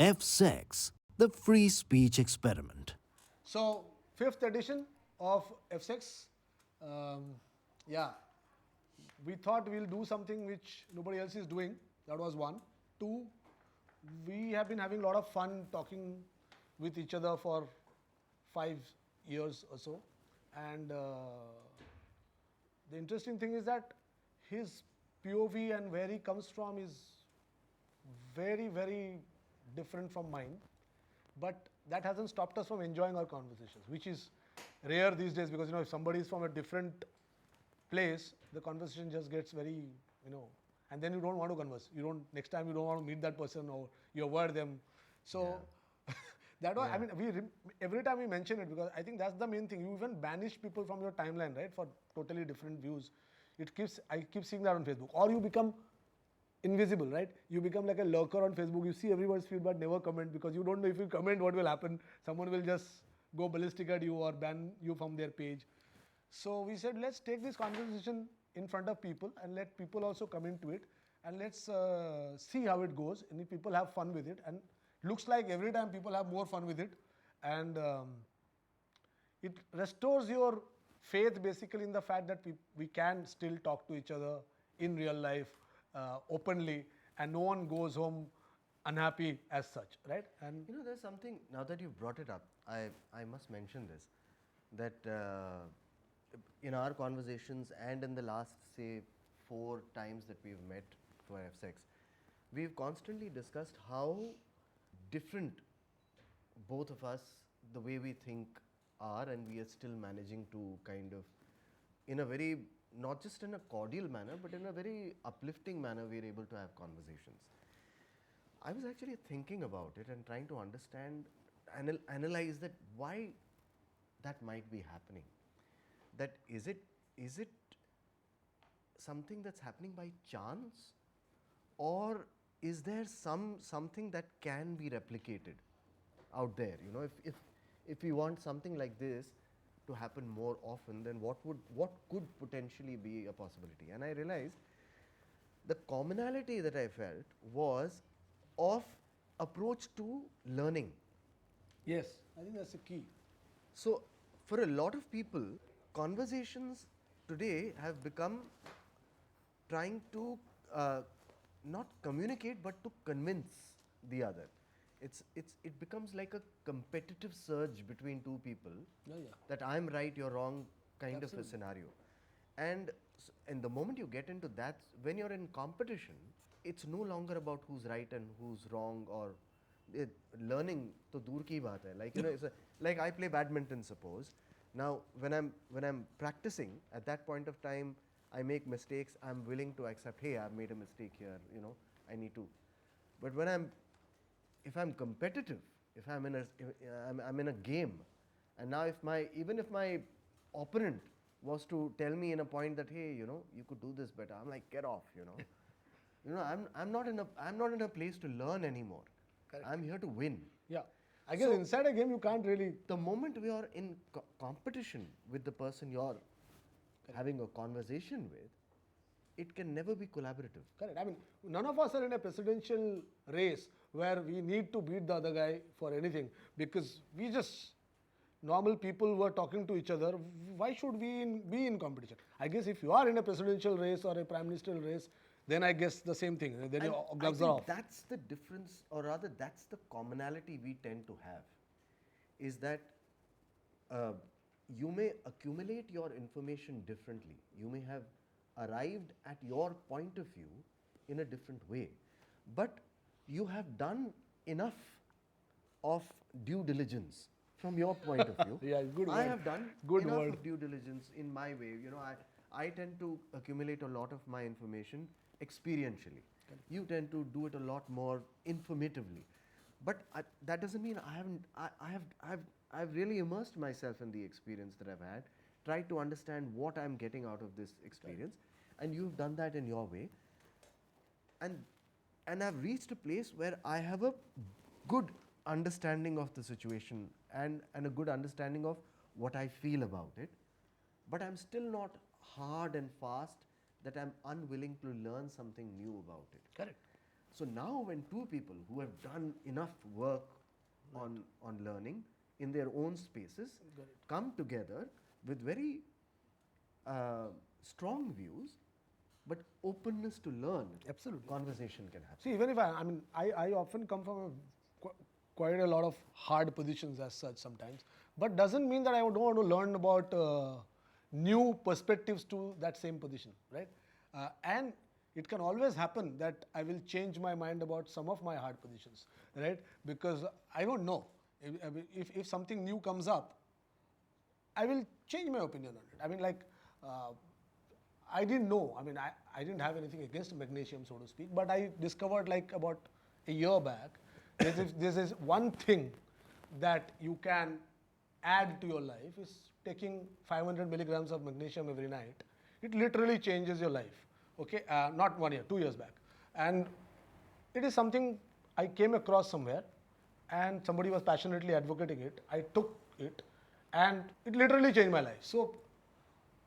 FSEX, the free speech experiment. So, fifth edition of FSEX. Yeah, we thought we'll do something which nobody else is doing. That was one. Two, we have been having a lot of fun talking with each other for 5 years or so. And the interesting thing is that his POV and where he comes from is very, very different from mine. But that hasn't stopped us from enjoying our conversations, which is rare these days, because if somebody is from a different place, the conversation just gets very, and then you don't want to converse. Next time you don't want to meet that person, or you avoid them. So that was, every time we mention it, because I think that's the main thing. You even banish people from your timeline, right, for totally different views. I keep seeing that on Facebook. Or you become invisible, right? You become like a lurker on Facebook. You see everyone's feed but never comment, because you don't know if you comment what will happen. Someone will just go ballistic at you or ban you from their page. So we said, let's take this conversation in front of people and let people also come into it, and let's see how it goes, and if people have fun with it. And looks like every time people have more fun with it, and it restores your faith basically in the fact that we can still talk to each other in real life openly, and no one goes home unhappy as such, right? And there's something, now that you've brought it up, I must mention this, that in our conversations and in the last, say, 4 times that we've met for FSEX, we've constantly discussed how different both of us, the way we think are, and we are still managing to kind of, in a very, not just in a cordial manner, but in a very uplifting manner, we're able to have conversations. I was actually thinking about it and trying to understand, analyze that why that might be happening. That is it something that's happening by chance, or is there something that can be replicated out there? If we want something like this to happen more often, then what could potentially be a possibility? And I realized the commonality that I felt was of approach to learning. yes, I think that's the key. So for a lot of people, conversations today have become trying to not communicate, but to convince the other. It becomes like a competitive surge between two people, that I'm right, you're wrong kind of a scenario. And the moment you get into that, when you're in competition, it's no longer about who's right and who's wrong, or learning to dur ki baat hai. Like, like I play badminton, suppose. Now, when I'm practicing, at that point of time, I make mistakes. I'm willing to accept, hey, I've made a mistake here. I need to. But if I'm competitive, if I'm in a game, and now even if my opponent was to tell me in a point that, hey, you could do this better, I'm like, get off, I'm not in a place to learn anymore. Correct. I'm here to win. Yeah. I guess inside a game you can't really. The moment we are in competition with the person you're having a conversation with, it can never be collaborative. Correct. I mean, none of us are in a presidential race where we need to beat the other guy for anything, because we just normal people who are talking to each other. Why should we be in competition? I guess if you are in a presidential race or a prime ministerial race, then I guess the same thing. Then your gloves are off. That's the difference, or rather that's the commonality we tend to have, is that you may accumulate your information differently. You may have arrived at your point of view in a different way, but you have done enough of due diligence from your point of view. Yeah, good word. I have done good enough word. of due diligence in my way. I tend to accumulate a lot of my information experientially. You tend to do it a lot more informatively. But that doesn't mean I've really immersed myself in the experience that I've had, tried to understand what I'm getting out of this experience, and you've done that in your way. And I've reached a place where I have a good understanding of the situation and a good understanding of what I feel about it, but I'm still not hard and fast that I'm unwilling to learn something new about it. Correct. So now when two people who have done enough work on learning in their own spaces come together with very strong views, but openness to learn, Absolutely. conversation can happen. See, even if I often come from quite a lot of hard positions as such sometimes, but doesn't mean that I don't want to learn about new perspectives to that same position, right? And it can always happen that I will change my mind about some of my hard positions, right? Because I don't know if something new comes up, I will change my opinion on it. I mean, like, I didn't know. I mean, I didn't have anything against magnesium, so to speak, but I discovered like about a year back, this is one thing that you can add to your life is taking 500 milligrams of magnesium every night. It literally changes your life. Okay, not 1 year, 2 years back, and it is something I came across somewhere, and somebody was passionately advocating it. I took it, and it literally changed my life. So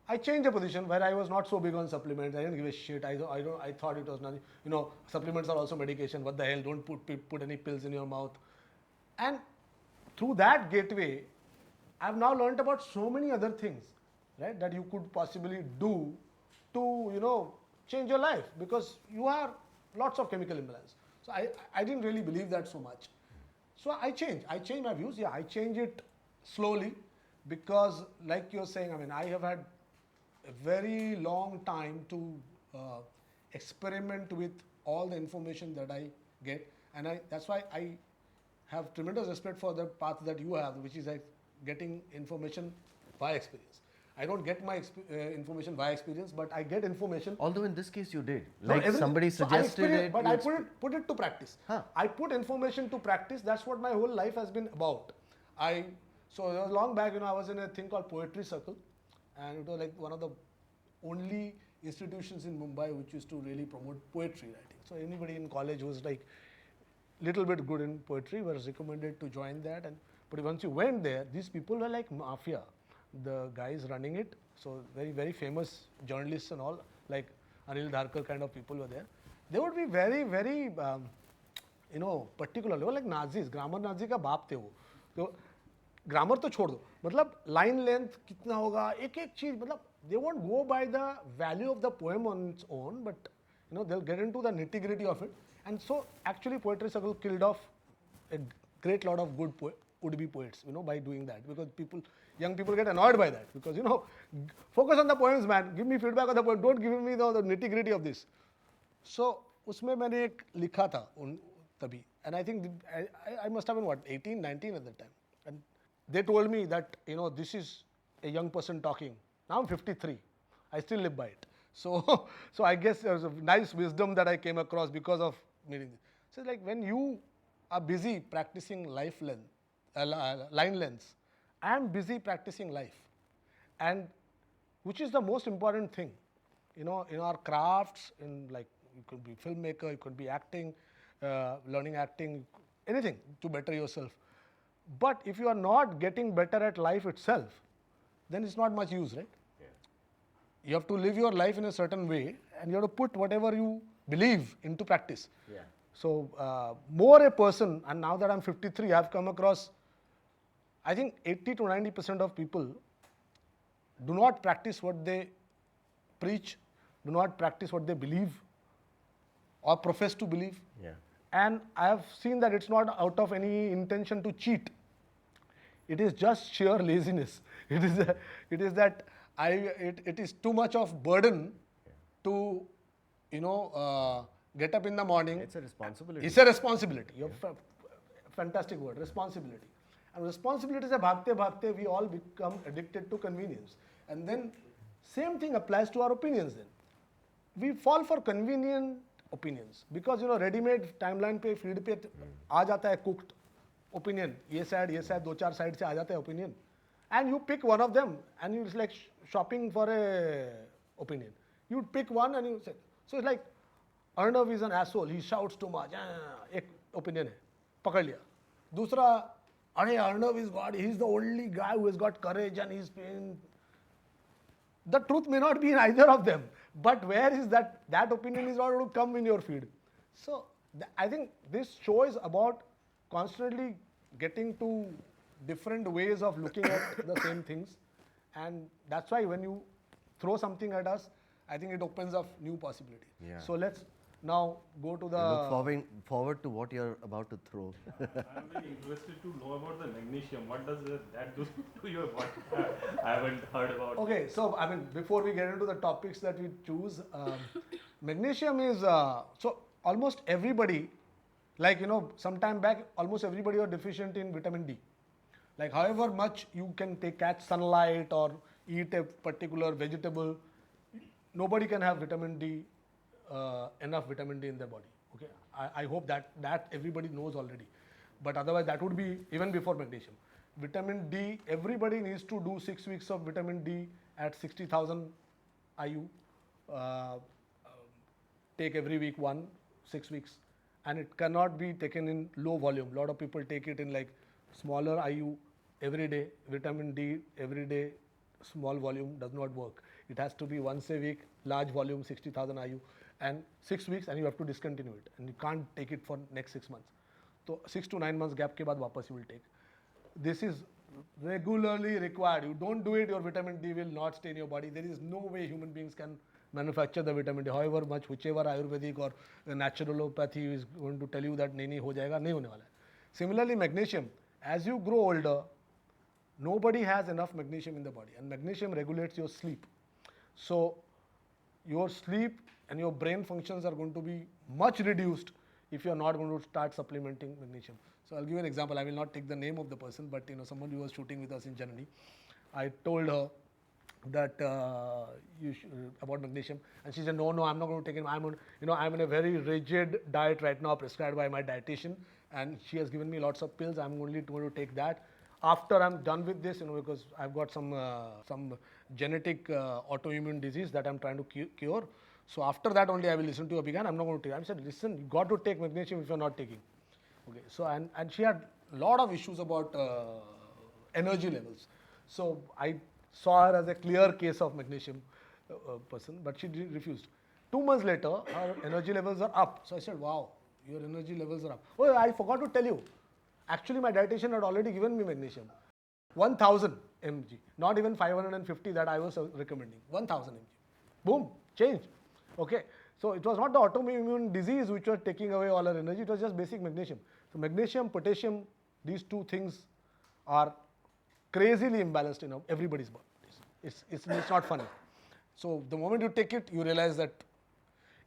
I changed the position where I was not so big on supplements. I didn't give a shit. I thought it was nothing. You know, supplements are also medication. What the hell? Don't put any pills in your mouth. And through that gateway, I've now learned about so many other things, right, that you could possibly do to, you know, change your life, because you have lots of chemical imbalance. So I didn't really believe that so much. So I changed my views. Yeah, I change it slowly, because like you're saying, I mean, I have had a very long time to experiment with all the information that I get, and that's why I have tremendous respect for the path that you have, which is like getting information by experience. I don't get my information by experience, but I get information. Although in this case you did, No, like somebody suggested it. but I put it to practice. Huh. I put information to practice. That's what my whole life has been about. So it was long back, you know, I was in a thing called Poetry Circle, and it was like one of the only institutions in Mumbai which used to really promote poetry writing. So anybody in college who was like little bit good in poetry was recommended to join that. But once you went there, these people were like mafia. The guys running it, so very, very famous journalists and all, like Anil Dharkar kind of people were there. They would be very, very, you know, particular. They were like Nazis. Grammar Nazi का बाप थे वो. तो grammar तो छोड़ दो. मतलब line length कितना होगा, एक चीज, मतलब they won't go by the value of the poem on its own, but you know, they'll get into the nitty-gritty of it. And so actually Poetry Circle killed off a great lot of good would-be poets, you know, by doing that, because young people get annoyed by that, because, you know, focus on the poems, man, give me feedback on the poem, don't give me the nitty-gritty of this. So उसमें मैंने एक लिखा था तभी, and I think I must have been what, 18, 19 at that time, and they told me that, you know, this is a young person talking. Now I'm 53, I still live by it. So I guess there's a nice wisdom that I came across because of meeting this. So like when you are busy practicing line lengths, I am busy practicing life, and which is the most important thing, you know, in our crafts. In like, you could be filmmaker, you could be acting, learning acting, anything to better yourself. But if you are not getting better at life itself, then it's not much use, right? Yeah. You have to live your life in a certain way, and you have to put whatever you believe into practice. Yeah. So more a person, and now that I'm 53, I've come across, I think 80 to 90% of people do not practice what they preach, do not practice what they believe or profess to believe. Yeah. And I have seen that it's not out of any intention to cheat. It is just sheer laziness. It is that it is too much of burden to, you know, get up in the morning. It's a responsibility. It's a responsibility. You have fantastic word, responsibility. And responsibility se bhagte, we all become addicted to convenience. And then same thing applies to our opinions then. We fall for convenient opinions because, you know, ready-made timeline pe, feed pe aa jata hai cooked opinion. Ye side, do char side se aa jata hai opinion. And you pick one of them, and it's like shopping for a opinion. You pick one and you say, so it's like, Arnav is an asshole, he shouts too much. Ek opinion hai, pakad liya. Dusra, Arnav is God, he's the only guy who has got courage and he's been. The truth may not be in either of them, but where is that opinion is not going to come in your feed. So I think this show is about constantly getting to different ways of looking at the same things, and that's why when you throw something at us, I think it opens up new possibilities. Yeah. So let's now go to the. Look forward to what you're about to throw. I'm very interested to know about the magnesium. What does that do to your body? I haven't heard about. Okay, so I mean, before we get into the topics that we choose, magnesium is so almost everybody, like some time back, almost everybody are deficient in vitamin D. Like however much you can catch sunlight or eat a particular vegetable, nobody can have vitamin D, enough vitamin D in their body. Okay, I hope that everybody knows already, but otherwise that would be even before magnesium. Vitamin D, everybody needs to do 6 weeks of vitamin D at 60,000 IU. Take every week 6 weeks, and it cannot be taken in low volume. A lot of people take it in like smaller IU every day. Vitamin D every day, small volume does not work. It has to be once a week, large volume, 60,000 IU, and 6 weeks, and you have to discontinue it, and you can't take it for next 6 months. So 6 to 9 months gap ke baad wapas you will take. This is regularly required. You don't do it, your vitamin D will not stay in your body. There is no way human beings can manufacture the vitamin D. However much, whichever Ayurvedic or natural homeopathy is going to tell you that nahi ho jayega, nahi hone wala hai. Similarly, magnesium, as you grow older, nobody has enough magnesium in the body, and magnesium regulates your sleep. So your sleep and your brain functions are going to be much reduced if you are not going to start supplementing magnesium. So I'll give you an example. I will not take the name of the person, but someone who was shooting with us in January, I told her that about magnesium, and she said, no, I'm not going to take it. I'm in a very rigid diet right now, prescribed by my dietitian, and she has given me lots of pills. I'm only going to take that after I'm done with this, because I've got some genetic autoimmune disease that I'm trying to cure. So after that only I will listen to Abhigyan. I'm not going to take it. I said, listen, you got to take magnesium if you're not taking. Okay, so and she had a lot of issues about energy levels. So I saw her as a clear case of magnesium person, but she refused. 2 months later, her energy levels are up. So I said, wow, your energy levels are up. Oh, I forgot to tell you. Actually, my dietitian had already given me magnesium. 1000 mg, not even 550 that I was recommending. 1000 mg. Boom, change. Okay. So it was not the autoimmune disease which was taking away all our energy, it was just basic magnesium. So magnesium, potassium, these two things are crazily imbalanced in everybody's bodies. It's not funny. So the moment you take it, you realize that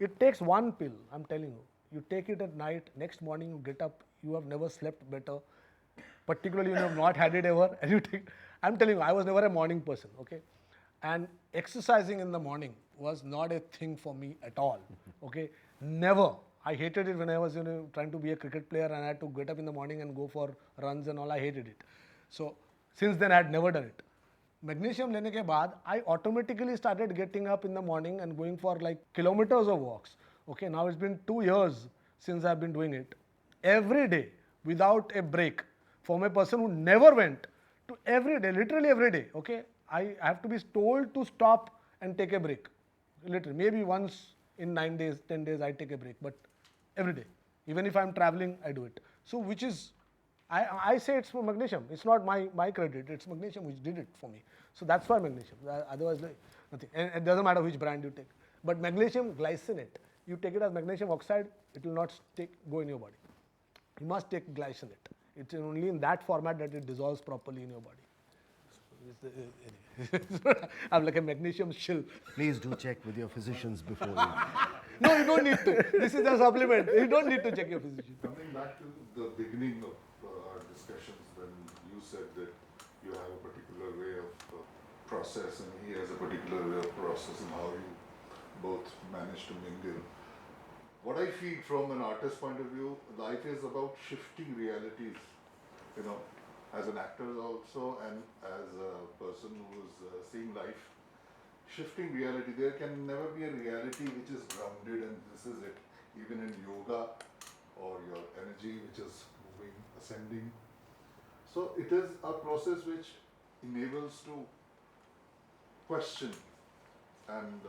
it takes one pill, I'm telling you. You take it at night, next morning you get up, you have never slept better, particularly when you have not had it ever, and you take, I'm telling you, I was never a morning person, okay? And exercising in the morning was not a thing for me at all, okay? Never. I hated it when I was trying to be a cricket player and I had to get up in the morning and go for runs and all. I hated it. So since then I had never done it. Magnesium lene ke baad, I automatically started getting up in the morning and going for like kilometers of walks. Okay, now it's been 2 years since I've been doing it. Every day, without a break. From a person who never went to every day, literally every day, okay? I have to be told to stop and take a break. Literally, maybe once in 9 days, 10 days, I take a break, but every day. Even if I'm traveling, I do it. So which is, I say it's for magnesium. It's not my credit. It's magnesium which did it for me. So that's why magnesium. Otherwise, nothing. And it doesn't matter which brand you take. But magnesium glycinate, you take it as magnesium oxide, it will not go in your body. You must take glycinate. It's only in that format that it dissolves properly in your body. I'm like a magnesium shill. Please do check with your physicians before you. No, you don't need to. This is a supplement. You don't need to check your physician. Coming back to the beginning of our discussions, when you said that you have a particular way of process and he has a particular way of process and how you both manage to mingle. What I feel from an artist's point of view, life is about shifting realities, as an actor also and as a person who is seeing life. Shifting reality, there can never be a reality which is grounded and this is it. Even in yoga or your energy which is moving, ascending. So it is a process which enables to question and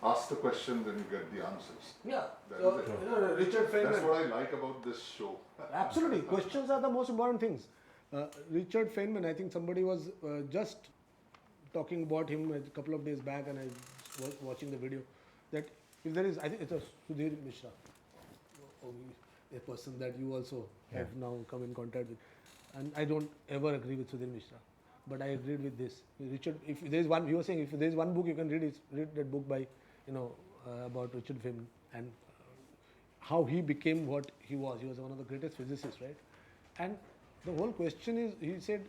ask the question, then you get the answers. Yeah. That So, is it. Richard That's Feynman. what I like about this show. Absolutely. Questions are the most important things. Richard Feynman, I think somebody was just talking about him a couple of days back, and I was watching the video, that if there is, I think it's a Sudhir Mishra, a person that you also have now come in contact with. And I don't ever agree with Sudhir Mishra, but I agreed with this. Richard, if there is one, he was saying, if there is one book you can read, read that book by, about Richard Feynman and how he became what he was. He was one of the greatest physicists, right? And the whole question is, he said,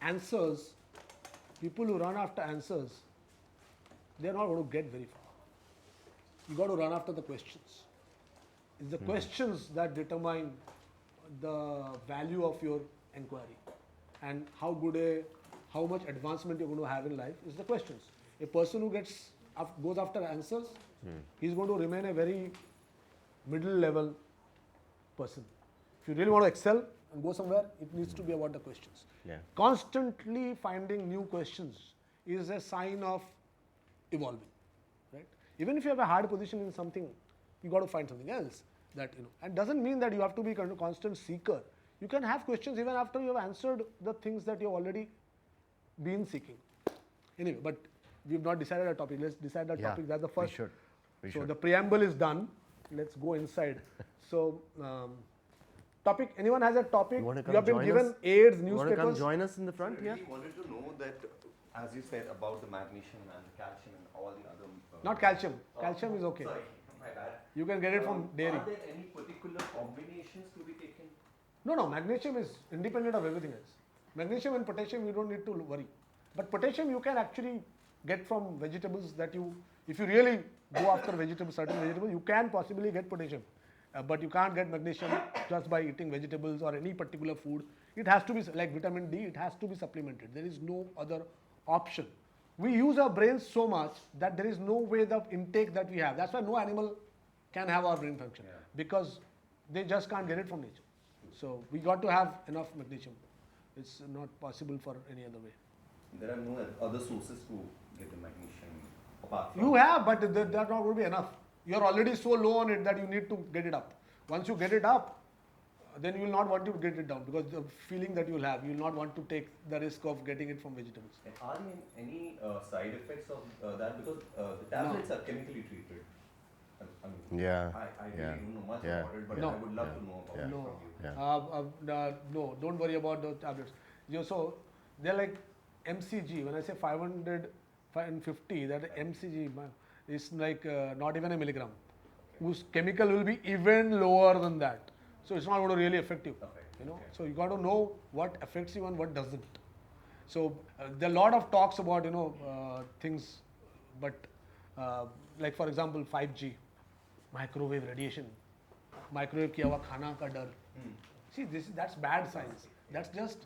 answers, people who run after answers, they are not going to get very far. You got to run after the questions. It's the questions that determine the value of your inquiry and how much advancement you're going to have in life is the questions. A person who goes after answers, he's going to remain a very middle level person. If you really want to excel and go somewhere, it needs to be about the questions. Yeah. Constantly finding new questions is a sign of evolving, right? Even if you have a hard position in something, you got to find something else that, and doesn't mean that you have to be a constant seeker. You can have questions even after you have answered the things that you've already been seeking. Anyway, but we've not decided our topic. Let's decide our topic. That's the first. We So should. the preamble is done. Let's go inside. So, topic. Anyone has a topic? You wanna come have been join given us? aids, You want to come newspapers. join us in the front I here? really wanted to know that, as you said about the magnesium and the calcium and all the other. Not calcium. Calcium is okay. Sorry, my bad. You can get it from dairy. Are there any particular combinations to be taken? No, magnesium is independent of everything else. Magnesium and potassium, you don't need to worry. But potassium you can actually get from vegetables that if you really go after certain vegetables, you can possibly get potassium. But you can't get magnesium just by eating vegetables or any particular food. It has to be, like vitamin D, it has to be supplemented. There is no other option. We use our brains so much that there is no way the intake that we have. That's why no animal can have our brain function, because they just can't get it from nature. So we got to have enough magnesium. It's not possible for any other way. There are no other sources to get the magnesium apart from. You have, but they're not going to be enough. You're already so low on it that you need to get it up. Once you get it up, then you will not want to get it down, because the feeling that you will have, you will not want to take the risk of getting it from vegetables. And are there any side effects of that? Because the tablets are chemically treated. I mean, Yeah. I really don't know much Yeah. about it, but No. I would love to know about it No, from you. no, don't worry about the tablets. So they're like MCG. When I say 550, that MCG is like not even a milligram. Whose chemical will be even lower than that. So it's not going to really affect you. So you got to know what affects you and what doesn't. So there are a lot of talks about things, but like for example 5G, microwave radiation, microwave kiya hua khana ka dar. See, that's bad science. That's just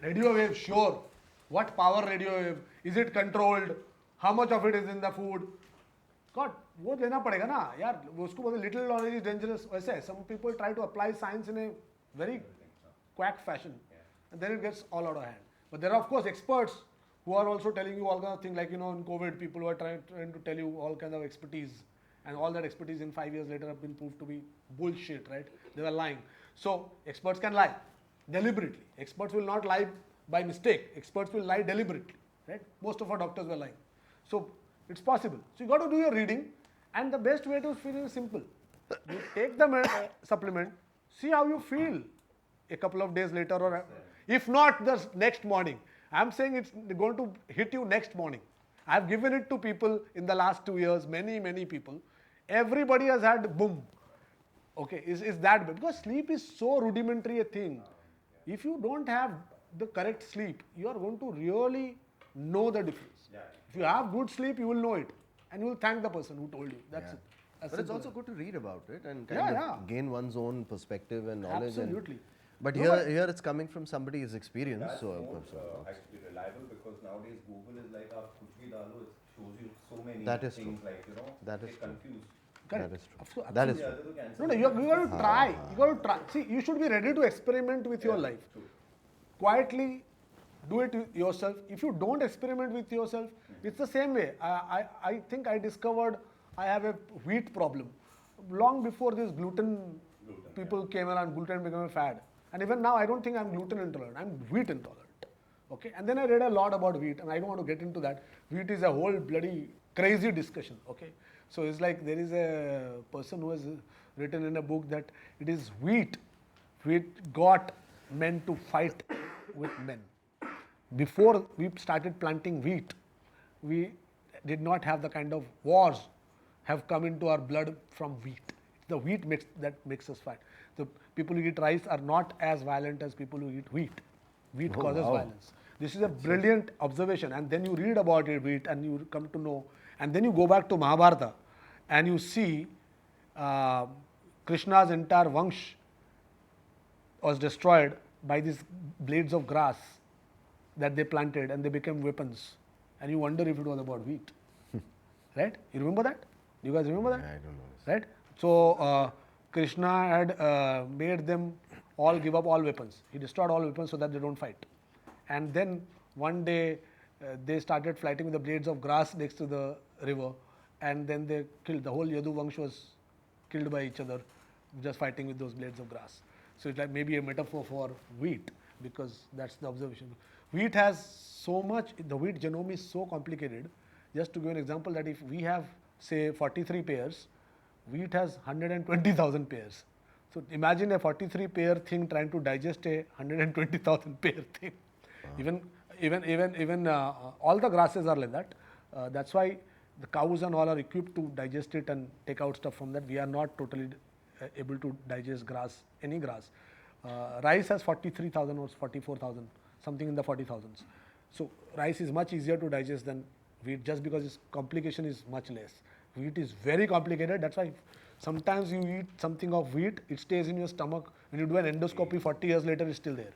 radio wave. Sure, what power radio wave? Is it controlled? How much of it is in the food? God, वो लेना पड़ेगा ना यार. उसको बोलते little knowledge is dangerous. वैसे some people try to apply science in a very quack fashion, and then it gets all out of hand. But there are of course experts who are also telling you all kinds of things, like in COVID, people who are trying to tell you all kinds of expertise, and all that expertise in 5 years later have been proved to be bullshit, right? They were lying. So experts can lie deliberately. Experts will not lie by mistake. Experts will lie deliberately, right? Most of our doctors were lying. So it's possible. So you got to do your reading, and the best way to feel is simple. You take the supplement, see how you feel a couple of days later, or if not the next morning. I'm saying it's going to hit you next morning. I've given it to people in the last 2 years, many people. Everybody has had boom. Okay, is that bad? Because sleep is so rudimentary a thing. If you don't have the correct sleep, you are going to really know the difference. If you have good sleep, you will know it, and you will thank the person who told you. That's it. As But it's simple also as good to read about it and Yeah, kind yeah. of gain one's own perspective and knowledge. Absolutely. But No, here it's coming from somebody's experience. That's So more actually reliable, because nowadays Google is like kuch bhi dalo, it shows you so many That is things, true. like That is get true. confused. Correct. That is true. Absolutely. That is Yeah, true. the cancer. No, you got to try. You got to try. See, you should be ready to experiment with your life. Quietly do it yourself. If you don't experiment with yourself, it's the same way. I think I discovered I have a wheat problem long before this gluten people came around. Gluten became a fad, and even now I don't think I'm gluten intolerant. I'm wheat intolerant. Okay, and then I read a lot about wheat, and I don't want to get into that. Wheat is a whole bloody crazy discussion. Okay, so it's like there is a person who has written in a book that it is wheat got men to fight with men. Before we started planting wheat, we did not have the kind of wars have come into our blood from wheat. The wheat that makes us fight. The people who eat rice are not as violent as people who eat wheat. Wheat causes violence. This is a brilliant observation, and then you read about it, wheat, and you come to know, and then you go back to Mahabharata, and you see Krishna's entire Vansh was destroyed by these blades of grass that they planted, and they became weapons. And you wonder if it was about wheat, right? You remember that? You guys remember that? I don't know. Right? So Krishna had made them all give up all weapons. He destroyed all weapons so that they don't fight. And then one day they started fighting with the blades of grass next to the river, and then they killed. The whole Yadu Vansh was killed by each other, just fighting with those blades of grass. So it's like maybe a metaphor for wheat, because that's the observation. Wheat has so much, the wheat genome is so complicated. Just to give an example, that if we have say 43 pairs, wheat has 120,000 pairs. So imagine a 43 pair thing trying to digest a 120,000 pair thing. Even all the grasses are like that. That's why the cows and all are equipped to digest it and take out stuff from that. We are not totally able to digest grass, any grass. Rice has 43,000 or 44,000, something in the 40,000s. So rice is much easier to digest than wheat, just because its complication is much less. Wheat is very complicated. That's why sometimes you eat something of wheat, it stays in your stomach. When you do an endoscopy 40 years later, it's still there.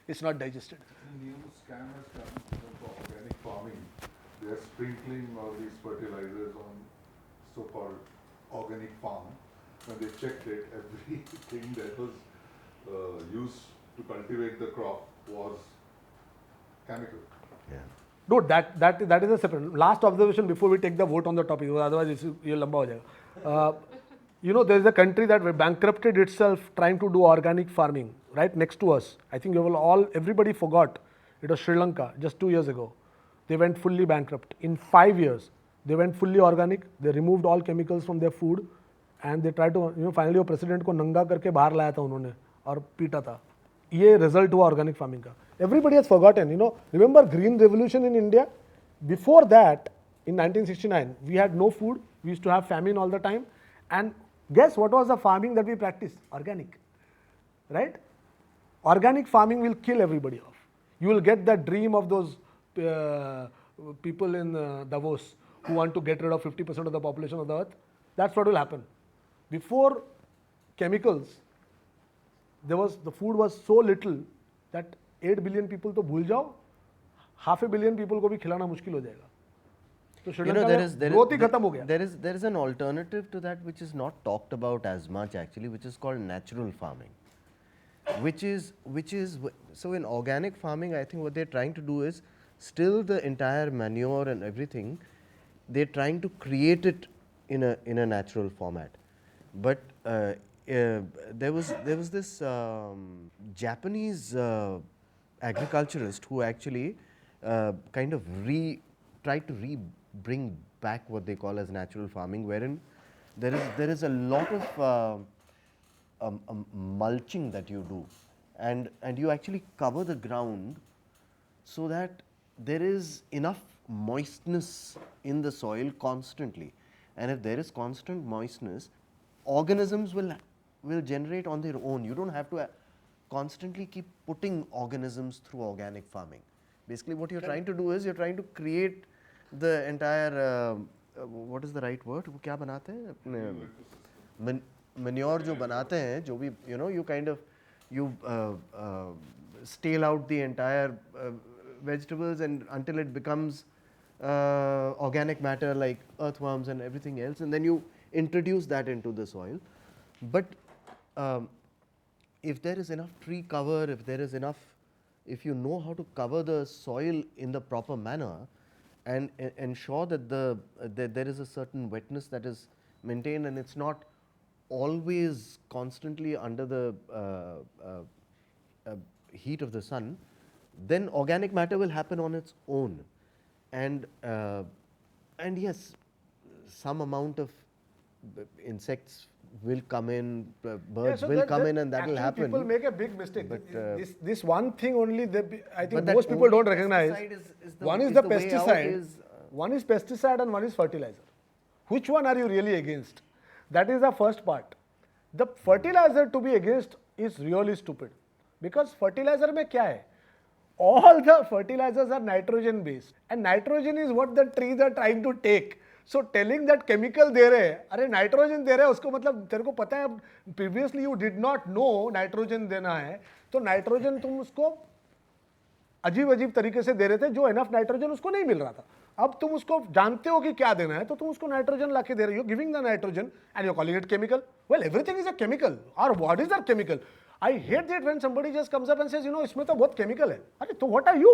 It's not digested. A new scam has come for organic farming. They are sprinkling all these fertilizers on so-called organic farm. When they checked it, everything that was used to cultivate the crop was chemical. Yeah. No, that is a separate. Last observation before we take the vote on the topic, otherwise ये लंबा हो जाएगा. You know, there is a country that bankrupted itself trying to do organic farming right next to us. I think everybody forgot. It was Sri Lanka just 2 years ago. They went fully bankrupt. In 5 years, they went fully organic. They removed all chemicals from their food, and they tried to, finally वो president को नंगा करके बाहर लाया था उन्होंने और पीटा था. ये result हुआ organic farming का. Everybody has forgotten. Remember Green Revolution in India? Before that, in 1969, we had no food. We used to have famine all the time. And guess what was the farming that we practiced? Organic, right? Organic farming will kill everybody off. You will get that dream of those people in Davos who want to get rid of 50% of the population of the earth. That's what will happen. Before chemicals, the food was so little that 8 billion people तो भूल जाओ, 500 million people को भी खिलाना मुश्किल हो जाएगा. तो श्रीलंका में ग्रोथ ही खत्म हो गया. There is an alternative to that which is not talked about as much actually, which is called natural farming, which is so in organic farming, I think what they're trying to do is still the entire manure and everything, they're trying to create it in a natural format. But there was this Japanese agriculturist who actually kind of tried to bring back what they call as natural farming, wherein there is a lot of mulching that you do, and you actually cover the ground so that there is enough moistness in the soil constantly. And if there is constant moistness, organisms will generate on their own. You don't have to constantly keep putting organisms through organic farming. Basically what you're trying to do is you're trying to create the entire what is the right word, वो क्या बनाते हैं अपने manure जो बनाते हैं, जो भी you kind of stale out the entire vegetables and until it becomes organic matter like earthworms and everything else, and then you introduce that into the soil. But if there is enough tree cover, if there is enough if you know how to cover the soil in the proper manner and ensure that that there is a certain wetness that is maintained and it's not always constantly under the heat of the sun, then organic matter will happen on its own. And yes, some amount of insects will come in, birds will come in, and that will happen. People make a big mistake. But, this one thing only, I think but that most people don't only recognize. pesticide One is the way out pesticide, is, one is pesticide and one is fertilizer. Which one are you really against? That is the first part. The fertilizer to be against is really stupid. Because fertilizer mein kya hai? All the fertilizers are nitrogen based, and nitrogen is what the trees are trying to take. So telling that chemical दे रहे हैं, अरे nitrogen दे रहे हैं उसको मतलब तेरे को पता है previously you did not know nitrogen देना है, तो nitrogen तुम उसको अजीब अजीब तरीके से दे रहे थे जो enough nitrogen उसको नहीं मिल रहा था. अब तुम उसको जानते हो कि क्या देना है, तो तुम उसको नाइट्रोजन लाके दे रहे हो, giving the nitrogen and you calling it chemical. Well everything is a chemical, our bodies are chemical. I hate that when somebody just comes up and says, you know, इसमें तो बहुत chemical है. अरे तो what are you?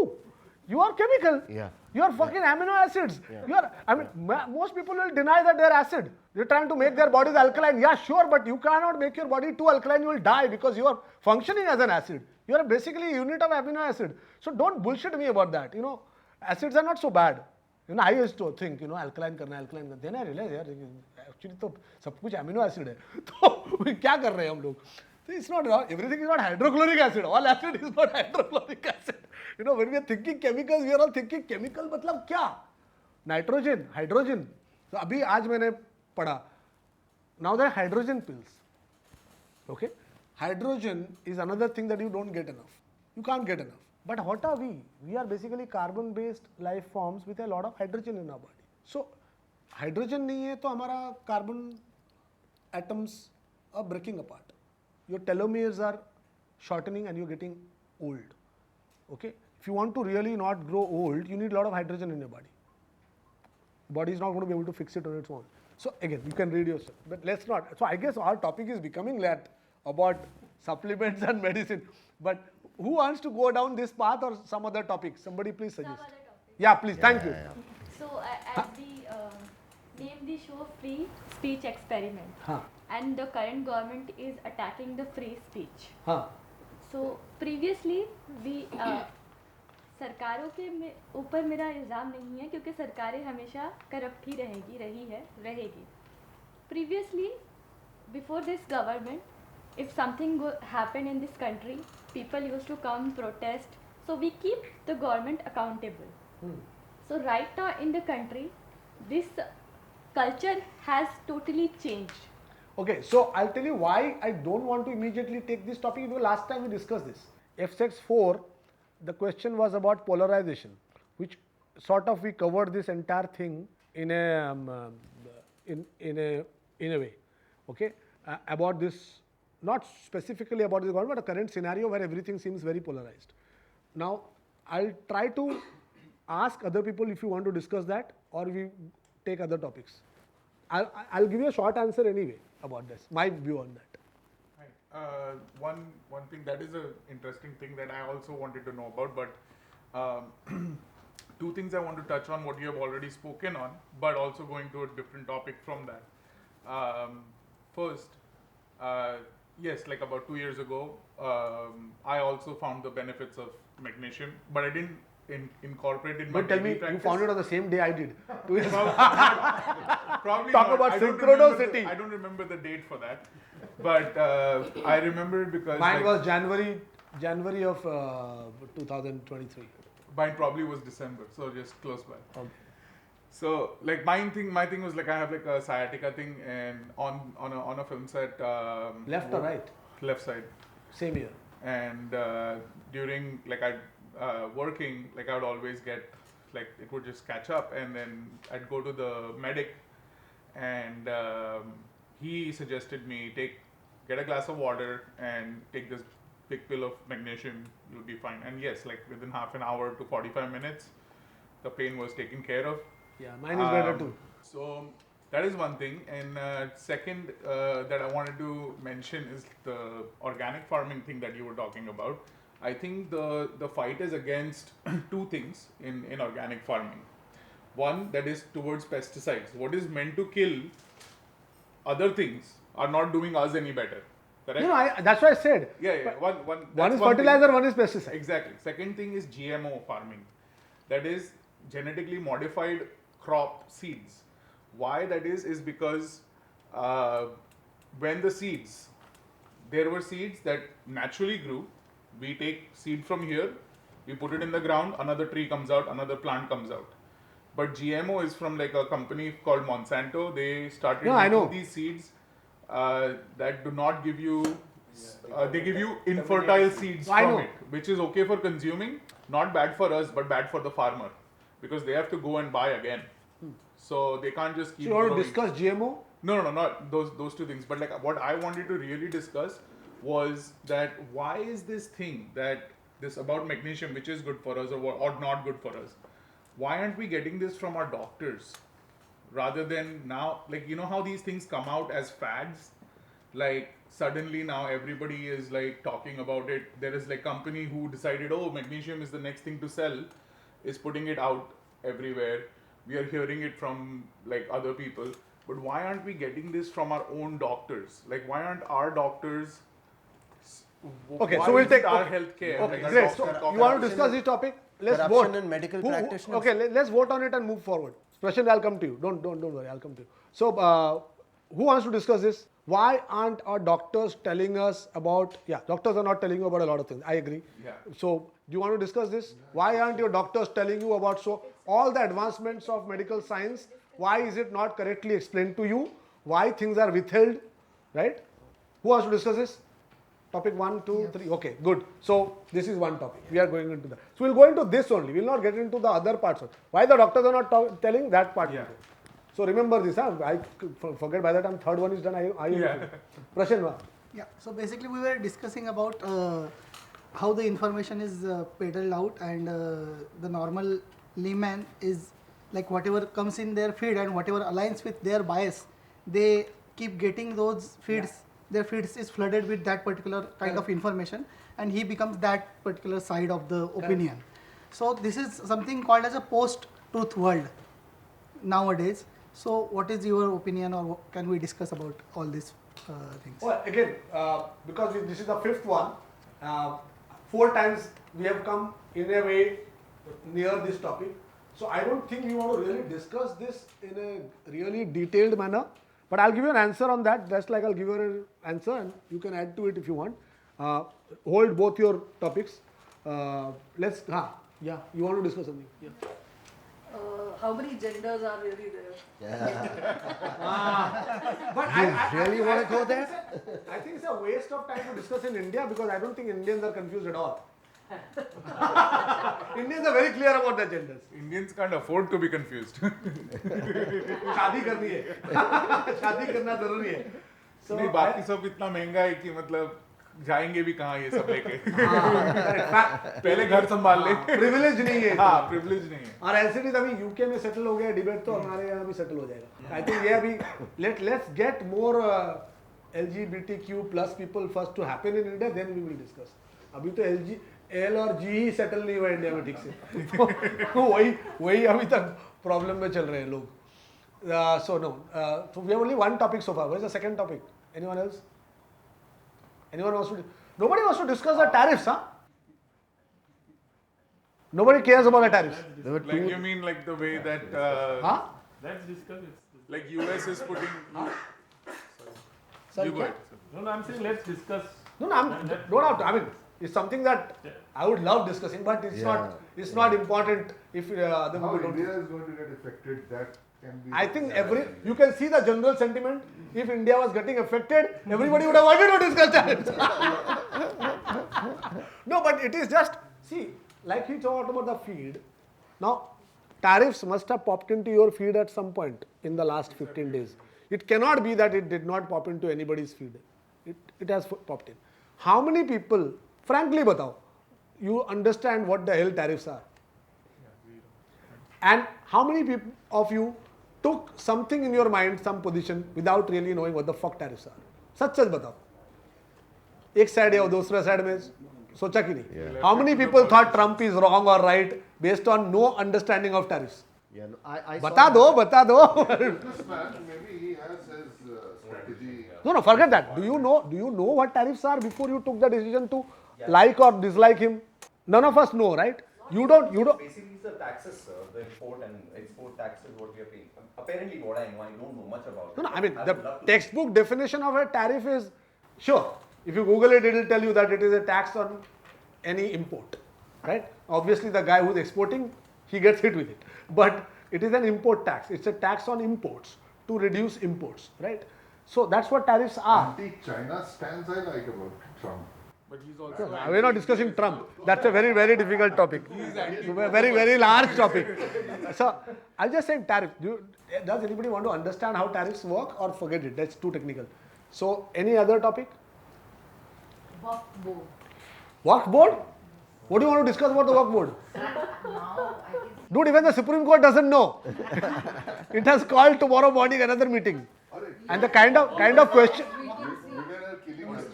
You are chemical. Yeah. You are fucking amino acids. Yeah. You are. I mean, most people will deny that they are acid. They're trying to make their bodies alkaline. Yeah, sure, but you cannot make your body too alkaline. You will die because you are functioning as an acid. You are basically a unit of amino acid. So don't bullshit me about that. You know, acids are not so bad. You know, I used to think, you know, alkaline करना. Then I realized, यार, actually तो सब कुछ amino acid है. तो क्या कर रहे हैं हम लोग? It's not, everything is not hydrochloric acid. All acid is not hydrochloric acid. You know, when we are thinking chemicals, we are all thinking chemical मतलब क्या? Nitrogen, hydrogen. So अभी आज मैंने पढ़ा. Now there are hydrogen pills. Okay? Hydrogen is another thing that you don't get enough. You can't get enough. But what are we? We are basically carbon-based life forms with a lot of hydrogen in our body. So hydrogen नहीं है तो हमारा carbon atoms are breaking apart. Your telomeres are shortening and you're getting old. Okay? If you want to really not grow old, you need a lot of hydrogen in your body. Body is not going to be able to fix it on its own. So again, you can read yourself, but let's not. So I guess our topic is becoming that about supplements and medicine. But who wants to go down this path or some other topic? Somebody please suggest. Some other topic. Yeah, please. Thank you. So as the name the show free speech experiment. Huh. And the current government is attacking the free speech. Huh. So previously we सरकारों के ऊपर मेरा इल्ज़ाम नहीं है क्योंकि सरकारें हमेशा करप्ट ही रहेगी. Previously, before this government, if something happened in this country, people used to come protest. So we keep the government accountable. So right now in the country, this culture has totally changed. Okay, so I'll tell you why I don't want to immediately take this topic. Because last time we discussed this. FSEX 4, the question was about polarization, which sort of we covered this entire thing in a way. Okay, about this, not specifically about this government, but a current scenario where everything seems very polarized. Now, I'll try to ask other people if you want to discuss that, or we take other topics. I'll give you a short answer anyway about this, my view on that. One thing that is an interesting thing that I also wanted to know about, but two things I want to touch on what you have already spoken on, but also going to a different topic from that. First, yes, like about 2 years ago, I also found the benefits of magnesium, but I didn't incorporate it in my But tell daily me, practice. you found it on the same day I did. 2 years Probably Talk not. about I don't remember synchronicity. I don't remember the date for that, but I remember it because Mine like, was January of 2023. mine probably was December, so just close by. Okay. So like my thing was like I have like a sciatica thing, and on a film set. Left or right? Left side. Same year. And during like I working, like I would always get like it would just catch up, and then I'd go to the medic, and he suggested me get a glass of water and take this big pill of magnesium, you'll be fine. And yes, like within half an hour to 45 minutes, the pain was taken care of. Yeah, mine is better too. So that is one thing. And second that I wanted to mention is the organic farming thing that you were talking about. I think the fight is against two things in organic farming. One, that is towards pesticides. What is meant to kill other things are not doing us any better. Correct? You know, that's what I said. Yeah. One One is thing. fertilizer, one is pesticide. Exactly. Second thing is GMO farming. That is genetically modified crop seeds. Why that is because when the seeds, there were seeds that naturally grew. We take seed from here, we put it in the ground, another tree comes out, another plant comes out. But GMO is from like a company called Monsanto. They started making these seeds that do not give you, they give you infertile seeds from it, which is okay for consuming, not bad for us, but bad for the farmer because they have to go and buy again. So they can't just keep. So you want to growing. discuss GMO? No, not those two things. But like what I wanted to really discuss was that why is this thing that this about magnesium, which is good for us or not good for us, why aren't we getting this from our doctors rather than now? Like, you know how these things come out as fads, like suddenly now everybody is like talking about it. There is like company who decided, oh, magnesium is the next thing to sell, is putting it out everywhere. We are hearing it from like other people, but why aren't we getting this from our own doctors? Like, why aren't our doctors? Okay, why so we'll isn't take our healthcare. Okay, like great. So you want to discuss this topic? Let's corruption vote. in medical Who- practitioners. Okay, let's vote on it and move forward. Prashant, I'll come to you. Don't worry, I'll come to you. So, who wants to discuss this? Why aren't our doctors telling us about? Yeah, doctors are not telling you about a lot of things. I agree. Yeah. So, do you want to discuss this? Why aren't your doctors telling you about all the advancements of medical science? Why is it not correctly explained to you? Why things are withheld? Right? Who wants to discuss this? Topic 1, 2, 3. Okay, good. So this is one topic. We are going into that. So we'll go into this only. We'll not get into the other parts. Why the doctors are not telling that part? Yeah. So remember this. I forget by the time third one is done. Prashant. Yeah, so basically we were discussing about how the information is peddled out, and the normal layman is like whatever comes in their feed and whatever aligns with their bias, they keep getting those feeds. Yeah. Their feeds is flooded with that particular kind of information, and he becomes that particular side of the opinion. So this is something called as a post-truth world nowadays. So what is your opinion, or can we discuss about all these things? Well, again, because this is the fifth one, 4 times we have come in a way near this topic. So I don't think we want to really discuss this in a really detailed manner. But I'll give you an answer on that. Just like I'll give you an answer, and you can add to it if you want. Hold both your topics. You want to discuss something? Yeah. How many genders are really there? Yeah. But You really want to go there? I think it's a waste of time to discuss in India because I don't think Indians are confused at all. Indians are very clear about their genders. Indians can't afford to be confused. शादी करनी है शादी करना जरूरी है so नहीं बाकी सब इतना महंगा है कि मतलब जाएंगे भी कहाँ ये सब लेके पहले घर संभाल ले प्रिविलेज नहीं है हाँ प्रिविलेज नहीं है और ऐसे भी अभी यूके में सेटल हो गया डिबेट तो हमारे यहाँ भी सेटल हो जाएगा आई थिंक ये अभी let's get more LGBTQ plus people first to happen in India, then we will discuss. अभी तो L और G ही सेटल नहीं हुआ इंडिया में ठीक से तो वही अभी तक प्रॉब्लम में चल रहे हैं लोग. So no, so we have only one topic so far. What is the second topic? Anyone else? Anyone wants to? Nobody wants to discuss the tariffs, huh? Nobody cares about the tariffs. Like you mean like the way that Huh? Let's discuss it. like US is putting. Sorry, You go ahead. No, I'm saying let's discuss. No, don't have to. I mean, it's something that I would love discussing, but it's not important if the How people don't. India is going to get affected, that can be. I think you can see the general sentiment. If India was getting affected, everybody would have wanted to discuss that. No, but it is just, see, like he talked about the feed. Now, tariffs must have popped into your feed at some point in the last 15 days. It cannot be that it did not pop into anybody's feed. It has popped in. How many people, frankly batao, you understand what the hell tariffs are? And how many people of you took something in your mind, some position, without really knowing what the fuck tariffs are? सच सच बताओ. एक side है और दूसरा side में सोचा कि नहीं? Yeah. How many people thought Trump is wrong or right based on no understanding of tariffs? Yeah, no, I saw बता that. दो. Businessman, maybe he has his strategy. No, forget that. Do you know what tariffs are before you took the decision to like or dislike him? None of us know, right? You don't. Basically, it's the taxes, sir. The import and export taxes, what we are paying. Apparently, what I know, I don't know much about it. No, I mean, would the love to- textbook definition of a tariff is, sure, if you Google it, it will tell you that it is a tax on any import, right? Obviously, the guy who's exporting, he gets hit with it. But it is an import tax. It's a tax on imports to reduce imports, right? So that's what tariffs are. Anti-China stance I like about Trump. But he's also We're not discussing Trump. That's a very, very difficult topic. Very, very large topic. So I'll just say tariff. Does anybody want to understand how tariffs work or forget it? That's too technical. So any other topic? Work board. Work board? What do you want to discuss about the work board? Now I guess Dude, even the Supreme Court doesn't know. It has called tomorrow morning another meeting. And the kind of question. Women are killing us.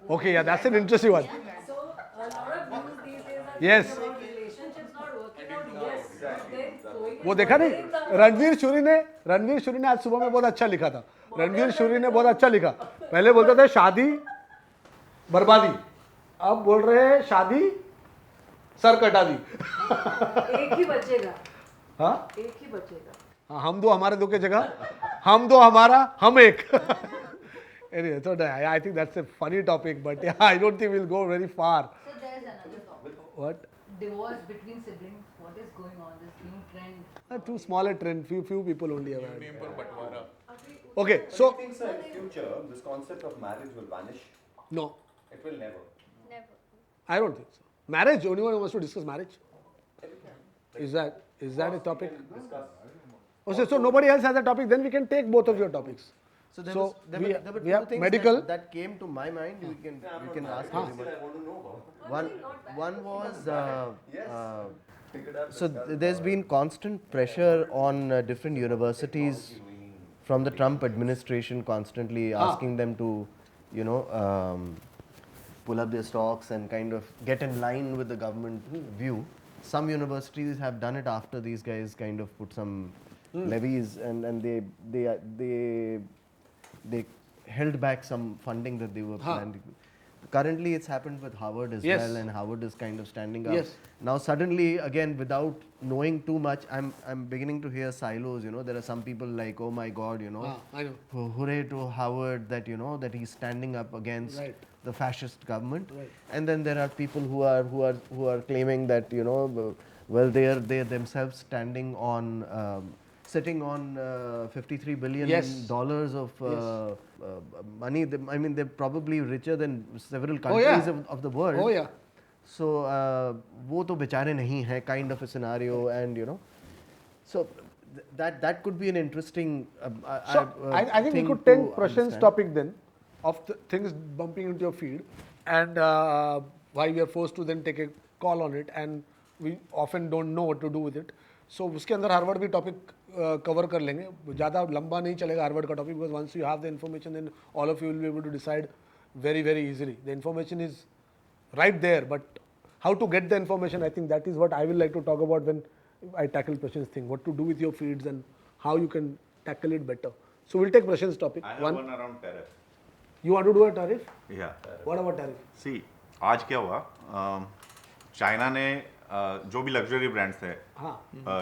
Okay, yeah, that's an interesting one. so a lot of news these days are Yes. talking about relationships not working out. Yes, but then going वो and देखा नहीं furthering the- Ranveer शूरी ने आज सुबह में बहुत अच्छा लिखा था रणवीर शूरी ने बहुत अच्छा लिखा पहले बोलते थे शादी बर्बादी अब बोल रहे हैं शादी सर कटा दी एक ही बचेगा. हाँ एक ही बचेगा. हाँ, हम दो हमारे दो के जगह हम दो हमारा हम एक anyway, so I think that's a funny topic, but yeah, I don't think we'll go very far. So there's another topic. What? Divorce between siblings. What is going on? This new trend. Too small a trend. Few people only have had. name for Batwara. Okay, But so do you think, sir, in future, this concept of marriage will vanish? no, It will never. Never. I don't think so. Marriage. Anyone who wants to discuss marriage? Is that a topic? Discuss. Okay, so nobody else has a topic. Then we can take both of your topics. So there, So was, there, we- were, there were we two have things medical. that came to my mind. We can ask Still, everyone. I want to know about. One was Yes. We could have so discussed there's about been constant pressure on different universities from the Trump administration constantly asking them to, pull up their stocks and kind of get in line with the government view. Some universities have done it after these guys kind of put some levies and they held back some funding that they were planning. Currently, it's happened with Harvard as Yes. well, and Harvard is kind of standing up. Yes. Now, suddenly, again, without knowing too much, I'm beginning to hear silos. There are some people like, oh my God, I know. hooray to Howard that that he's standing up against Right. the fascist government. Right. And then there are people who are claiming that well they themselves standing on sitting on $53 billion Yes. of money. I mean, they're probably richer than several Oh, yeah. countries of the world. Oh yeah. So वो तो बेचारे नहीं हैं, kind of a scenario, and so that could be an interesting. So I think we thing could to take Prashan's understand. topic then of the things bumping into your feed and why we are forced to then take a call on it and we often don't know what to do with it. So उसके अंदर Harvard भी topic cover कर लेंगे ज़्यादा लंबा नहीं चलेगा Harvard का topic because once you have the information then all of you will be able to decide very very easily the information is right there, but how to get the information, I think that is what I will like to talk about when I tackle Prashan's thing, what to do with your feeds and how you can tackle it better. So we'll take Prashan's topic. I have one around tariff. You want to do a tariff? Yeah. What about tariff? See, आज क्या हुआ China ने जो भी luxury brands थे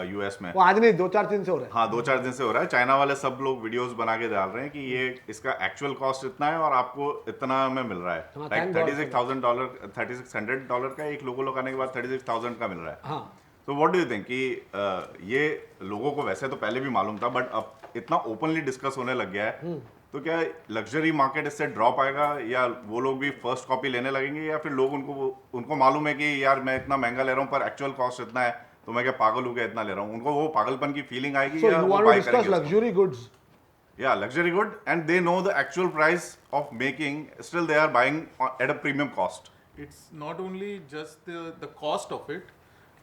US में वो आज नहीं 2-4 दिन से हो रहा है. हाँ 2-4 दिन से हो रहा है चाइना वाले सब लोग वीडियोस बना के डाल रहे हैं कि ये इसका एक्चुअल कॉस्ट इतना है और आपको इतना में मिल रहा है हाँ, लाइक thank God. $36,000 $3,600 का एक लोगो लगाने के बाद 36,000 का मिल रहा है. हाँ. तो व्हाट डू यू थिंक कि ये लोगों को वैसे तो पहले भी मालूम था बट अब इतना ओपनली डिस्कस होने लग गया है तो क्या लग्जरी मार्केट इससे ड्रॉप आएगा या वो लोग भी फर्स्ट कॉपी लेने लगेंगे या फिर लोग उनको मालूम है कि यार मैं इतना महंगा ले रहा हूँ पर एक्चुअल कॉस्ट इतना है तो मैं क्या पागल हूँ क्या इतना ले रहा हूँ उनको वो पागलपन की फीलिंग आएगी So या you वो want to buy discuss करेंगे luxury goods? या luxury good and they know the actual price of making still they are buying at a premium cost. It's not only just the cost of it,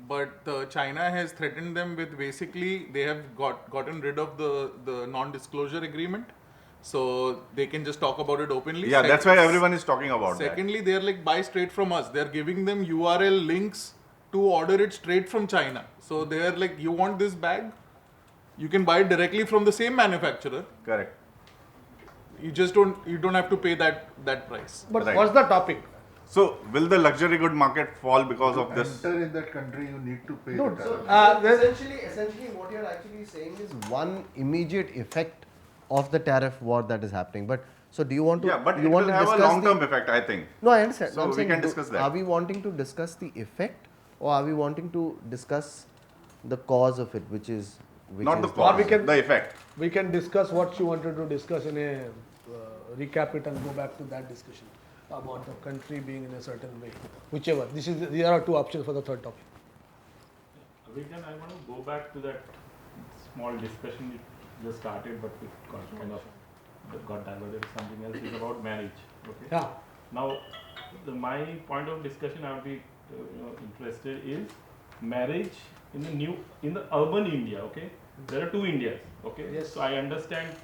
but China has threatened them with basically they have gotten rid of the non-disclosure agreement, so they can just talk about it openly. Yeah, that's why everyone is talking about that. Secondly, they're like buy straight from us. They're giving them URL links to order it straight from China. So they're like, you want this bag? You can buy it directly from the same manufacturer. Correct. You just don't have to pay that price. But Right. what's the topic? So will the luxury good market fall because of this? Enter in that country, you need to pay No, the so, tariff. Essentially, what you're actually saying is one immediate effect of the tariff war that is happening. But so, do you want to? Yeah, but you it want will to have a discuss long-term the- effect, I think. No, I understand. So I'm we saying, can discuss that. Are we wanting to discuss the effect, or are we wanting to discuss the cause of it, which is Not the Or cause, we can- the effect. We can discuss what you wanted to discuss in a recap it and go back to that discussion about the country being in a certain way. Whichever. There are two options for the third topic. Abhigyan, I want to go back to that small discussion we just started, but it got diverted to something else. Is about marriage. Okay. Yeah. Now, my point of discussion I would be interested is marriage in the urban India. Okay, there are two Indias. Okay, Yes. so I understand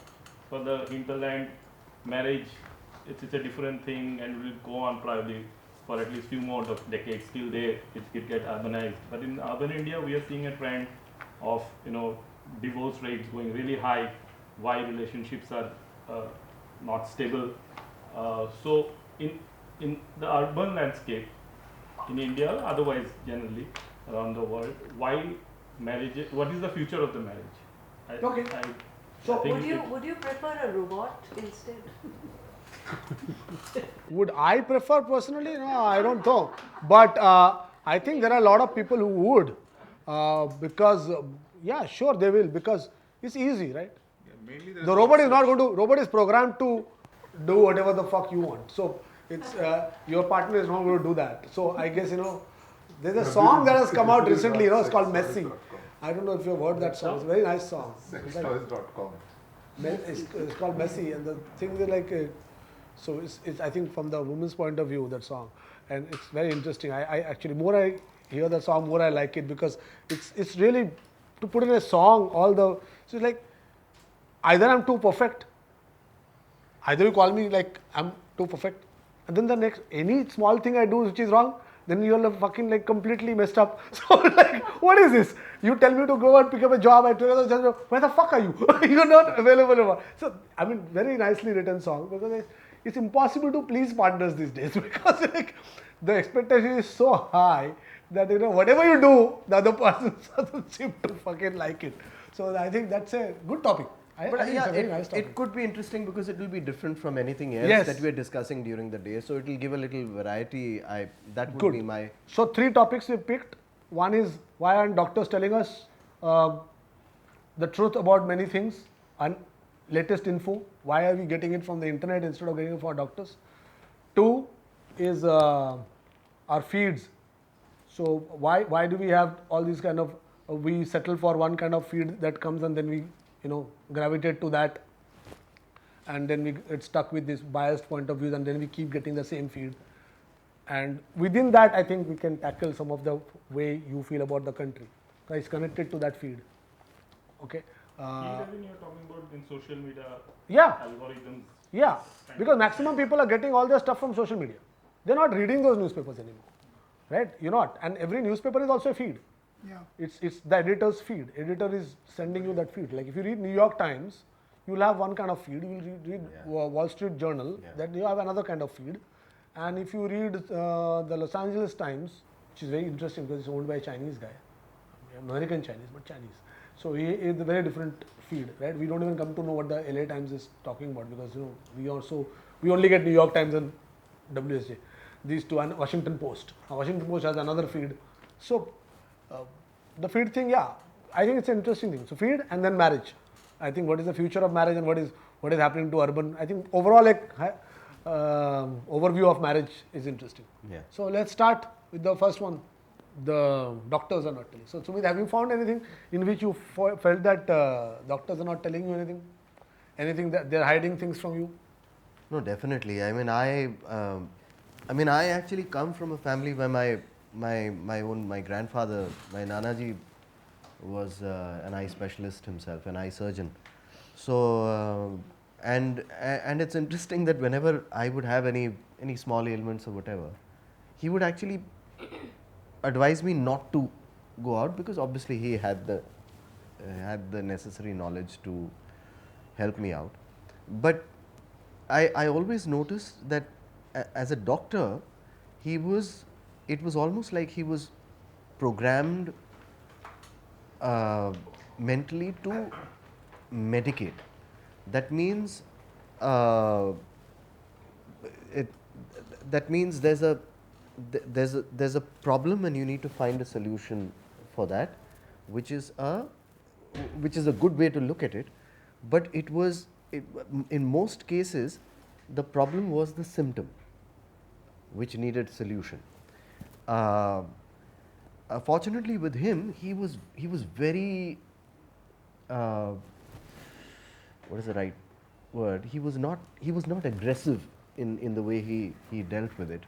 for the hinterland marriage, it's a different thing and will go on probably for at least few more decades till it get urbanized. But in urban India, we are seeing a trend of divorce rates going really high. Why relationships are not stable. So in the urban landscape in India, otherwise generally around the world, why marriage? What is the future of the marriage? Okay. So Would you prefer a robot instead? would I prefer personally? No, I don't know. But I think there are a lot of people who would because yeah, sure they will because it's easy, right? Mainly there's The robot is not going to. Robot is programmed to do whatever the fuck you want. So it's your partner is not going to do that. So I guess there's a song that has come out recently. It's called Messi. I don't know if you've heard that song. It's a very nice song. Sextoys.com. It's called Messi, and the thing is like, so it's I think from the woman's point of view that song, and it's very interesting. I actually more I hear the song, more I like it because it's really to put in a song so it's like either I'm too perfect, either you call me like I'm too perfect, and then the next any small thing I do which is wrong, then you're fucking like completely messed up. So like, what is this? You tell me to go and pick up a job. I tell you, where the fuck are you? You're not available. So I mean, very nicely written song because it's impossible to please partners these days because like the expectation is so high that whatever you do, the other person doesn't seem to fucking like it. So I think that's a good topic. I think it's a very nice topic. it could be interesting because it will be different from anything else Yes. that we are discussing during the day. So it will give a little variety. That would Good. be my. So 3 topics we picked. One is why aren't doctors telling us the truth about many things and latest info? Why are we getting it from the internet instead of getting it from our doctors? 2 is our feeds. So why do we have all these kind of we settle for one kind of feed that comes and then we gravitate to that, and then we get stuck with this biased point of views, and then we keep getting the same feed. And within that, I think we can tackle some of the way you feel about the country. It's connected to that feed. Okay. You're talking about in social media Yeah. algorithms. Yeah. Because maximum people are getting all their stuff from social media. They're not reading those newspapers anymore, right? You're not. And every newspaper is also a feed. Yeah. It's the editor's feed. Editor is sending you that feed. Like if you read New York Times, you'll have one kind of feed. You will read Wall Street Journal, then you have another kind of feed. And if you read the Los Angeles Times, which is very interesting because it's owned by a Chinese guy, American Chinese, but Chinese. So he is a very different feed, right? We don't even come to know what the LA Times is talking about because we only get New York Times and WSJ. These two and Washington Post. Washington Post has another feed. So the feed thing, yeah, I think it's an interesting thing. So feed and then marriage. I think what is the future of marriage and what is happening to urban. I think overall overview of marriage is interesting. Yeah. So let's start with the first one. The doctors are not telling. So Sumit, have you found anything in which you felt that doctors are not telling you anything? Anything that they're hiding things from you? No, definitely. I mean, I actually come from a family where my grandfather, my Nanaji, was an eye specialist himself, an eye surgeon. So And it's interesting that whenever I would have any small ailments or whatever, he would actually advise me not to go out, because obviously he had the necessary knowledge to help me out. But I always noticed that as a doctor, it was almost like he was programmed mentally to medicate. That means that means there's a problem and you need to find a solution for that, which is a good way to look at it. But in most cases, the problem was the symptom which needed solution. Fortunately with him, he was very what is the right word? He was not aggressive in the way he dealt with it,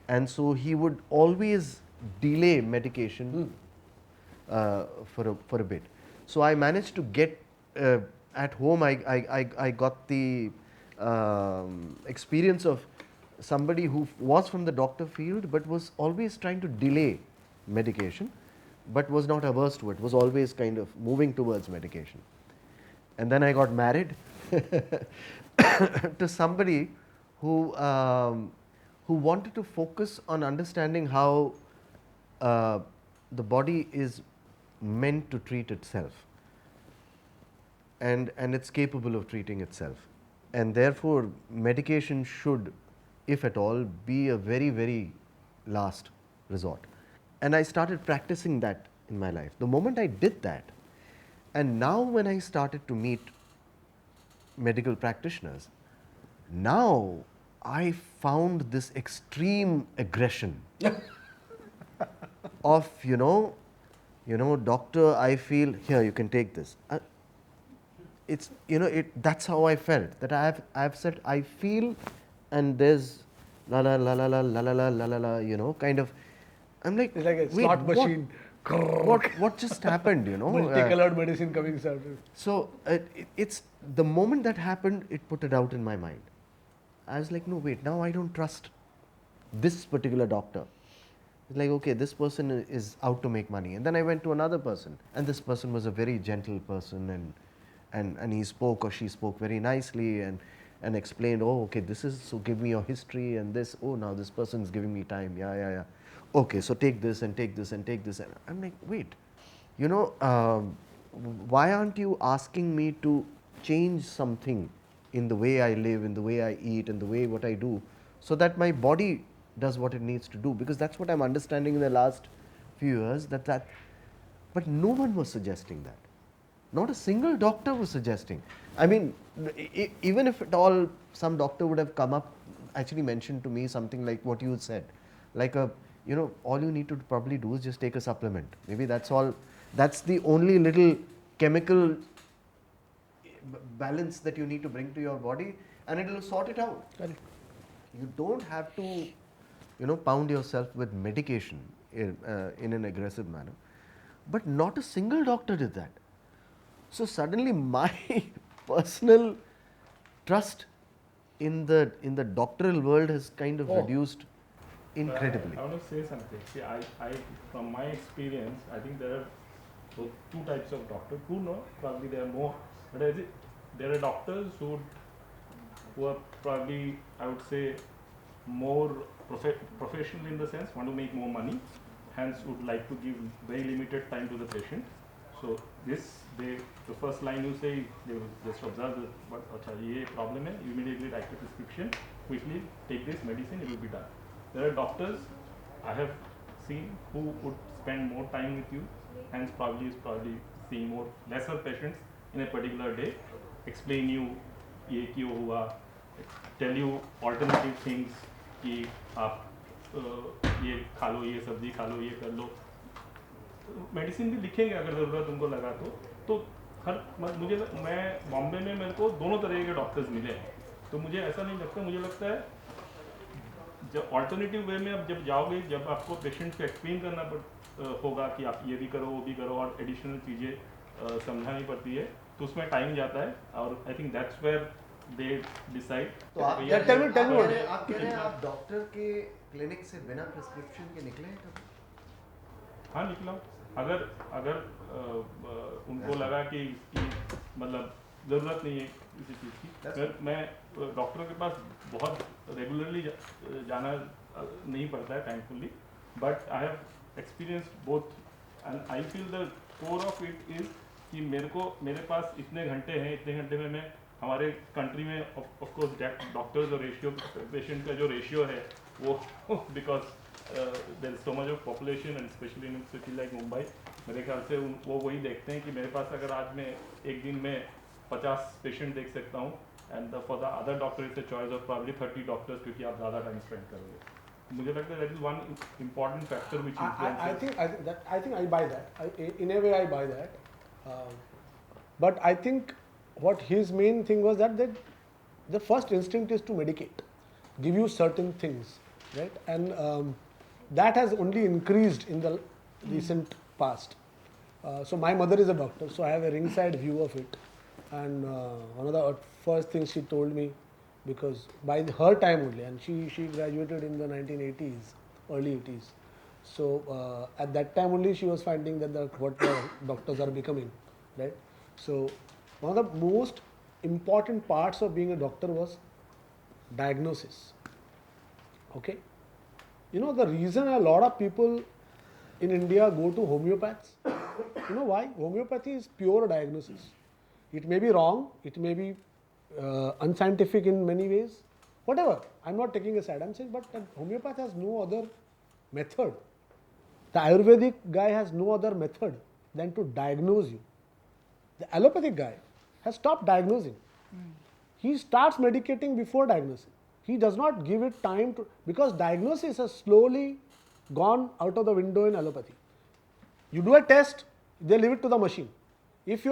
and so he would always delay medication for a bit. So I managed to get at home. I got the experience of somebody who was from the doctor field, but was always trying to delay medication, but was not averse to it. Was always kind of moving towards medication. And then I got married to somebody who wanted to focus on understanding how the body is meant to treat itself, and it's capable of treating itself, and therefore medication should, if at all, be a very, very last resort. And I started practicing that in my life. The moment I did that, and now when I started to meet medical practitioners, now I found this extreme aggression of, doctor, I feel, here, you can take this. That's how I felt, that I've said, I feel, and there's la la la la la la la la la la, kind of, I'm like, it's like a wait, slot machine. What just happened, Multicolored medicine coming out. So it's the moment that happened, it put a doubt in my mind. I was like, no, wait, now I don't trust this particular doctor. It's like, okay, this person is out to make money. And then I went to another person, and this person was a very gentle person, and he spoke or she spoke very nicely and explained, oh, okay, this is, so give me your history and this, oh, now this person is giving me time, yeah. Okay, so take this and take this and take this. And I'm like, wait, why aren't you asking me to change something in the way I live, in the way I eat, in the way what I do, so that my body does what it needs to do? Because that's what I'm understanding in the last few years, but no one was suggesting that. Not a single doctor was suggesting. I mean, even if at all some doctor would have come up, actually mentioned to me something like what you said, like all you need to probably do is just take a supplement. Maybe that's all. That's the only little chemical balance that you need to bring to your body, and it will sort it out. Correct. You don't have to, pound yourself with medication in an aggressive manner. But not a single doctor did that. So suddenly my personal trust in the doctoral world has kind of reduced incredibly. I want to say something. See, I from my experience, I think there are two types of doctors. Probably there are more, but there are doctors who are probably, I would say, more professional in the sense, want to make more money, hence would like to give very limited time to the patient. So the first line you say, they will just observe what ये problem है, you immediately write a prescription, quickly take this medicine, it will be done. There are doctors I have seen who would spend more time with you, hence probably seeing lesser patients in a particular day, explain you ये क्यों हुआ, tell you alternative things कि आप ये खा लो, ये सब्जी खा लो, ये कर लो, मेडिसिन भी लिखेंगे अगर ज़रूरत तुमको लगा तो मैं बॉम्बे में मेरे को दोनों तरह के डॉक्टर्स मिले हैं, तो मुझे ऐसा नहीं लगता, मुझे लगता है जब ऑल्टरनेटिव वे में आप जब जाओगे, जब आपको पेशेंट को एक्सप्लेन करना होगा कि आप ये भी करो वो भी करो और एडिशनल चीज़ें समझानी पड़ती है, तो उसमें टाइम जाता है, और I think that's where they decide. तो आप Yeah, tell me आप what- कह रहे हैं आप डॉक्टर के क्लिनिक से बिना प्रिस्क्रिप्शन के निकले हैं कभी? हाँ निकला हूँ। अगर उनको लगा कि इसकी मतलब ज़रूरत नहीं है किसी चीज़ की, फिर मैं डॉक्टरों के पास बहुत रेगुलरली जाना नहीं पड़ता है thankfully, but I have experience both and I feel the core of it is कि मेरे पास इतने घंटे में मैं हमारे कंट्री में ऑफ कोर्स डॉक्टर्स और रेशियो पेशेंट का जो रेशियो है वो because there is so much of population and specially in city like Mumbai, मेरे ख्याल से वो वही देखते हैं कि मेरे पास अगर आज मैं एक दिन में 50 पेशेंट देख सकता हूँ and for the other doctor is a choice of probably 30 doctors क्योंकि आप ज़्यादा टाइम स्पेंड करोगे। मुझे लगता है that is one important factor which I think I buy that. In a way, I buy that. But I think what his main thing was that the first instinct is to medicate, give you certain things, right? And that has only increased in the recent past. So my mother is a doctor, so I have a ringside view of it. And one of the first things she told me, because by her time only, and she graduated in the 1980s, early 80s. So at that time only she was finding that what the doctors are becoming, right? So one of the most important parts of being a doctor was diagnosis. Okay, you know the reason a lot of people in India go to homeopaths, you know why? Homeopathy is pure diagnosis. It may be wrong, it may be unscientific in many ways, whatever. I'm not taking a side, I'm saying, but the homeopath has no other method. The Ayurvedic guy has no other method than to diagnose you. The allopathic guy has stopped diagnosing. He starts medicating before diagnosing. He does not give it time to, because diagnosis has slowly gone out of the window in allopathy. You do a test, they leave it to the machine. If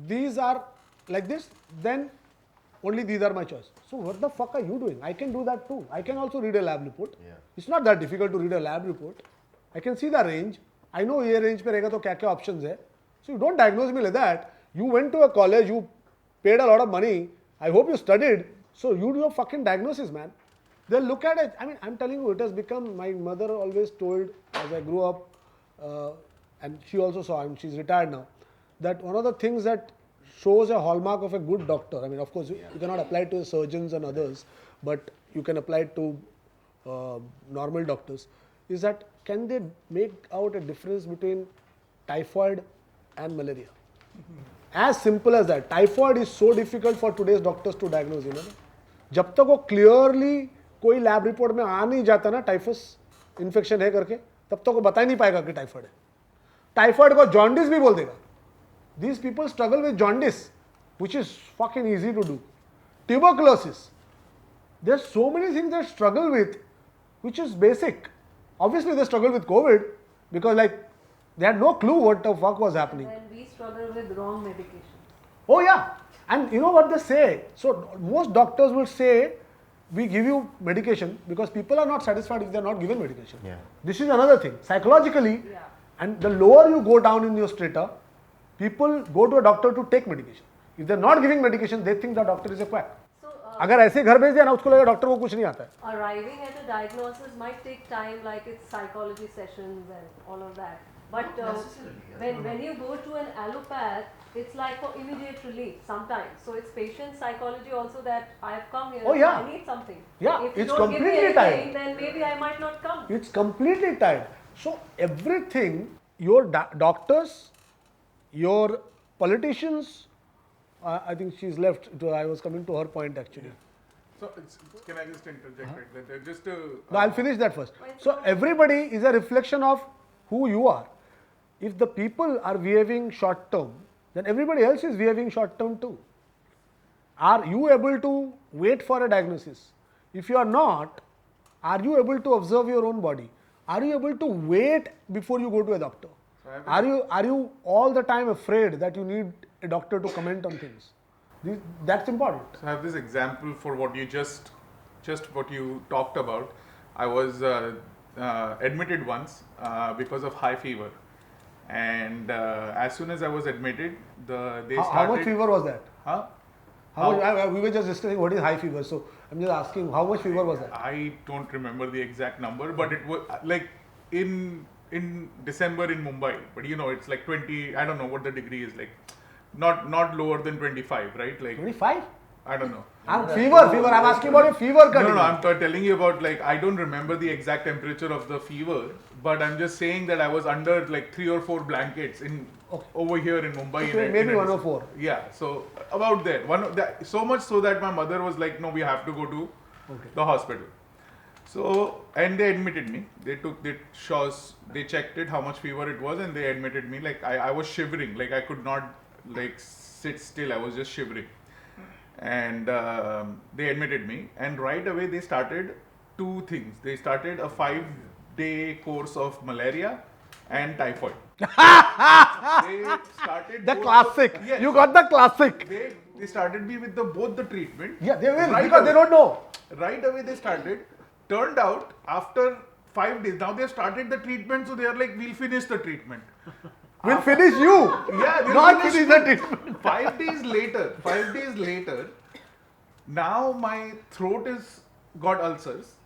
these are like this, then only these are my choice. So what the fuck are you doing? I can do that too. I can also read a lab report. Yeah. It's not that difficult to read a lab report. I can see the range. I know ये range पे रहेगा तो क्या क्या options है. So you don't diagnose me like that. You went to a college, you paid a lot of money. I hope you studied. So you do your fucking diagnosis, man. They'll look at it. I mean, I'm telling you, it has become, my mother always told as I grew up, and she also saw, and she's retired now, that one of the things that shows a hallmark of a good doctor, I mean, of course, you cannot apply it to surgeons and others, but you can apply it to normal doctors, is that can they make out a difference between typhoid and malaria? As simple as that. Typhoid is so difficult for today's doctors to diagnose, you know. जब तक वो clearly कोई lab report में आ नहीं जाता ना typhus infection है करके, तब तक वो बता ही नहीं पाएगा कि typhoid है. Typhoid को jaundice भी बोल देगा. These people struggle with jaundice, which is fucking easy to do. Tuberculosis. There's so many things they struggle with, which is basic. Obviously, they struggle with COVID because, like, they had no clue what the fuck was happening. And we struggle with wrong medication. Oh yeah, and you know what they say? So most doctors will say, we give you medication because people are not satisfied if they are not given medication. Yeah. This is another thing. Psychologically, and the lower you go down in your strata, people go to a doctor to take medication. If they are not giving medication, they think the doctor is a quack. So, अगर ऐसे घर भेज दिया ना, उसको लगेगा doctor को कुछ नहीं आता है. arriving at a diagnosis might take time, like it's psychology sessions and all of that. But when you go to an allopath, it's like for immediate relief sometimes. So it's patient psychology also that I have come here. Oh, yeah. I need something. Yeah, if you it's don't give me completely anything, tied. then maybe I might not come. It's completely tied. So everything, your doctors, your politicians, I think she's left. I was coming to her point actually. So, can I just interject right there? Just to, No, I'll finish that first. So everybody is a reflection of who you are. If the people are behaving short term, then everybody else is behaving short term too. Are you able to wait for a diagnosis? If you are not, are you able to observe your own body? Are you able to wait before you go to a doctor? Are you all the time afraid that you need a doctor to comment on things? That's important. So I have this example for what you just what you talked about. I was admitted once because of high fever, and as soon as I was admitted, they started. How much fever was that? Huh? We were just discussing what is high fever. So I'm just asking, how much fever was that? I don't remember the exact number, but it was like in December in Mumbai. But you know, it's like 20. I don't know what the degree is like. Not lower than 25, right? Like 25? I don't know. Fever. I'm asking about your fever. No, I'm telling you about, like, I don't remember the exact temperature of the fever, but I'm just saying that I was under like 3 or 4 blankets over here in Mumbai. Okay, maybe 104. Yeah, so about there. So much so that my mother was like, no, we have to go to the hospital. So, and they admitted me. They took the shots, they checked it, how much fever it was, and they admitted me. Like, I was shivering, like I could not like sit still, I was just shivering. And they admitted me, and right away they started 2 things. They started a 5-day course of malaria and typhoid. They started the classic. Yes. You got the classic. They started me with both the treatment. Yeah, they will, right because away. they don't know. Right away they started. Turned out after 5 days, now they've started the treatment, so they are like, we'll finish the treatment. We'll finish you. Yeah, they'll not finish the treatment. 5 days later, now my throat is got ulcers.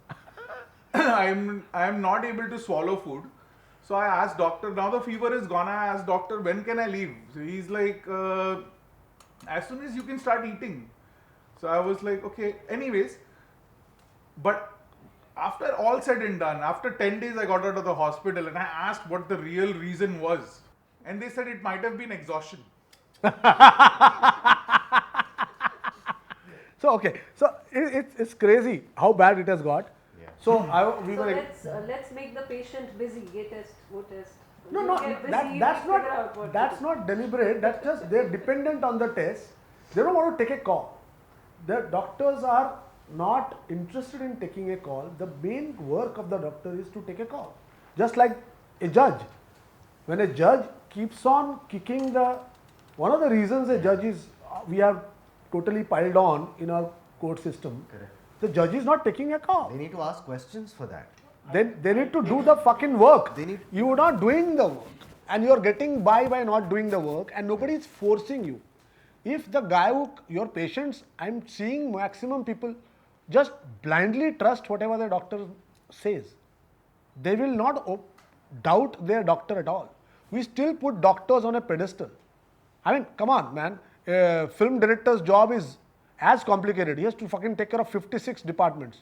I'm not able to swallow food. So I asked doctor, now the fever is gone. I asked doctor, when can I leave? So he's like, as soon as you can start eating. So I was like, okay. Anyways, but after all said and done, after 10 days I got out of the hospital and I asked what the real reason was. And they said it might have been exhaustion. So it's crazy how bad it has got. Yeah. So let's make the patient busy. Get test, go test. No, Get busy, that's figure out what that's to do. not deliberate. That's just they're dependent on the test. They don't want to take a call. The doctors are not interested in taking a call. The main work of the doctor is to take a call. Just like a judge. When a judge keeps on kicking one of the reasons a judge is, we are totally piled on in our court system. Correct. The judge is not taking a call. They need to ask questions for that. Then they need to do the fucking work. They need- You are not doing the work, and you are getting by not doing the work, and nobody is forcing you. If the guy your patients, I'm seeing maximum people just blindly trust whatever the doctor says. They will not doubt their doctor at all. We still put doctors on a pedestal. I mean, come on, man. A film director's job is as complicated. He has to fucking take care of 56 departments.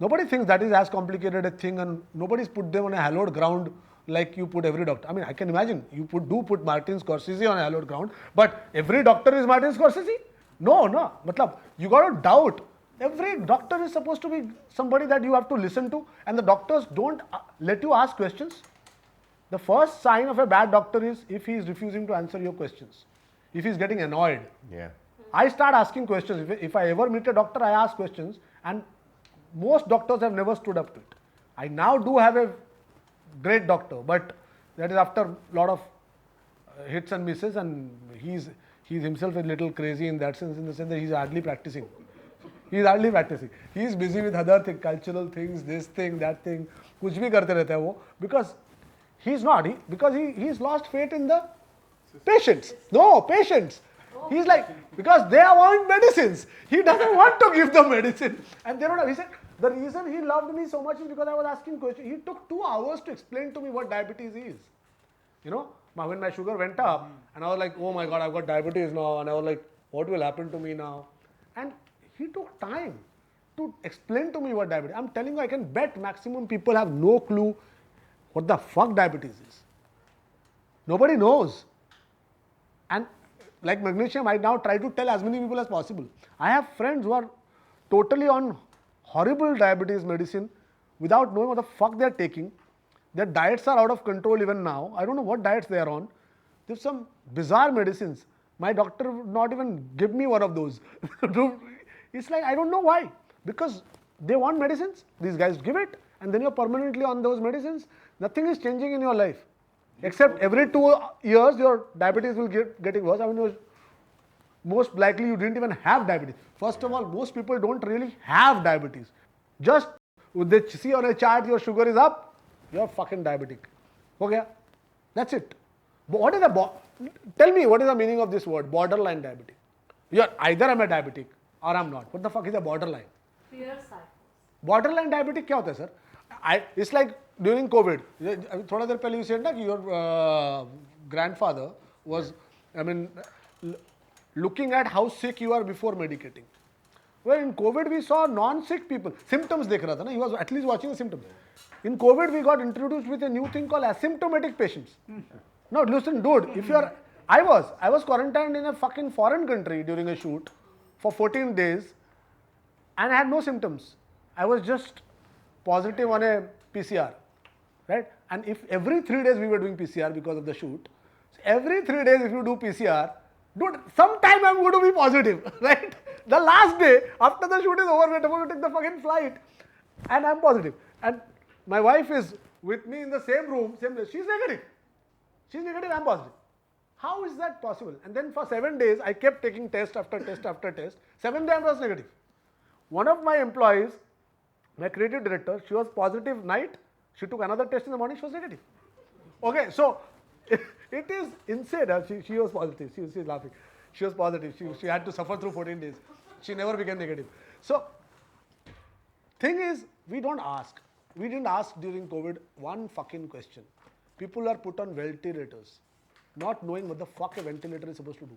Nobody thinks that is as complicated a thing, and nobody's put them on a hallowed ground like you put every doctor. I mean, I can imagine you put Martin Scorsese on a hallowed ground, but every doctor is Martin Scorsese? No. Matlab, you got to doubt. Every doctor is supposed to be somebody that you have to listen to, and the doctors don't let you ask questions. The first sign of a bad doctor is if he is refusing to answer your questions, if he is getting annoyed. Yeah. I start asking questions. If I ever meet a doctor, I ask questions, and most doctors have never stood up to it. I now do have a great doctor, but that is after a lot of hits and misses, and he's himself a little crazy in that sense, in the sense that he's hardly practicing. He's busy with other things, cultural things, this thing, that thing. Kuch bhi karte rehta hai wo, because he's not. Because he's lost faith in the patients. No, patients. He's like, because they want medicines. He doesn't want to give them medicine. And they don't have. He said, the reason he loved me so much is because I was asking questions. He took 2 hours to explain to me what diabetes is. You know, when my sugar went up, and I was like, oh my God, I've got diabetes now. And I was like, what will happen to me now? And he took time to explain to me what diabetes is. I'm telling you, I can bet maximum people have no clue what the fuck diabetes is. Nobody knows. And like Magnesium, I now try to tell as many people as possible. I have friends who are totally on horrible diabetes medicine without knowing what the fuck they are taking. Their diets are out of control even now. I don't know what diets they are on. There's some bizarre medicines. My doctor would not even give me one of those. It's like, I don't know why. Because they want medicines, these guys give it, and then you're permanently on those medicines. Nothing is changing in your life. Except every 2 years, your diabetes will getting worse. I mean, most likely you didn't even have diabetes. First of all, most people don't really have diabetes. Just they see on a chart your sugar is up, you're fucking diabetic. Okay? That's it. But what is tell me, what is the meaning of this word, borderline diabetic? You're either I'm a diabetic or I'm not. What the fuck is a borderline? Fear psychosis. Borderline diabetic क्या होता है sir? It's like during COVID. थोड़ा देर पहले you said ना कि your grandfather was, I mean, looking at how sick you are before medicating. Well, in COVID we saw non-sick people. Symptoms देख रहा था ना. He was at least watching the symptoms. In COVID we got introduced with a new thing called asymptomatic patients. No, listen, dude. If you are, I was quarantined in a fucking foreign country during a shoot for 14 days, and I had no symptoms. I was just positive on a PCR, right? And if every 3 days we were doing PCR because of the shoot, so every 3 days if you do PCR, dude, sometime I'm going to be positive, right? The last day after the shoot is over, we're about to take the fucking flight, and I'm positive. And my wife is with me in the same room, same day. She's negative. She's negative, I'm positive. How is that possible? And then for 7 days, I kept taking test after test after test. 7th day I was negative. One of my employees, my creative director, she was positive night. She took another test in the morning, she was negative. Okay, so it is insane. She was positive. She's laughing. She was positive. She had to suffer through 14 days. She never became negative. So, thing is, we don't ask. We didn't ask during COVID one fucking question. People are put on ventilators, not knowing what the fuck a ventilator is supposed to do.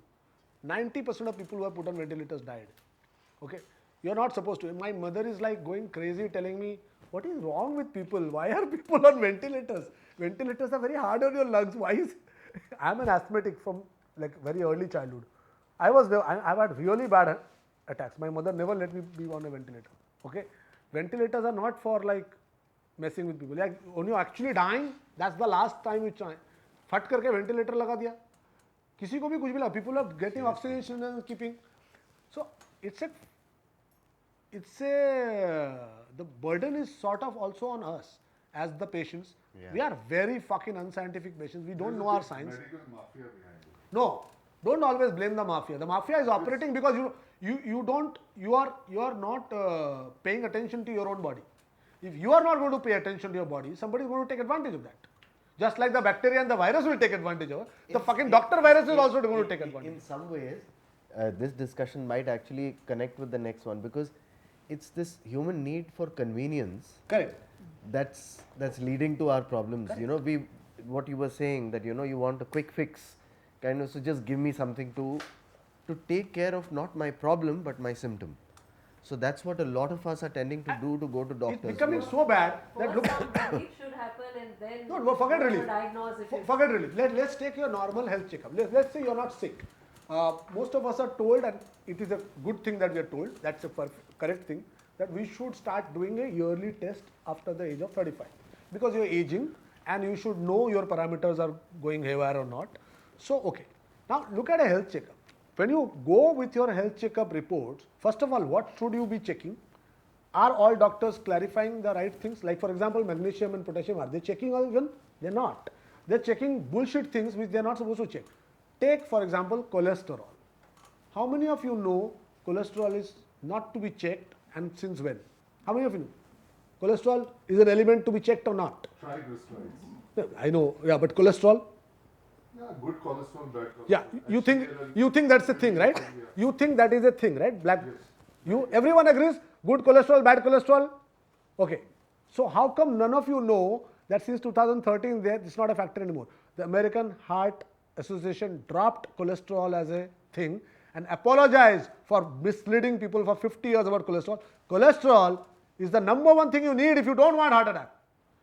90% of people who are put on ventilators died. Okay? You're not supposed to. My mother is like going crazy telling me, what is wrong with people? Why are people on ventilators? Ventilators are very hard on your lungs. Why is... I'm an asthmatic from like very early childhood. I've had really bad attacks. My mother never let me be on a ventilator. Okay? Ventilators are not for like messing with people. Like when you're actually dying, that's the last time you try. फट करके ventilator लगा दिया. किसी को भी कुछ भी लगा. People are getting oxygen and keeping. So the burden is sort of also on us as the patients. Yeah. We are very fucking unscientific patients. We don't know our science. Medical mafia behind it. No, don't always blame the mafia. The mafia is operating because you are not paying attention to your own body. If you are not going to pay attention to your body, somebody is going to take advantage of that. Just like the bacteria and the virus will take advantage of it, the fucking doctor virus is also going to take advantage. In some ways, this discussion might actually connect with the next one, because it's this human need for convenience. Correct. That's leading to our problems. Correct. You know, what you were saying, that you know you want a quick fix, kind of, so just give me something to take care of not my problem but my symptom. So that's what a lot of us are tending to do, to go to doctors. It's becoming so bad that look. Relief should happen and then No, forget relief. diagnose it. Forget relief. Let's take your normal health checkup. Let's say you're not sick. Most of us are told, and it is a good thing that we are told, that's a correct thing, that we should start doing a yearly test after the age of 35. Because you're aging and you should know your parameters are going haywire or not. So, okay. Now, look at a health checkup. When you go with your health checkup reports, first of all, what should you be checking? Are all doctors clarifying the right things? Like, for example, magnesium and potassium, are they checking all even? They're not. They're checking bullshit things which they're not supposed to check. Take, for example, cholesterol. How many of you know cholesterol is not to be checked, and since when? How many of you know? Cholesterol is an element to be checked or not? Triglycerides. I know, yeah, but cholesterol? Yeah, good cholesterol, bad cholesterol. Yeah, you think that's a thing, right? You think that is a thing, right? Black. Yes. Everyone agrees. Good cholesterol, bad cholesterol. Okay. So how come none of you know that since 2013 it's not a factor anymore? The American Heart Association dropped cholesterol as a thing and apologized for misleading people for 50 years about cholesterol. Cholesterol is the number one thing you need if you don't want heart attack.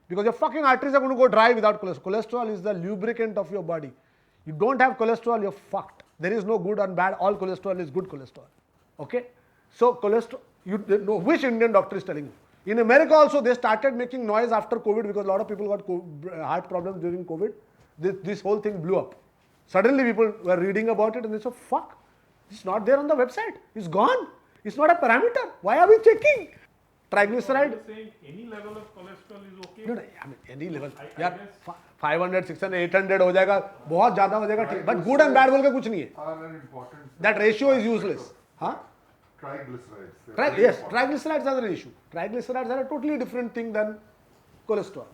Because your fucking arteries are going to go dry without cholesterol. Cholesterol is the lubricant of your body. You don't have cholesterol, you're fucked. There is no good and bad. All cholesterol is good cholesterol. Okay? So cholesterol, you know which Indian doctor is telling you. In America also, they started making noise after COVID because a lot of people got heart problems during COVID. This whole thing blew up. Suddenly people were reading about it and they said, fuck, it's not there on the website. It's gone. It's not a parameter. Why are we checking? Triglyceride. So saying any level of cholesterol is okay? No, I mean any level. Yeah, 500, 600, 800 हो जाएगा, बहुत ज़्यादा हो जाएगा ठीक. But good and bad बोल के कुछ नहीं है. Are an important. That ratio is useless. Huh? Triglycerides. Yes, triglycerides are an issue. Triglycerides are a totally different thing than cholesterol.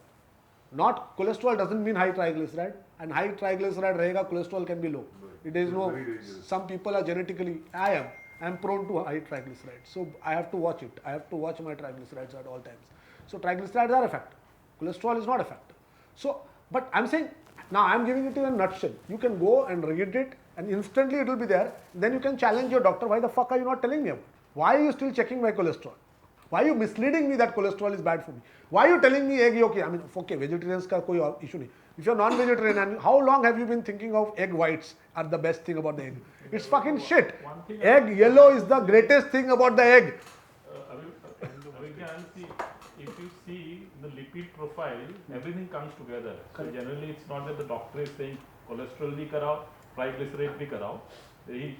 Not cholesterol doesn't mean high triglyceride, and high triglyceride rahega, cholesterol can be low. It is no. Some people are genetically. I am prone to high triglycerides, so I have to watch it. I have to watch my triglycerides at all times. So triglycerides are a factor. Cholesterol is not a factor. So, but I'm saying now I'm giving it in a nutshell. You can go and read it, and instantly it will be there. Then you can challenge your doctor. Why the fuck are you not telling me about? Why are you still checking my cholesterol? Why are you misleading me that cholesterol is bad for me? Why are you telling me egg yolk? I mean, okay, vegetarians ka koi issue nahi. If you're non-vegetarian, and how long have you been thinking of egg whites are the best thing about the egg? It's fucking shit. Egg yellow is the greatest thing about the egg. If you see the lipid profile, everything comes together. So generally, it's not that the doctor is saying cholesterol bhi karao, triglyceride bhi karao. The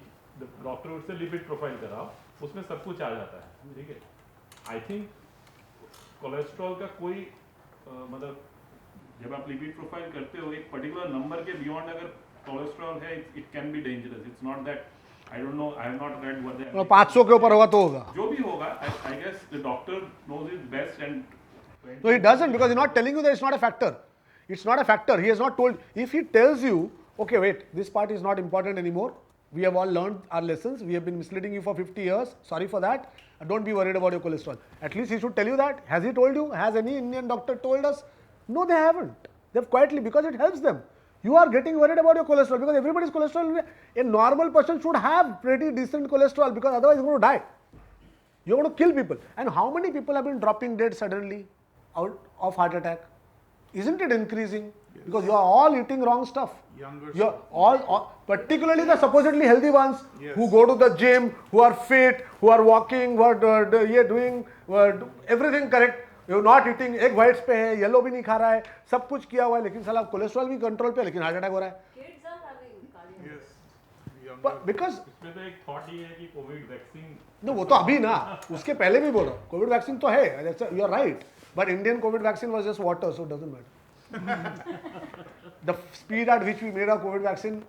doctor would say lipid profile karao. उसमें सब कुछ आ जाता है, ठीक है? I think cholesterol का कोई मतलब जब आप लिपिड प्रोफाइल करते हो एक पर्टिकुलर नंबर के बियॉन्ड अगर कोलेस्ट्रॉल है it can be dangerous. It's not that I don't know I have not read what the 500 के ऊपर होगा तो होगा. जो भी होगा I guess the doctor knows it best and no, he doesn't, because he's not telling you that it's not a factor. It's not a factor. He has not told. If he tells you, okay, wait, this part is not important anymore. We have all learned our lessons. We have been misleading you for 50 years. Sorry for that. Don't be worried about your cholesterol. At least he should tell you that. Has he told you? Has any Indian doctor told us? No, they haven't. They've quietly, because it helps them. You are getting worried about your cholesterol because everybody's cholesterol, a normal person should have pretty decent cholesterol, because otherwise you're going to die. You're going to kill people. And how many people have been dropping dead suddenly out of heart attack? Isn't it increasing? Yes. Because you are all eating wrong stuff. You're all, particularly the supposedly healthy ones, yes, who go to the gym, who are fit, who are walking, who are doing everything correct. You're not eating egg whites पे है, yellow भी नहीं खा रहा है, सब कुछ किया हुआ है, लेकिन साला कोलेस्ट्रॉल भी कंट्रोल पे है, लेकिन हार्ट अटैक हो रहा है. Kids are having cardiac. Yes. But because इसमें तो एक थॉट ये है कि कोविड वैक्सीन. No, वो तो अभी ना, उसके पहले भी बोल रहा हूँ, कोविड वैक्सीन तो है, you are right, but Indian COVID vaccine was just water, so it doesn't matter. The speed at which we made our COVID vaccine,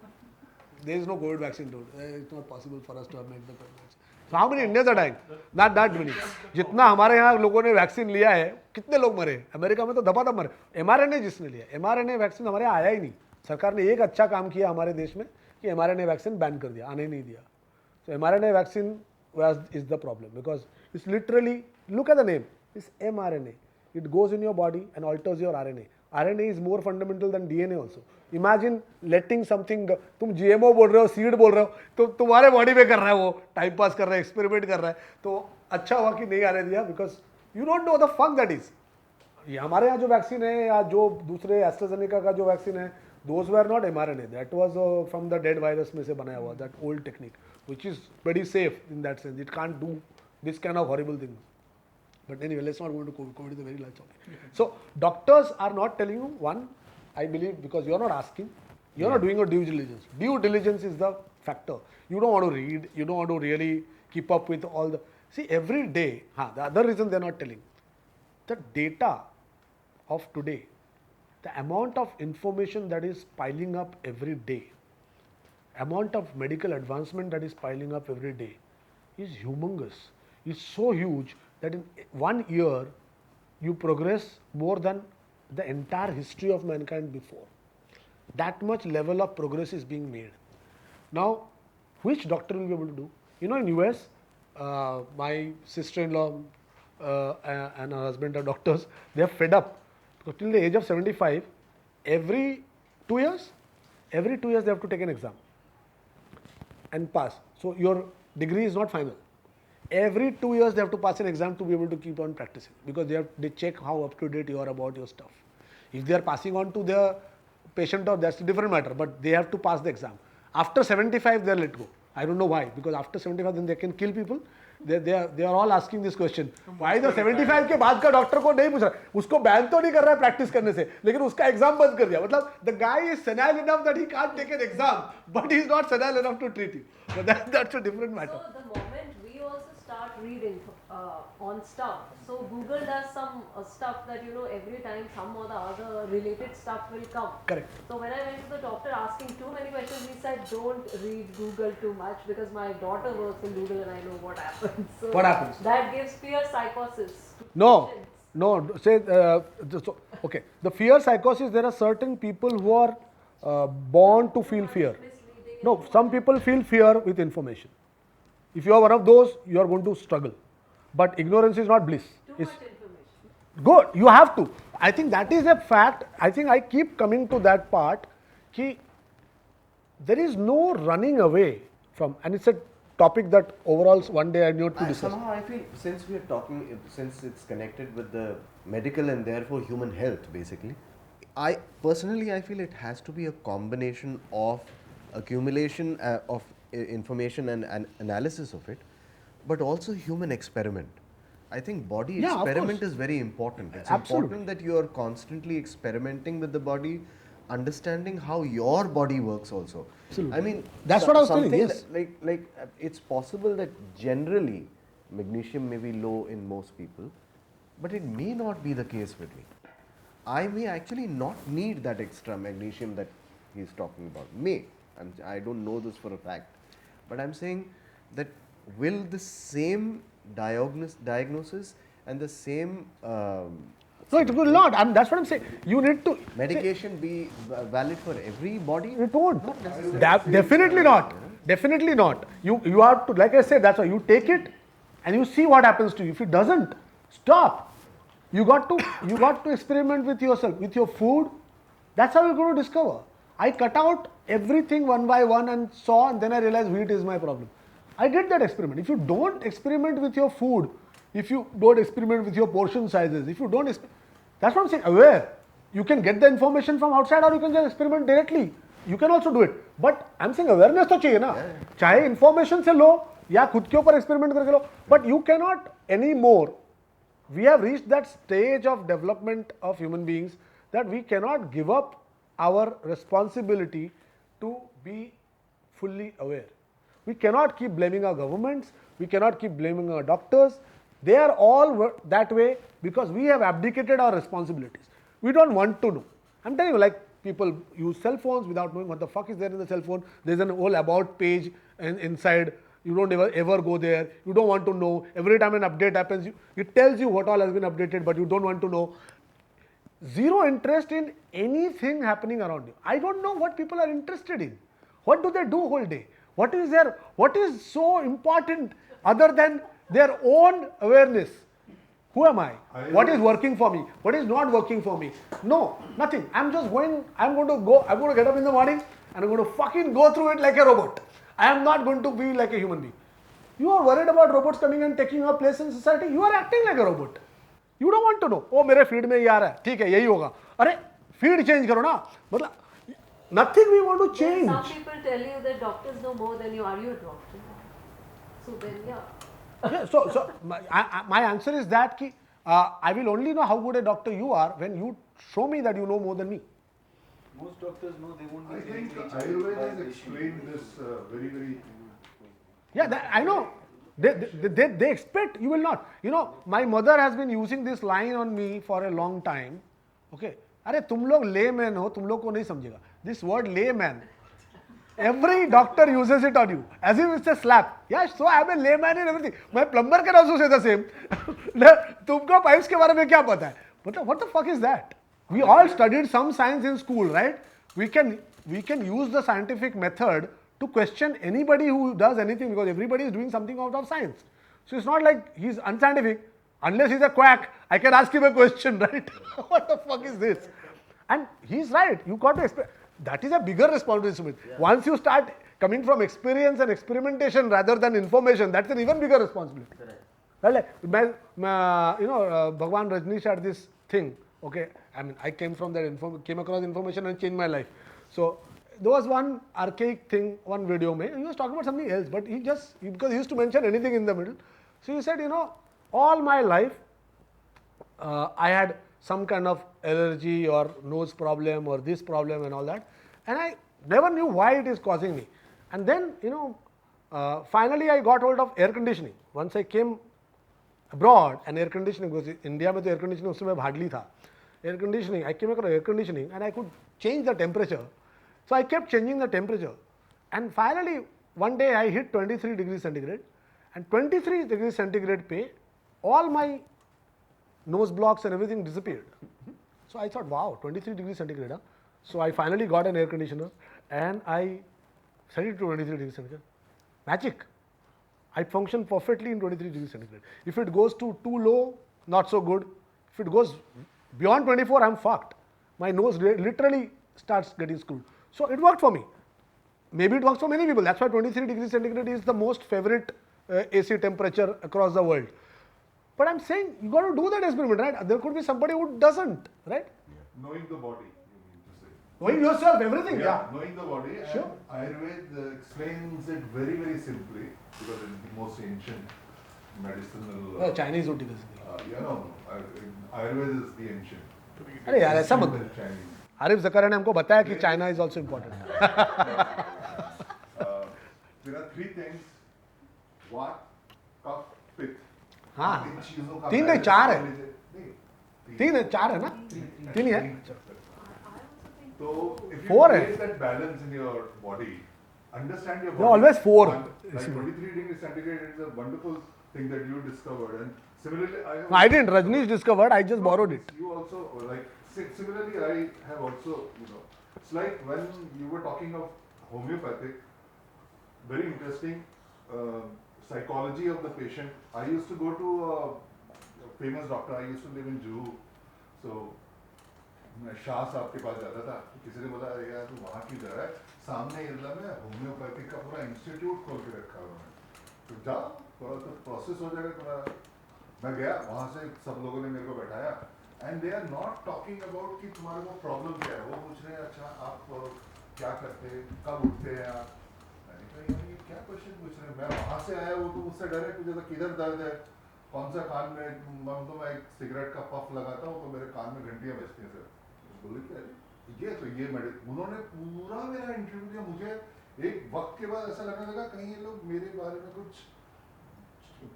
there is no COVID vaccine, dude. It's not possible for us to have made the COVID vaccine. So how many Indians are dying? Not that many. जितना हमारे यहाँ लोगों ने vaccine लिया है, कितने लोग मरे? अमेरिका में तो दबादब मरे. mRNA जिसने लिया, mRNA वैक्सीन हमारे आया ही नहीं. सरकार ने एक अच्छा काम किया हमारे देश में कि mRNA वैक्सीन बैन कर दिया, आने ही नहीं दिया. So mRNA vaccine is the problem, because it's literally, look at the name, it's mRNA. It goes in your body and alters your RNA. RNA is more fundamental than DNA also. Imagine letting something, तुम GMO बोल रहे हो, seed बोल रहे हो, तो तुम्हारे body में कर रहा है वो, टाइम पास कर रहा है, एक्सपेरिमेंट कर रहा है, तो अच्छा हुआ कि नहीं आने दिया, because you don't know the fuck that is. ये हमारे यहाँ जो वैक्सीन है या जो दूसरे एस्ट्राजेनेका का जो वैक्सीन है, those were not mRNA, that was from the dead virus में से बनाया हुआ, that old technique, which is pretty safe in that sense. It can't do this kind of horrible things. But anyway, let's not go into COVID. COVID is a very large topic. So doctors are not telling you, one, I believe, because you're not asking, you're not doing your due diligence. Due diligence is the factor. You don't want to read, you don't want to really keep up with all the, see every day, the other reason they're not telling, the data of today, the amount of information that is piling up every day, amount of medical advancement that is piling up every day is humongous. It's so huge that in 1 year you progress more than the entire history of mankind before. That much level of progress is being made. Now, which doctor will be able to do? You know, in US, my sister-in-law and her husband are doctors. They are fed up. Because till the age of 75, every 2 years they have to take an exam and pass. So your degree is not final. Every 2 years they have to pass an exam to be able to keep on practicing, because they check how up to date you are about your stuff. If they are passing on to the patient, or that's a different matter, but they have to pass the exam. After 75 they are let go. I don't know why, because after 75 then they can kill people. They are all asking this question. Why the 75 के बाद का doctor को नहीं पूछ रहा, उसको ban तो नहीं कर रहा है प्रैक्टिस करने से, लेकिन उसका एग्जाम बंद कर दिया. मतलब the guy is senile enough that he can't take an exam, but he is not senile enough to treat you. But that's a different matter. So the moment we also start reading on stuff, so Google does some stuff that, you know, every time some or the other related stuff will come. Correct. So when I went to the doctor asking too many questions, he said don't read Google too much, because my daughter works in Google and I know what happens. So what happens? That gives fear psychosis. No. Say, so Okay, the fear psychosis, there are certain people who are born to feel fear. No, some people feel fear with information. If you are one of those, you are going to struggle. But ignorance is not bliss. It's good, you have to. I think that is a fact. I think I keep coming to that part. Ki there is no running away from, and it's a topic that overall one day I need to discuss. Somehow I feel, since we are talking, since it's connected with the medical and therefore human health basically, I feel it has to be a combination of accumulation of information and analysis of it, but also human experiment. I think body experiment is very important. It's important that you are constantly experimenting with the body, understanding how your body works also. Absolutely. I mean, that's what I was telling, yes. Like it's possible that generally magnesium may be low in most people, but it may not be the case with me. I may actually not need that extra magnesium that he is talking about. I don't know this for a fact, but I'm saying that will the same diagnosis and the same no, it will not. That's what I'm saying. You need to medication be valid for every body. It won't. Definitely not. Definitely not. You have to, like I said, that's why you take it and you see what happens to you. If it doesn't, stop. You got to experiment with yourself, with your food. That's how you're going to discover. I cut out everything one by one and saw, and then I realized wheat is my problem. I did that experiment. If you don't experiment with your food, if you don't experiment with your portion sizes, if you don't, that's what I'm saying, aware. You can get the information from outside or you can just experiment directly. You can also do it. But I'm saying awareness to chahiye na. Chahe information se lo, ya khud ke upar experiment karke lo. But you cannot anymore. We have reached that stage of development of human beings that we cannot give up our responsibility to be fully aware. We cannot keep blaming our governments, we cannot keep blaming our doctors. They are all that way because we have abdicated our responsibilities. We don't want to know. I'm telling you, like people use cell phones without knowing what the fuck is there in the cell phone. There's an whole about page inside. You don't ever go there. You don't want to know. Every time an update happens, it tells you what all has been updated, but you don't want to know. Zero interest in anything happening around you. I don't know what people are interested in. What do they do whole day? What is so important other than their own awareness? Who am I? What is working for me? What is not working for me? No, nothing. I'm going to get up in the morning and I'm going to fucking go through it like a robot. I am not going to be like a human being. You are worried about robots coming and taking your place in society. You are acting like a robot. You don't want to know. Oh, मेरे feed में ये आ रहा है. ठीक है, यही होगा. अरे feed change करो ना. मतलब nothing we want to change. Some people tell you that doctors know more than you. Are you a doctor? So then, yeah. So my answer is that I will only know how good a doctor you are when you show me that you know more than me. Most doctors know they won't be. I think Ayurveda has explained this very, very. Yeah, I know. They expect you will not. You know, my mother has been using this line on me for a long time. Okay. अरे तुम लोग layman हो, तुम लोग को नहीं समझेगा. This word layman, every doctor uses it on you as if it's a slap. Yeah, so I am a layman in everything. My plumber can also say the same. तुमको pipes के बारे में क्या पता है? मतलब what the fuck is that? We all studied some science in school, right? We can use the scientific method to question anybody who does anything because everybody is doing something out of science. So it's not like he's unscientific. Unless he's a quack, I can ask him a question, right? What the fuck is this? And he's right. You got to expect. That is a bigger responsibility. Yeah. Once you start coming from experience and experimentation rather than information, that's an even bigger responsibility. Right? Like, Bhagwan Rajneesh had this thing. Okay, I mean, I came from that came across information and changed my life. So there was one archaic thing, one video he was talking about something else, but because he used to mention anything in the middle. So he said, all my life I had some kind of allergy or nose problem or this problem and all that, and I never knew why it is causing me. And then finally I got hold of air conditioning. Once I came abroad and air conditioning, because India mein to air conditioning us time hardly tha. Air conditioning, I came across air conditioning and I could change the temperature. So I kept changing the temperature, and finally one day I hit 23 degrees centigrade, and 23 degrees centigrade pe all my nose blocks and everything disappeared. So I thought, wow, 23 degrees centigrade. Huh? So I finally got an air conditioner and I set it to 23 degrees centigrade. Magic. I function perfectly in 23 degrees centigrade. If it goes to too low, not so good. If it goes beyond 24, I'm fucked. My nose literally starts getting screwed. So it worked for me. Maybe it works for many people. That's why 23 degrees centigrade is the most favorite AC temperature across the world. But I'm saying you got to do that experiment, right? There could be somebody who doesn't, right? Knowing the body, you mean to say. Knowing yourself, everything, yeah. Knowing the body, Sure. and Ayurveda explains it very, very simply because it's the most ancient medicinal. Chinese would basically. Ayurveda is the ancient. अरे यार ऐसा मत Ancient Chinese. Arif Zachariah ने हमको बताया कि China is also important. There are three things: Vata, Kapha, Pitta. हाँ इन चीजों का तीन नहीं balance चार है. कर लीजिए. तीन है चार है ना. तीन ही है. So if you Four है. create that balance in your body, understand your body. You're always four. Like 23 degrees centigrade is a wonderful thing that you discovered, and similarly I didn't. Rajnish discovered. I just borrowed it. You also like similarly I have also it's like when you were talking of homeopathic, very interesting psychology of the patient. I used to go to a famous doctor. I used to live in Juhu, so मैं शाह साहब के पास जाता था. किसी ने बोला यार तू वहाँ क्यों जा रहा है? सामने इधर में होम्योपैथिक का पूरा इंस्टीट्यूट खोल के रखा हुआ है. तो जाओ थोड़ा तो प्रोसेस हो जाएगा थोड़ा. मैं गया वहाँ से सब लोगों ने मेरे को बैठाया and they are not talking about कि तुम्हारे को प्रॉब्लम क्या है. वो पूछ रहे हैं अच्छा आप क्या करते हैं, कब उठते हैं आप. मैंने कहा यार ये क्या क्वेश्चन पूछ रहे हैं. मैं वहाँ से आया वो तो मुझसे डायरेक्ट पूछा था किधर दर्द है, कौन सा कान में. मैं एक सिगरेट का पफ लगाता हूँ तो मेरे कान में घंटियाँ बजती हैं सर. बोले कि ये तो ये उन्होंने पूरा मेरा इंटरव्यू दिया. मुझे एक वक्त के बाद ऐसा लगने लगा कहीं ये लोग मेरे बारे में कुछ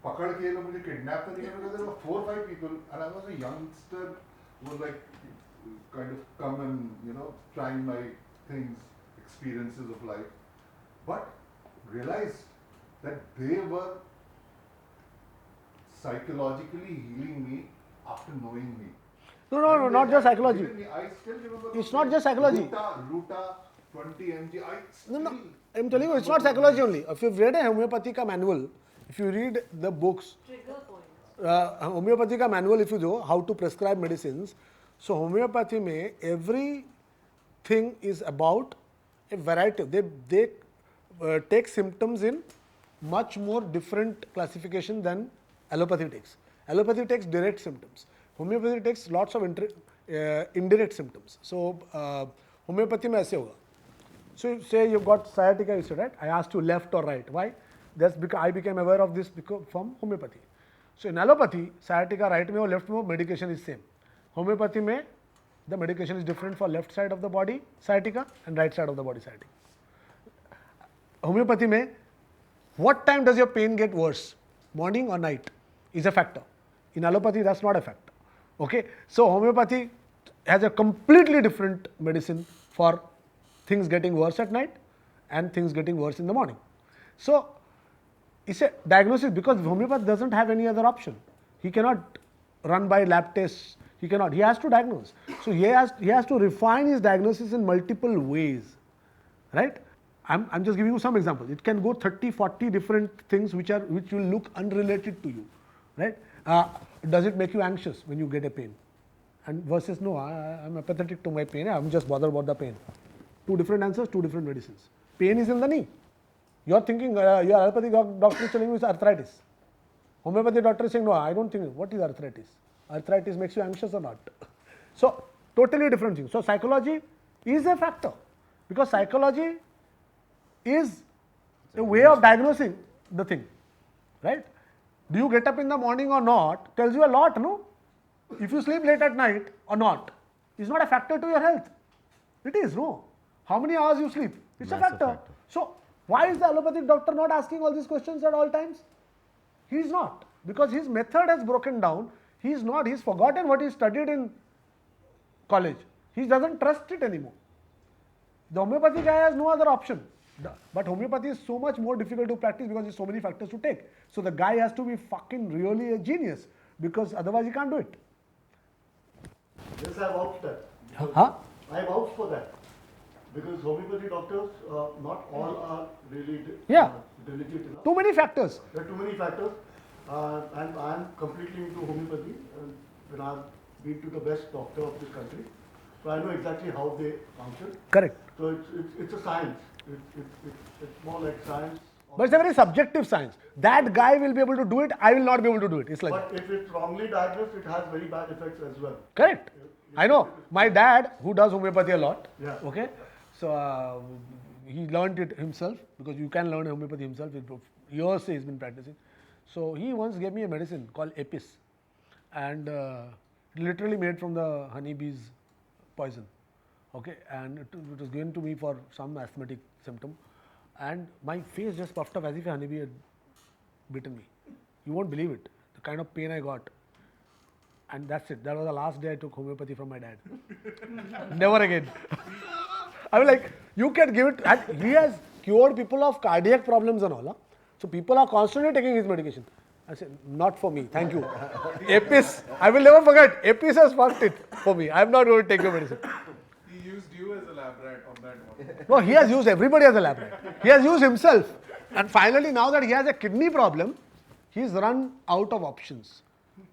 पकड़ के ये लोग मुझे किडनैप तो नहीं कर रहे. There were 4-5 people and I was a youngster who was like kind of come and trying my things, experiences of life, but realized that they were psychologically healing me after knowing me. No, not just psychology. I still remember. It's not just psychology. Ruta 20 mg. No. I'm telling you, it's not psychology only. If you've read a homeopathy ka manual, if you read the books, homeopathy ka manual, if you do how to prescribe medicines, so homeopathy mein everything is about a variety. They take symptoms in much more different classification than allopathy takes. Allopathy takes direct symptoms. Homeopathy takes lots of indirect symptoms. So homeopathy mein aise hoga. So say you've got sciatica, you said, right? I asked you left or right. Why? That's because I became aware of this from homeopathy. So in allopathy, sciatica right mein or left mein medication is same. Homeopathy mein the medication is different for left side of the body sciatica and right side of the body sciatica. Homeopathy mein what time does your pain get worse? Morning or night is a factor. In allopathy that's not a factor. Okay, so homeopathy has a completely different medicine for things getting worse at night and things getting worse in the morning. So it's a diagnosis because homeopath doesn't have any other option. He cannot run by lab tests. He cannot. He has to diagnose. So he has to refine his diagnosis in multiple ways, right? I'm just giving you some examples. It can go 30, 40 different things which will look unrelated to you, right? Does it make you anxious when you get a pain? And versus no, I'm apathetic to my pain. I'm just bothered about the pain. Two different answers, two different medicines. Pain is in the knee. You're thinking your allopathic doctor is telling you it's arthritis. Homeopathy doctor is saying no, I don't think. What is arthritis? Arthritis makes you anxious or not? So totally different things. So psychology is a factor because psychology is a way of diagnosing the thing, right? Do you get up in the morning or not tells you a lot, no? If you sleep late at night or not is not a factor to your health. It is, no? How many hours you sleep? It's a factor. So why is the allopathic doctor not asking all these questions at all times? He is not, because his method has broken down. He is not. He's forgotten what he studied in college. He doesn't trust it anymore. The homeopathy guy has no other option. But homeopathy is so much more difficult to practice because there's so many factors to take. So the guy has to be fucking really a genius because otherwise he can't do it. There's Yes, I vouch that. Huh? I vouch for that. Because homeopathy doctors, not all are really Yeah. diligent enough. Too many factors. There are too many factors. And I am completely into homeopathy. And I've been to the best doctor of this country. So I know exactly how they function. Correct. So it's a science. It's more like science. But it's a very subjective science. That guy will be able to do it, I will not be able to do it. It's like But that. if it's wrongly diagnosed, it has very bad effects as well. Correct. I know. My dad, who does homeopathy a lot, Yeah. okay, so he learned it himself, because you can learn homeopathy himself. Years he's been practicing. So he once gave me a medicine called Apis, and literally made from the honeybee's poison. Okay, and it was given to me for some asthmatic symptom, and my face just puffed up as if a honeybee had bitten me. You won't believe it, the kind of pain I got. And that's it. That was the last day I took homeopathy from my dad. Never again. I was like, you can give it. And he has cured people of cardiac problems and all. Huh? So people are constantly taking his medication. I said, not for me. Thank you. Apis. I will never forget. Apis has fucked it for me. I am not going to take your medicine. He used you as a lab rat on that one. No, he has used everybody as a lab rat. He has used himself. And finally, now that he has a kidney problem, he's run out of options.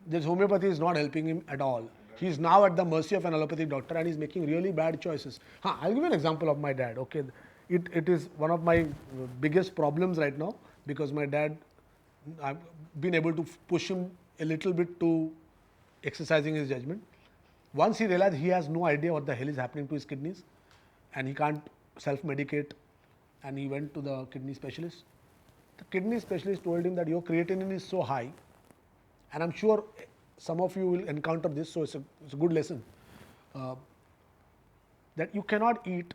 This homeopathy is not helping him at all. He's now at the mercy of an allopathic doctor, and he's making really bad choices. I'll give you an example of my dad. Okay, it is one of my biggest problems right now, because my dad, I've been able to push him a little bit to exercising his judgment. Once he realized he has no idea what the hell is happening to his kidneys, and he can't self-medicate, and he went to the kidney specialist. The kidney specialist told him that your creatinine is so high, and I'm sure some of you will encounter this, so it's a good lesson, that you cannot eat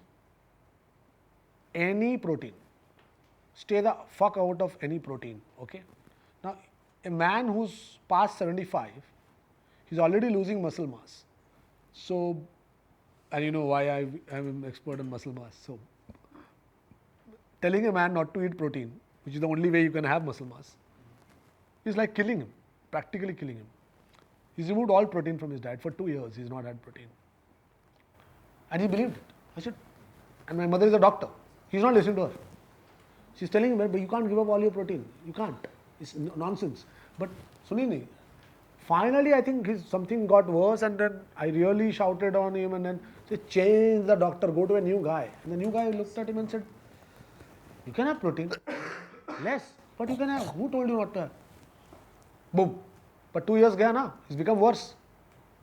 any protein. Stay the fuck out of any protein, okay? Now, a man who's past 75, he's already losing muscle mass. So, and you know why I'm an expert on muscle mass. So, telling a man not to eat protein, which is the only way you can have muscle mass, is like killing him, practically killing him. He's removed all protein from his diet. For 2 years, he's not had protein. And he believed it. I said, and my mother is a doctor. He's not listening to her. She's telling him, but you can't give up all your protein. You can't. It's nonsense. But Sunini, finally I think something got worse, and then I really shouted on him, and then said, change the doctor, go to a new guy. And the new guy looked at him and said, you can have protein, less, but you can have. Who told you not to have? Boom. But 2 years gaya na, he's become worse.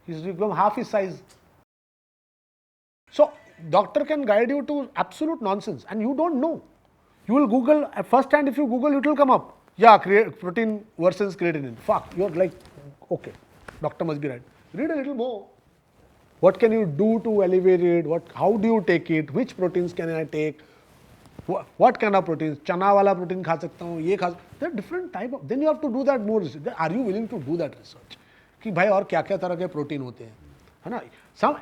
He's become half his size. So, doctor can guide you to absolute nonsense, and you don't know. You will Google, at first hand if you Google, it will come up. Yeah, protein versus creatinine. Fuck, you're like, okay, doctor must be right. Read a little more. What can you do to elevate it? How do you take it? Which proteins can I take? What kind of proteins? Chana wala protein kha sakta hu, ye kha. There are different type of. Then you have to do that more research. Are you willing to do that research? कि भाई और क्या क्या तरह के protein होते हैं, है ना?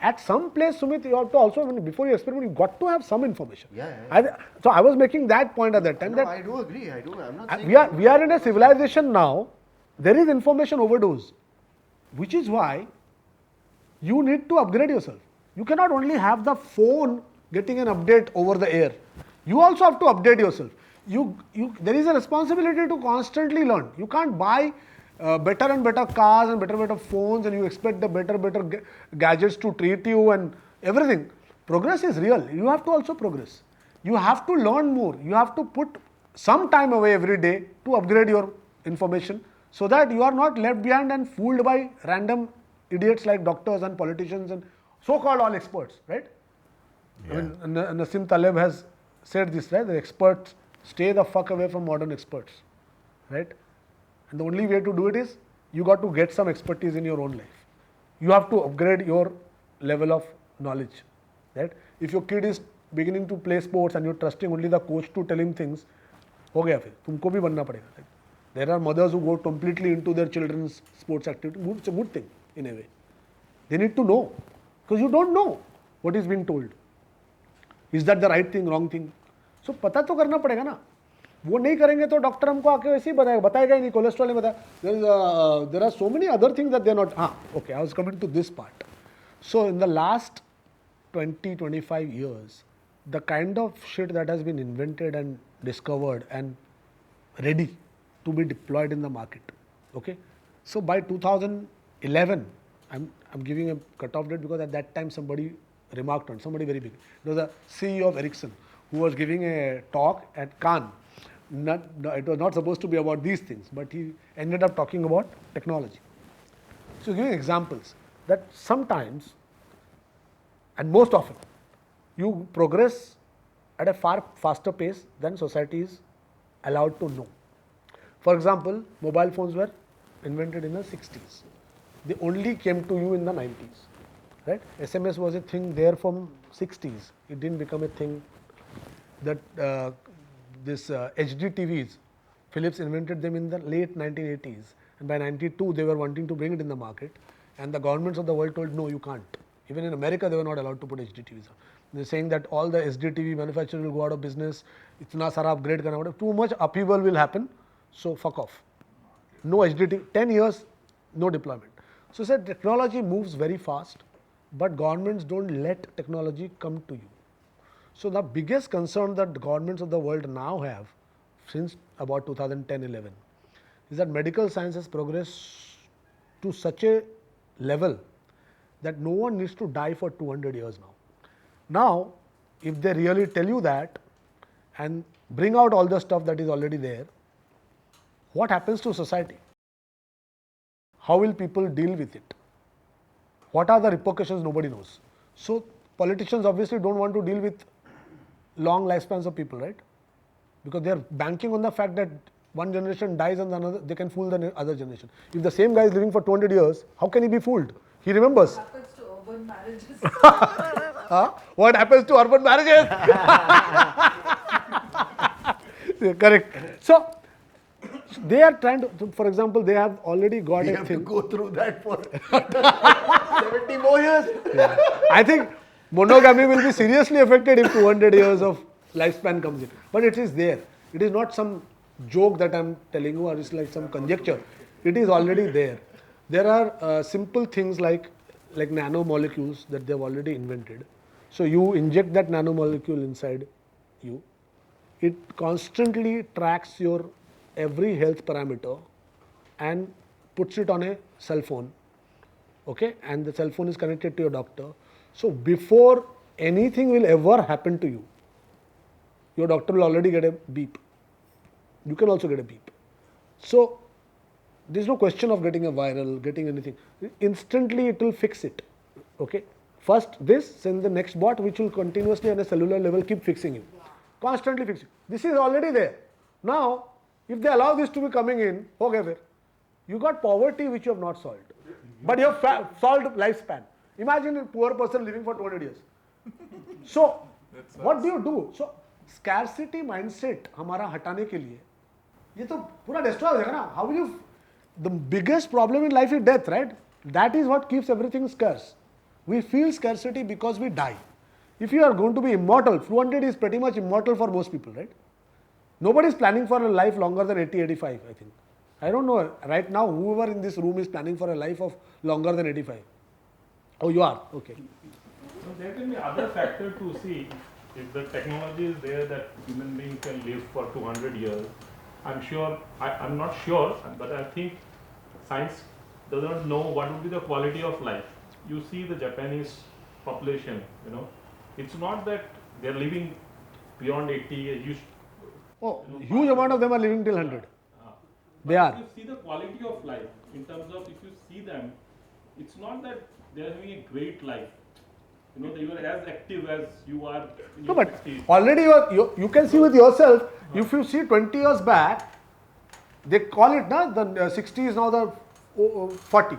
At some place, Sumit, you have to also, before you experiment, you got to have some information. So I was making that point at that time. No, I do agree. I'm not saying we are in a civilization now. There is information overdose, which is why you need to upgrade yourself. You cannot only have the phone getting an update over the air. You also have to update yourself. There is a responsibility to constantly learn. You can't buy better and better cars and better phones, and you expect the better gadgets to treat you and everything. Progress is real. You have to also progress. You have to learn more. You have to put some time away every day to upgrade your information, so that you are not left behind and fooled by random idiots like doctors and politicians and so-called all experts, right? Yeah. I mean, Nassim Taleb has said this, right? The experts, stay the fuck away from modern experts, right? And the only way to do it is, you got to get some expertise in your own life. You have to upgrade your level of knowledge, right? If your kid is beginning to play sports and you're trusting only the coach to tell him things, हो गया फिर, तुमको भी बनना पड़ेगा. There are mothers who go completely into their children's sports activity. It's a good thing in a way. They need to know, because you don't know what is being told. Is that the right thing, wrong thing? So पता तो करना पड़ेगा ना. वो नहीं करेंगे तो doctor हमको आके वैसे ही बताएगा ही नहीं, कोलेस्ट्रॉल नहीं बताया. There are so many other things that they are not. Okay, I was coming to this part. So in the last 20-25 years, the kind of shit that has been invented and discovered and ready to be deployed in the market. Okay, so by 2011, I'm giving a cutoff date because at that time somebody remarked on, somebody very big. It was the CEO of Ericsson who was giving a talk at Cannes. It was not supposed to be about these things, but he ended up talking about technology. So giving examples that sometimes and most often you progress at a far faster pace than society is allowed to know. For example, mobile phones were invented in the 60s. They only came to you in the 90s. Right? SMS was a thing there from 60s. It didn't become a thing that this HD TVs, Philips invented them in the late 1980s, and by 92 they were wanting to bring it in the market, and the governments of the world told no, you can't. Even in America they were not allowed to put HD TVs on. They're saying that all the SD TV manufacturers will go out of business, itna sara upgrade karna padega, too much upheaval will happen, so fuck off. No HD TV, 10 years, no deployment. So said technology moves very fast, but governments don't let technology come to you. So the biggest concern that the governments of the world now have since about 2010-11 is that medical science has progressed to such a level that no one needs to die for 200 years now. Now, if they really tell you that and bring out all the stuff that is already there, what happens to society? How will people deal with it? What are the repercussions? Nobody knows. So politicians obviously don't want to deal with long lifespans of people, right? Because they are banking on the fact that one generation dies and another, they can fool the other generation. If the same guy is living for 200 years, how can he be fooled? He remembers. What happens to urban marriages? What happens to urban marriages? Correct. So they are trying to, for example, they have already got We a have thing. to go through that for 70 more years. Yeah. I think monogamy will be seriously affected if 200 years of lifespan comes in. But it is there. It is not some joke that I am telling you, or it's like some conjecture. It is already there. There are simple things like nanomolecules that they have already invented. So you inject that nanomolecule inside you. It constantly tracks your every health parameter and puts it on a cell phone. Okay, and the cell phone is connected to your doctor. So before anything will ever happen to you, your doctor will already get a beep. You can also get a beep. So there is no question of getting a viral, getting anything. Instantly it will fix it. Okay, first this, then the next bot, which will continuously on a cellular level keep fixing you, constantly fixing. This is already there. Now, if they allow this to be coming in, okay, you got poverty which you have not solved, but you have solved lifespan. Imagine a poor person living for 200 years. So what do you do? So scarcity mindset हमारा हटाने के लिए ये तो पूरा destroy हो जाएगा ना. How will you? The biggest problem in life is death, right? That is what keeps everything scarce. We feel scarcity because we die. If you are going to be immortal, 200 is pretty much immortal for most people, right? Nobody is planning for a life longer than 80, 85, I think. I don't know. Right now, whoever in this room is planning for a life of longer than 85. Oh, you are? Okay. So there can be other factor to see. If the technology is there that human beings can live for 200 years, I'm sure, I'm not sure, but I think science does not know what would be the quality of life. You see the Japanese population, it's not that they're living beyond 80 years. Huge amount of them are living till 100. They are. If you see the quality of life, in terms of if you see them, it's not that they're having a great life. They were as active as you are in No, your but 60s. already you can see with yourself, if you see 20 years back, they call it the 60 is now the 40.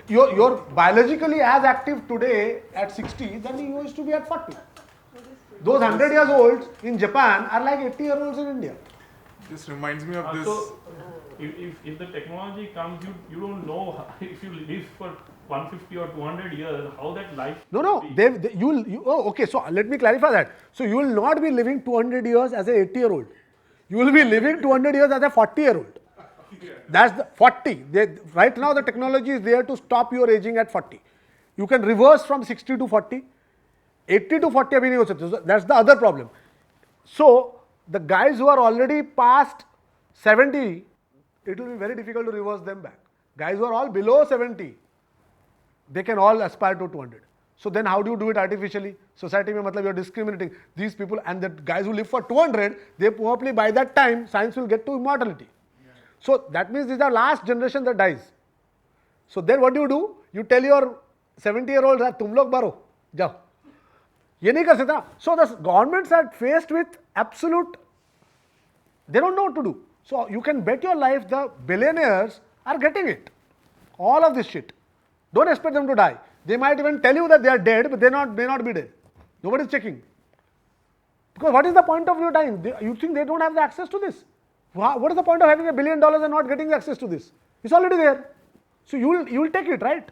You're biologically as active today at 60 than you used to be at 40. Those 100 years olds in Japan are like 80-year-olds in India. This reminds me of this. So, if the technology comes, you don't know if you live for 150 or 200 years, how that life No, okay, so let me clarify that. So you will not be living 200 years as a 80-year-old. You will be living 200 years as a 40-year-old. That's the 40. Right now the technology is there to stop your aging at 40. You can reverse from 60 to 40. 80 to 40 abhi nahi ho sakta. So that's the other problem. So the guys who are already past 70, it will be very difficult to reverse them back. Guys who are all below 70, they can all aspire to 200. So then how do you do it artificially? Society mein matlab you're discriminating these people, and the guys who live for 200, they probably by that time science will get to immortality. So that means this is the last generation that dies. So then what do? You tell your 70-year-olds that tum log maro, jao. Ye nahi kar sakta. So the governments are faced with absolute, they don't know what to do. So you can bet your life the billionaires are getting it. All of this shit. Don't expect them to die. They might even tell you that they are dead, but they may not be dead. Nobody is checking. Because what is the point of your dying? You think they don't have the access to this? What is the point of having $1 billion and not getting access to this? It's already there. So you will take it, right?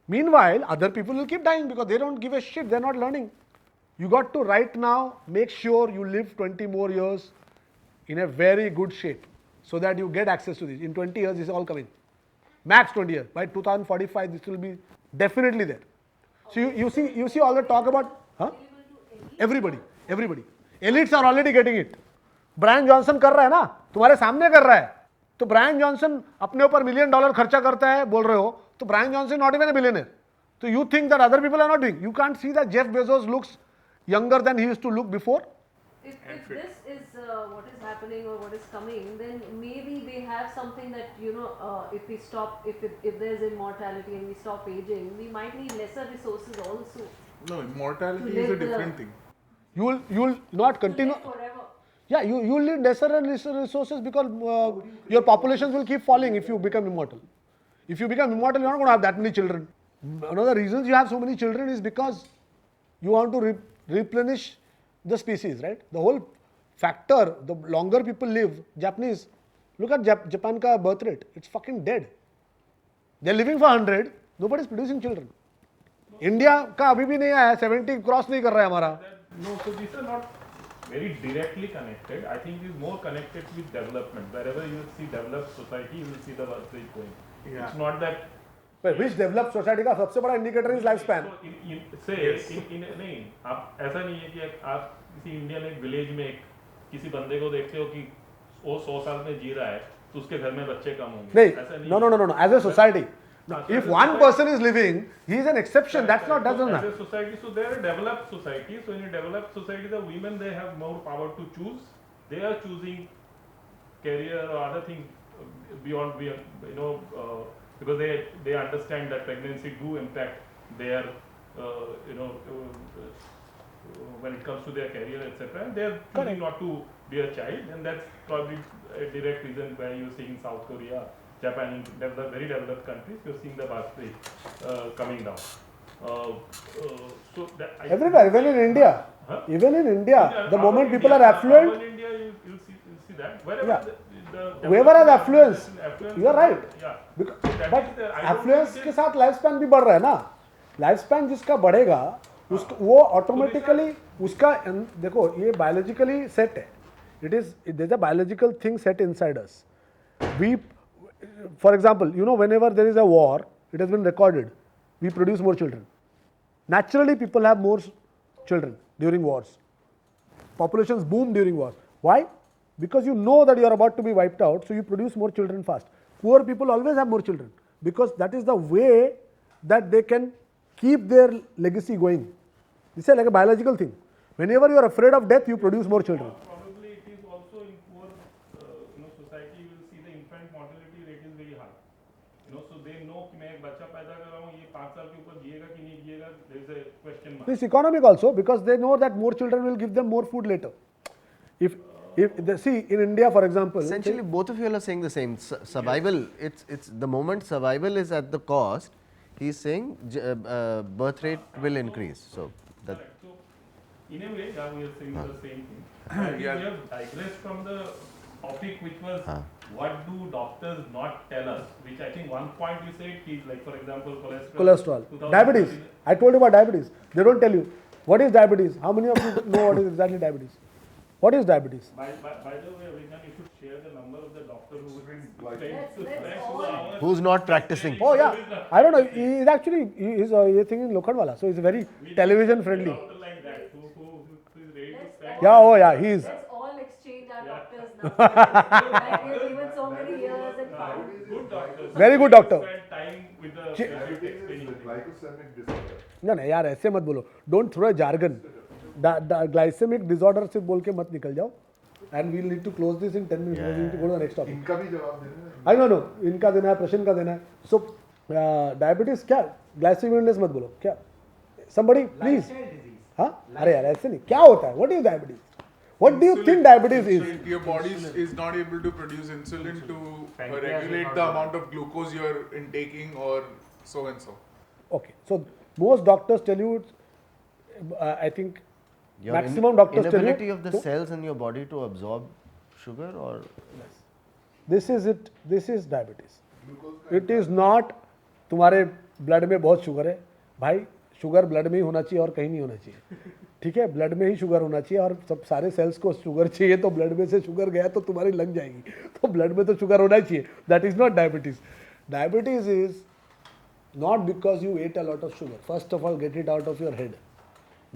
Meanwhile, other people will keep dying because they don't give a shit. They're not learning. You got to right now make sure you live 20 more years in a very good shape so that you get access to this. In 20 years, this is all coming. Max 20 years. By 2045, this will be definitely there. So you see all the talk about, everybody. Elites are already getting it. Brian Johnson कर रहा है ना, तुम्हारे सामने कर रहा है. तो Brian Johnson अपने ऊपर $1 million खर्चा करता है, बोल रहे हो, तो Brian Johnson not even a billionaire. So you think that other people are not doing? You can't see that Jeff Bezos looks younger than he used to look before. If this is what is happening or what is coming, then maybe they have something that, if we stop, if there's immortality and we stop aging, we might need lesser resources also. No, immortality is a different thing. You will not continue. Forever. Yeah, you will need lesser and lesser resources because your populations will keep falling if you become immortal. If you become immortal, you're not going to have that many children. One of the reasons you have so many children is because you want to replenish the species, right? The whole factor, the longer people live, Japanese, look at Japan ka birth rate, it's fucking dead. They're living for 100, nobody's producing children. India ka abhi bhi nahi aaya, 70 cross nahi kar raha hai hamara. No, so these are not very directly connected. I think it is more connected with development. Wherever you see developed society, you will see the birth rate going. Yeah. It's not that. But which developed society का सबसे बड़ा indicator is lifespan. So नहीं, आप ऐसा नहीं है कि आप किसी इंडियन एक विलेज में किसी बंदे को देखते हो कि वो 100 साल में जी रहा है, तो उसके घर में बच्चे कम होंगे. नहीं, no. As a society, if one person is living, he is an exception. That's not doesn't As happen. a society, so they are a developed society. So in a developed society, the women they have more power to choose. They are choosing career or other things beyond because they understand that pregnancy do impact their when it comes to their career, etc. And they are choosing not to be a child, and that's probably a direct reason why you're seeing South Korea, Japan, very developed countries, you're seeing the birth rate coming down. So Everywhere, even in India. Even in India, the moment people are affluent. In India, you'll see that. Wherever whoever has affluence, you are right. Yeah. But affluence के साथ lifespan भी बढ़ रहा है ना. Lifespan जिसका बढ़ेगा, वो automatically उसका देखो ये biologically set है. There's a biological thing set inside us. For example, whenever there is a war, it has been recorded, we produce more children. Naturally, people have more children during wars. Populations boom during wars. Why? Because you know that you are about to be wiped out, so you produce more children fast. Poor people always have more children because that is the way that they can keep their legacy going. This is like a biological thing. Whenever you are afraid of death, you produce more children. Probably it is also in poor society, you will see the infant mortality rate is very high. So they know कि मैं एक बच्चा पैदा कर रहा हूँ, ये 5 साल के ऊपर जिएगा कि नहीं जिएगा, there is a question mark. It's economic also because they know that more children will give them more food later. If see in India, for example, essentially both of you are saying the same. Survival. Yes. It's the moment survival is at the cost. He's saying birth rate will increase. So that. So in a way, we are saying the same thing. We have digressed from the topic, which was what do doctors not tell us? Which I think one point you said is like, for example, cholesterol, diabetes. I told you about diabetes. They don't tell you what is diabetes. How many of you know what is exactly diabetes? What is diabetes? By the way, Abhigyan, you should share the number of the doctor who is Who's not practicing? Oh yeah, I don't know. He is actually he's thinking Lokhandwala, so he's very television friendly. doctor like that who is ready to spend. Yeah, oh yeah, he is. Let's all exchange our doctors now. Like we have given so many years and found. Good doctors. Very good doctor. Spend time with the patient explaining things. Glycemic disorder. ना ना यार ऐसे मत बोलो. Don't throw a jargon. Glycemic disorder से बोल के मत निकल जाओ. And we'll need to close this in 10 minutes. We need to go to the next topic. इनका भी जवाब देना है. I don't know. इनका देना है, प्रश्न का देना है. So diabetes क्या? Glycemic illness मत बोलो. क्या? Somebody please. हाँ? अरे यार ऐसे नहीं. क्या होता है? What is diabetes? What do you think diabetes is? Your body is not able to produce insulin to regulate the amount of glucose you're intaking or so and so. Okay. So most doctors tell you, I think Your maximum doctors tell you. inability of the cells in your body to absorb sugar, or This is it. This is diabetes. It is not तुम्हारे blood में बहुत sugar है भाई. Sugar blood में ही होना चाहिए और कहीं नहीं होना चाहिए. ठीक है, ब्लड में ही शुगर होना चाहिए और सब सारे सेल्स को शुगर चाहिए. तो ब्लड में से शुगर गया तो तुम्हारी लग जाएगी. तो ब्लड में तो शुगर होना ही चाहिए. That is not diabetes. Diabetes is not because you ate a lot of sugar. First of all, get it out of your head.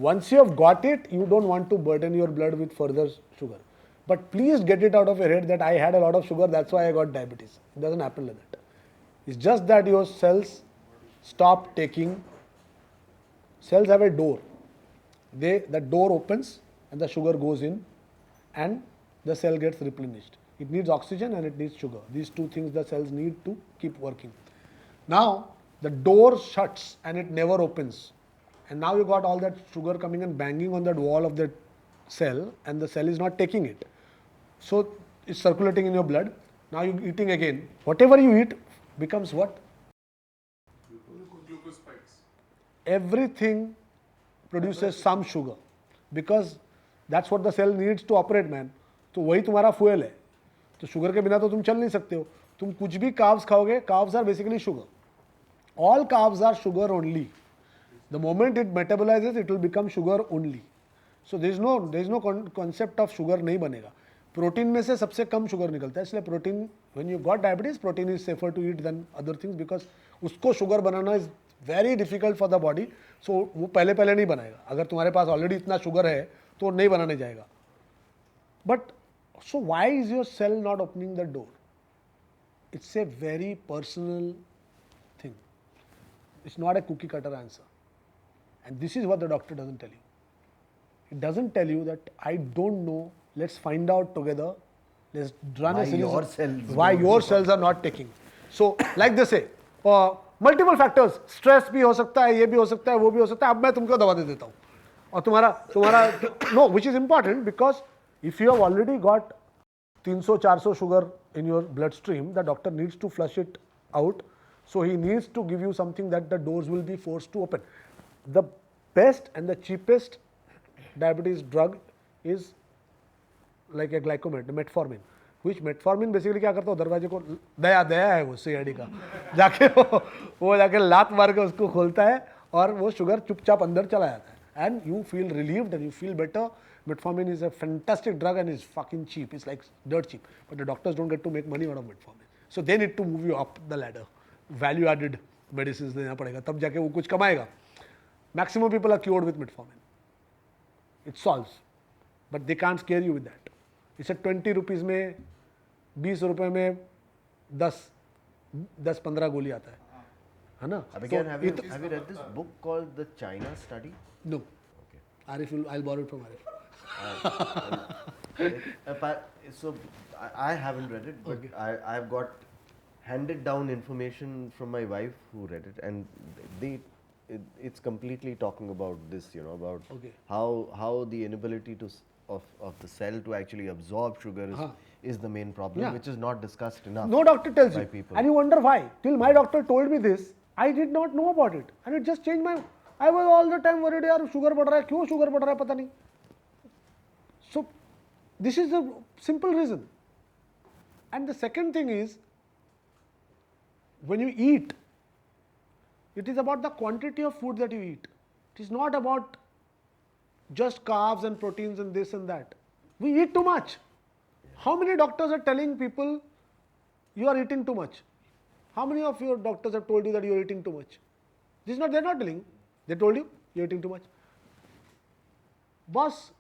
Once you have got it, you don't want to burden your blood with further sugar. But please get it out of your head that I had a lot of sugar, that's why I got diabetes. It doesn't happen like that. It's just that your cells stop taking. Cells have a door. The door opens and the sugar goes in and the cell gets replenished. It needs oxygen and it needs sugar. These two things the cells need to keep working. Now, the door shuts and it never opens, and now you got all that sugar coming and banging on that wall of that cell, and the cell is not taking it, so it's circulating in your blood. Now you're eating again. Whatever you eat becomes what? Glucose spikes. Everything produces some sugar because that's what the cell needs to operate, man. तो वही तुम्हारा fuel है. तो sugar के बिना तो तुम चल नहीं सकते हो. तुम कुछ भी carbs खाओगे, carbs are basically sugar. All carbs are sugar only. The moment it metabolizes, it will become sugar only. So there is no concept of sugar नहीं बनेगा. प्रोटीन में से सबसे कम शुगर निकलता है, इसलिए protein, when you got diabetes, protein is safer to eat than other things because उसको sugar banana is very difficult for the body. So वो पहले नहीं बनाएगा. अगर तुम्हारे पास ऑलरेडी इतना शुगर है तो नहीं बनाने जाएगा. But so why is your cell not opening the door? It's a very personal thing. It's not a cookie cutter answer. And this is what the doctor doesn't tell you. It doesn't tell you that I don't know, let's find out together, let's run Why a series your of cells why don't your work. cells are not taking. So like they say, multiple factors, stress भी हो सकता है, ये भी हो सकता है, वो भी हो सकता है. अब मैं तुमको दवा दे देता हूँ और तुम्हारा no, which is important because if you have already got 300-400 sugar in your bloodstream, the doctor needs to flush it out. So he needs to give you something that the doors will be forced to open. The best and the cheapest diabetes drug is like a glycomet, metformin. Which metformin basically क्या करता है, दरवाजे को दया है वो CID का, जाके वो जाके लात मार के उसको खोलता है और वो शुगर चुपचाप अंदर चला जाता है. And you feel relieved and you feel better. Metformin is a fantastic drug and is fucking cheap. It's like dirt cheap. But the doctors don't get to make money out of metformin. So they need to move you up the ladder. Value added medicines देना पड़ेगा, तब जाके वो कुछ कमाएगा. Maximum people are cured with metformin. It solves. But they can't scare you with that. It's a 20 rupees में 20 रुपए में 10-15 गोली आता है ना? Abhigyan, have you read this book called The China Study? No. Okay. Arif, I'll borrow it from Arif. So I haven't read it, but Okay. I've got handed down information from my wife who read it, and it's completely talking about this, about Okay. how the inability of the cell to actually absorb sugar is the main problem, Yeah. which is not discussed enough. No doctor tells by you. people. And you wonder why. Till my doctor told me this, I did not know about it. And it just changed my... I was all the time worried, यार sugar बढ़ रहा है, क्यों sugar बढ़ रहा है पता नहीं. So, this is the simple reason. And the second thing is, when you eat, it is about the quantity of food that you eat. It is not about just carbs and proteins and this and that. We eat too much. How many doctors are telling people you are eating too much? How many of your doctors have told you that you are eating too much? This is not, they're not telling you. They told you you're eating too much. Boss,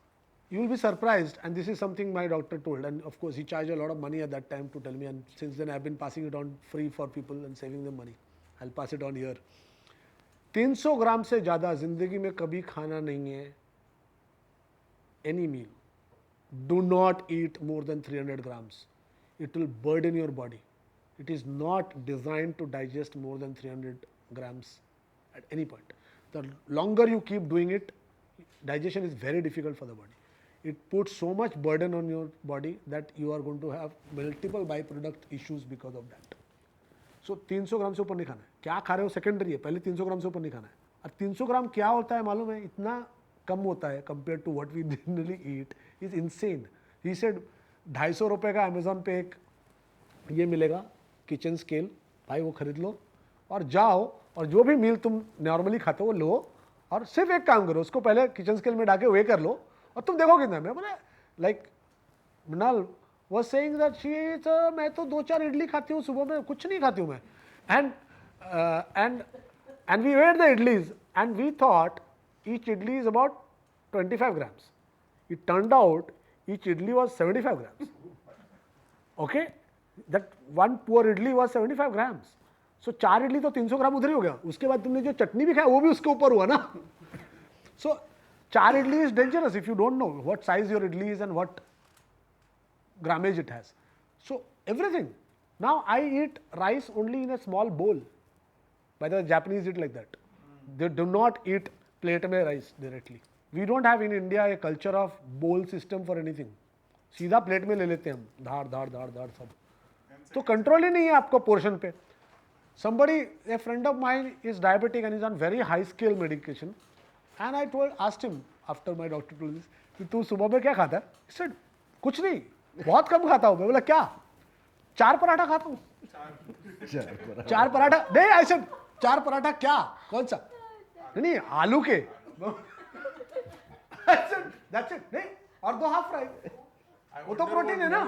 you will be surprised, and this is something my doctor told, and of course he charged a lot of money at that time to tell me, and since then I've been passing it on free for people and saving them money. I'll pass it on here. 300 ग्राम से ज़्यादा ज़िंदगी में कभी खाना नहीं है. Any meal. Do not eat more than 300 grams. It will burden your body. It is not designed to digest more than 300 grams at any point. The longer you keep doing it, digestion is very difficult for the body. It puts so much burden on your body that you are going to have multiple byproduct issues because of that. So 300 ग्राम से ऊपर नहीं खाना है. क्या खा रहे हो secondary है, पहले 300 ग्राम से ऊपर नहीं खाना है. और 300 ग्राम क्या होता है मालूम है, इतना कम होता है compared to what we generally eat. Is insane. He said 250 रुपये का अमेजोन पे एक ये मिलेगा किचन स्केल, भाई वो खरीद लो और जाओ और जो भी मील तुम नॉर्मली खाते हो वो लो और सिर्फ एक काम करो, उसको पहले किचन स्केल में डाके वे कर लो और तुम देखो कितना. मैं बोला like Mrinal was saying that she is मैं तो 2-4 इडली खाती हूँ सुबह में, कुछ नहीं खाती हूँ मैं. And we ate the idlis and we thought each idli is about 25 grams. It turned out each idli was 75 grams. Okay, that one poor idli was 75 grams. So 4 idli तो 300 ग्राम उधर ही हो गया. उसके बाद तुमने जो चटनी भी खाया वो भी उसके ऊपर हुआ ना. So 4 idli is dangerous if you don't know what size your idli is and what grammage it has. So everything. Now I eat rice only in a small bowl. By the way, Japanese eat like that. They do not eat plate में rice directly. We don't have in India a culture of bowl system for anything. सीधा plate में ले लेते हैं हम, धार धार धार धार सब. तो control ही नहीं है आपको पोर्शन पे. Somebody, a friend of mine is diabetic and is on very high scale medication. And I asked him after my doctor told this, कि तू सुबह में क्या खाता है? He said, कुछ नहीं, बहुत कम खाता हूँ. मैं बोला क्या? 4 पराठा खाता हूँ. 4 पराठा नहीं. I said 4 पराठा क्या? कौन सा? नहीं आलू के. I said that's it. नहीं और 2 हाफ फ्राई. वो तो प्रोटीन है ना.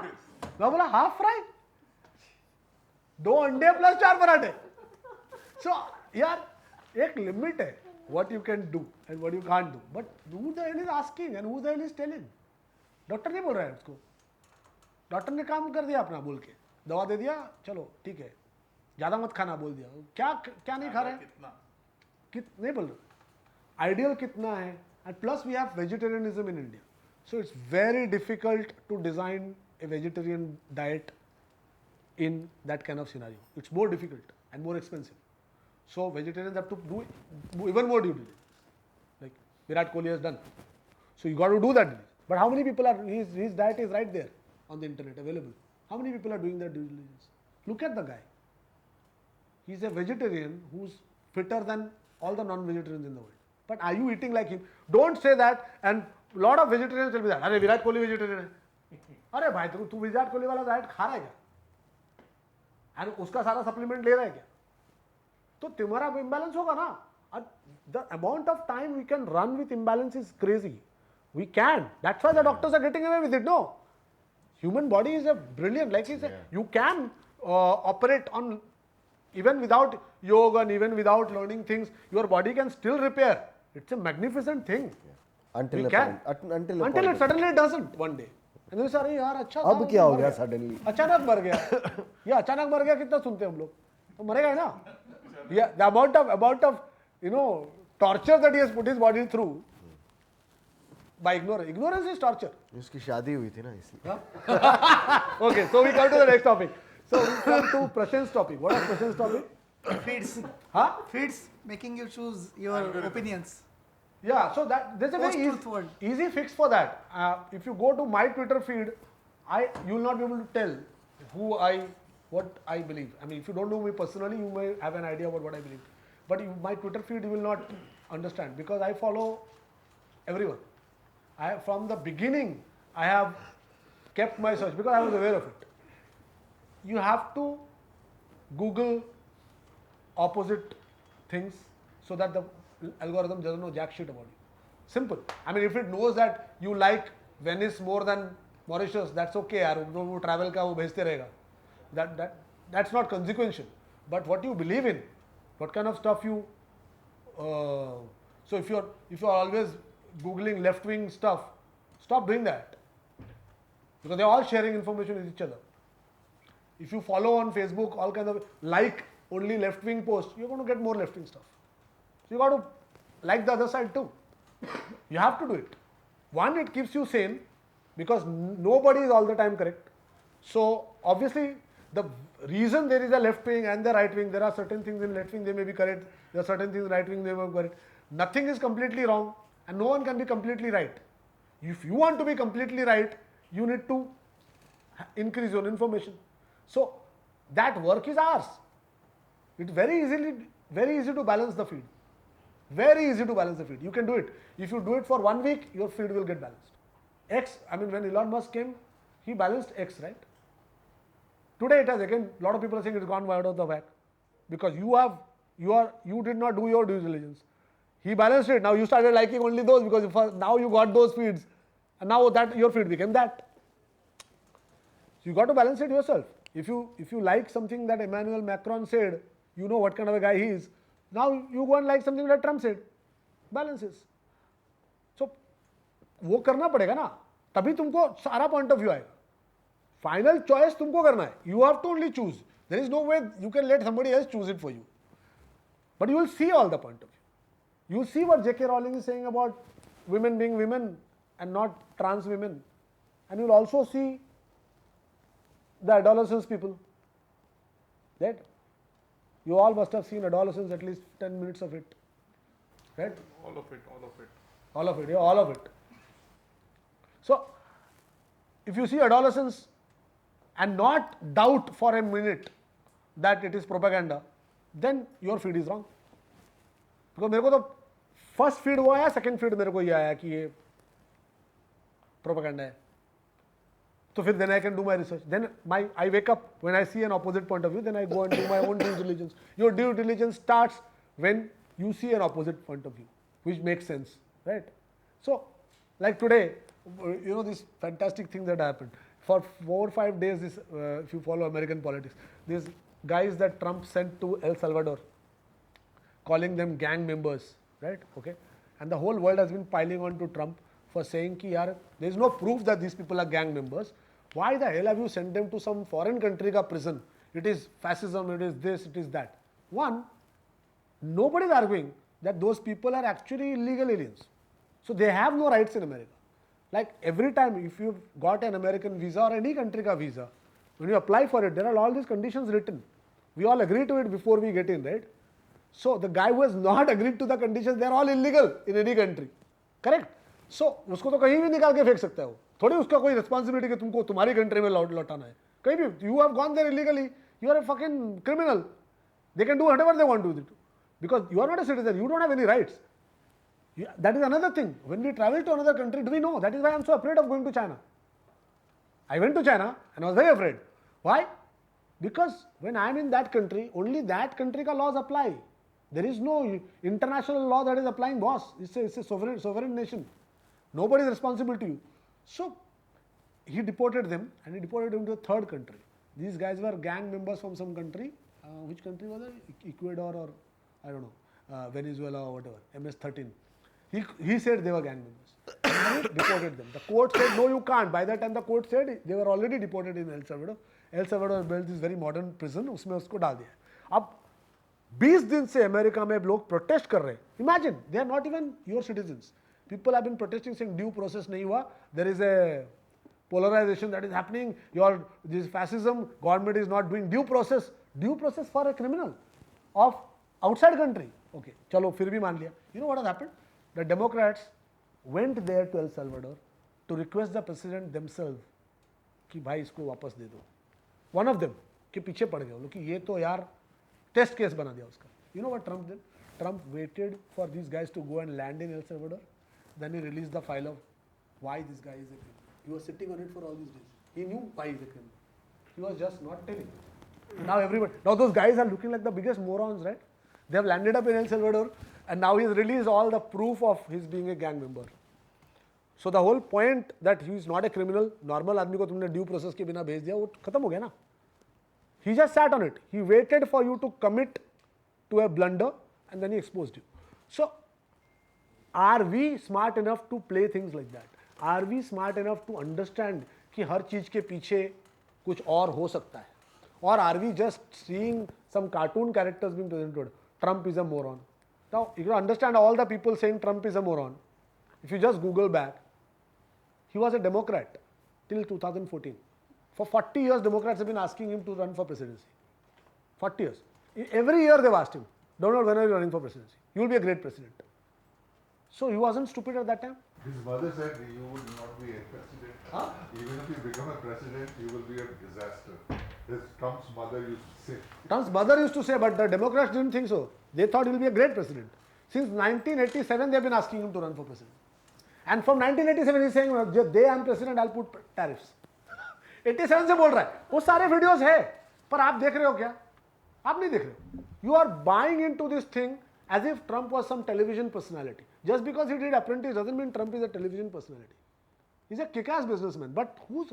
मैं बोला हाफ फ्राई, 2 अंडे प्लस 4 पराठे. So यार एक लिमिट है what you can do and what you can't do. But who the hell is asking and who the hell is telling? Doctor नहीं बोल रहा है उसको. डॉक्टर ने काम कर दिया अपना बोल के, दवा दे दिया, चलो ठीक है, ज़्यादा मत खाना बोल दिया. क्या क्या नहीं खा रहे हैं, नहीं बोल रहे. आइडियल कितना है. And plus we have vegetarianism in India. So it's very difficult to design a vegetarian diet in that kind of scenario. It's more difficult and more expensive. So vegetarians have to do even more due diligence. Like Virat Kohli has done. So you got to do that. But how many people are, his diet is right there on the internet available. How many people are doing that due diligence? Look at the guy. He's a vegetarian who's fitter than all the non-vegetarians in the world. But are you eating like him? Don't say that, and a lot of vegetarians will be that, अरे Virat Kohli vegetarian है. अरे भाई तू विराट कोहली वाला diet खा रहा है क्या? एंड उसका सारा सप्लीमेंट ले रहा है क्या? तो तुम्हारा इम्बैलेंस होगा ना. The amount of time we can run with imbalance is crazy. We can. That's why the doctors are getting away with it. No, human body is a brilliant, like you can operate on even without yoga and even without learning things, your body can still repair. It's a magnificent thing. Until it suddenly doesn't one day. And you say, अरे यार अच्छा अब क्या हो गया suddenly? अचानक मर गया. ये अचानक मर गया कितना सुनते हैं हम लोग. तो मरेगा ही ना. Yeah, the amount of torture that he has put his body through by ignorance is torture. उसकी शादी हुई थी ना इसलिए. Okay, so we come to the next topic. So we come to Prashan's topic. What is Prashan's topic? Feeds. Huh? Feeds, making you choose your opinions. Yeah, so there's a very easy fix for that. If you go to my Twitter feed, you will not be able to tell what I believe. I mean, if you don't know me personally, you may have an idea about what I believe. But my Twitter feed, you will not understand because I follow everyone. From the beginning, I have kept my search because I was aware of it. You have to Google opposite things so that the algorithm doesn't know jack shit about you. Simple. I mean, if it knows that you like Venice more than Mauritius, that's okay यार, वो travel का वो भेजते रहेगा. That's not consequential. But what you believe in, what kind of stuff you, so if you're always googling left-wing stuff, stop doing that. Because they're all sharing information with each other. If you follow on Facebook all kinds of like only left-wing posts, you're going to get more left-wing stuff. So you got to like the other side too. You have to do it. One, it keeps you sane because nobody is all the time correct. So obviously the reason there is a left wing and the right wing, there are certain things in left wing they may be correct, there are certain things in right wing they may be correct. Nothing is completely wrong and no one can be completely right. If you want to be completely right, you need to increase your information. So that work is ours. It's very easy to balance the feed. Very easy to balance the feed. You can do it. If you do it for 1 week, your feed will get balanced. X, I mean when Elon Musk came, he balanced X, right? Today it has again, a lot of people are saying it's gone out of the whack. Because you did not do your due diligence. He balanced it. Now you started liking only those because now you got those feeds. And now that your feed became that. So you got to balance it yourself. If you like something that Emmanuel Macron said, you know what kind of a guy he is. Now you go and like something that Trump said. Balances. So वो करना पड़ेगा ना, तभी तुमको सारा point of view आएगा. Final choice तुमको करना है. You have to only choose. There is no way you can let somebody else choose it for you. But you will see all the point of view. You will see what J.K. Rowling is saying about women being women and not trans women. And you will also see the adolescence people. Right? You all must have seen Adolescence, at least 10 minutes of it. Right? All of it. All of it, yeah, all of it. So, if you see Adolescence and not doubt for a minute that it is propaganda, then your feed is wrong. Because मेरे को तो first feed वो आया, second feed मेरे को ये आया कि ये propaganda है. So then I can do my research. Then I wake up when I see an opposite point of view, then I go and do my own due diligence. Your due diligence starts when you see an opposite point of view, which makes sense, right? So, like today, you know this fantastic thing that happened. For 4 or 5 days, this, if you follow American politics, these guys that Trump sent to El Salvador, calling them gang members, right? Okay, and the whole world has been piling on to Trump for saying ki yaar, there is no proof that these people are gang members. Why the hell have you sent them to some foreign country ka prison? It is fascism, it is this, it is that. One, nobody is arguing that those people are actually illegal aliens. So they have no rights in America. Like every time if you've got an American visa or any country ka visa, when you apply for it, there are all these conditions written. We all agree to it before we get in, right? So the guy who has not agreed to the conditions, they are all illegal in any country. Correct? So उसको तो कहीं भी निकाल के फेंक सकता है वो. थोड़ी उसका कोई responsibility कि तुमको तुम्हारी country में लौटाना है. कहीं भी, you have gone there illegally, you are a fucking criminal. They can do whatever they want to do. Because you are not a citizen, you don't have any rights. That is another thing. When we travel to another country, do we know? That is why I am so afraid of going to China. I went to China and I was very afraid. Why? Because when I am in that country, only that country ka laws apply. There is no international law that is applying, boss. It's a sovereign nation. Nobody is responsible to you. So he deported them and he deported them to a third country. These guys were gang members from some country. Which country was it? Ecuador or I don't know, Venezuela or whatever, MS-13. He said they were gang members. And he deported them. The court said, no, you can't. By that time, the court said they were already deported in El Salvador. El Salvador built this very modern prison. उसमें उसको डाल दिया. अब 20 दिन से America में लोग protest कर रहे हैं. Imagine, they are not even your citizens. People have been protesting saying due process नहीं हुआ. There is a polarization that is happening. This fascism, government is not doing due process. Due process for a criminal of outside country. Okay, चलो फिर भी मान लिया. You know what has happened? The Democrats went there to El Salvador to request the president themselves कि भाई इसको वापस दे दो. One of them के पीछे पड़ गए वो लोग कि ये तो यार टेस्ट केस बना दिया उसका. You know what Trump did? Trump waited for these guys to go and land in El Salvador. Then he released the file of why this guy is a criminal. He was sitting on it for all these days. He knew why he is a criminal. He was just not telling. Now those guys are looking like the biggest morons, right? They have landed up in El Salvador and now he's released all the proof of his being a gang member. So the whole point that he is not a criminal, normal आदमी को तुमने due process के बिना भेज दिया, वो खत्म हो गया ना. He just sat on it. He waited for you to commit to a blunder and then he exposed you. So are we smart enough to play things like that? Are we smart enough to understand कि हर चीज के पीछे कुछ और हो सकता है? Or are we just seeing some cartoon characters being presented? Trump is a moron. Now you can understand all the people saying Trump is a moron. If you just Google back, he was a Democrat till 2014. For 40 years, Democrats have been asking him to run for presidency. 40 years. Every year they've asked him, Donald, when are you running for presidency? You will be a great president. So he wasn't stupid at that time. His mother said you would not be a president. Huh? Even if you become a president, you will be a disaster. Trump's mother used to say. Trump's mother used to say, but the Democrats didn't think so. They thought he will be a great president. Since 1987, they have been asking him to run for president. And from 1987, he's saying, they am president, I'll put tariffs. 87 से बोल रहा है, वो सारे videos है, पर आप देख रहे हो क्या? आप नहीं देख रहे. You are buying into this thing as if Trump was some television personality. Just because he did Apprentice doesn't mean Trump is a television personality. He's a kick-ass businessman. But who's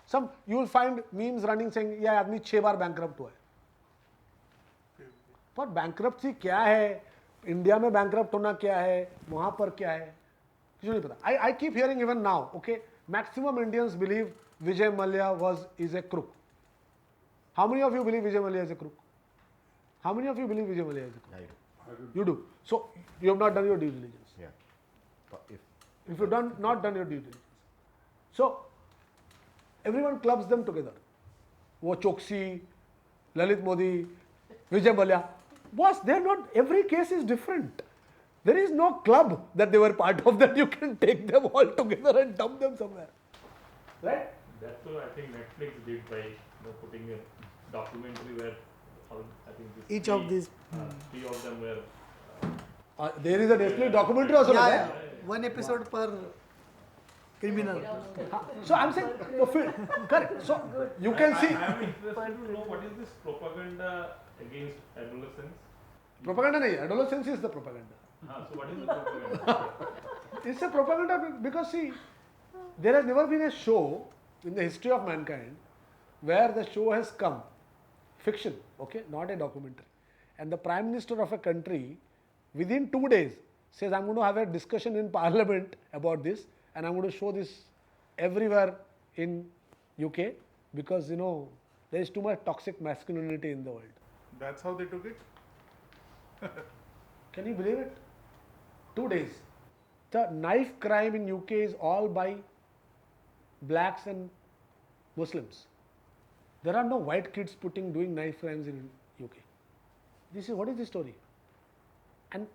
some? You will find memes running saying, "Yeah, आदमी 6 बार bankrupt हुआ है." पर bankruptcy क्या है? India में bankrupt होना क्या है? वहाँ पर क्या है? कुछ नहीं पता. I keep hearing even now. Okay, maximum Indians believe Vijay Mallya is a crook. How many of you believe Vijay Mallya is a crook? How many of you believe Vijay Mallya is a crook? I do. You do. So you have not done your due diligence. Yeah. If you not done your due diligence. So everyone clubs them together. वो Choksi, Lalit Modi, Vijay Mallya. Boss, they're not, every case is different. There is no club that they were part of that you can take them all together and dump them somewhere. Right? That's what I think Netflix did by putting a documentary where I think Each of these. three of them were. There is a Netflix documentary also. Yeah. One episode per criminal. So I'm saying, correct. So you can see. I'm interested to know what is this propaganda against adolescence? Propaganda nahi, adolescence is the propaganda. So what is the propaganda? It's a propaganda because see, there has never been a show in the history of mankind where the show has come, fiction, okay, not a documentary, and the Prime Minister of a country within 2 days says, I'm going to have a discussion in Parliament about this and I'm going to show this everywhere in UK because, there is too much toxic masculinity in the world. That's how they took it? Can you believe it? 2 days. The knife crime in UK is all by blacks and Muslims. There are no white kids doing knife crimes in UK. What is the story? And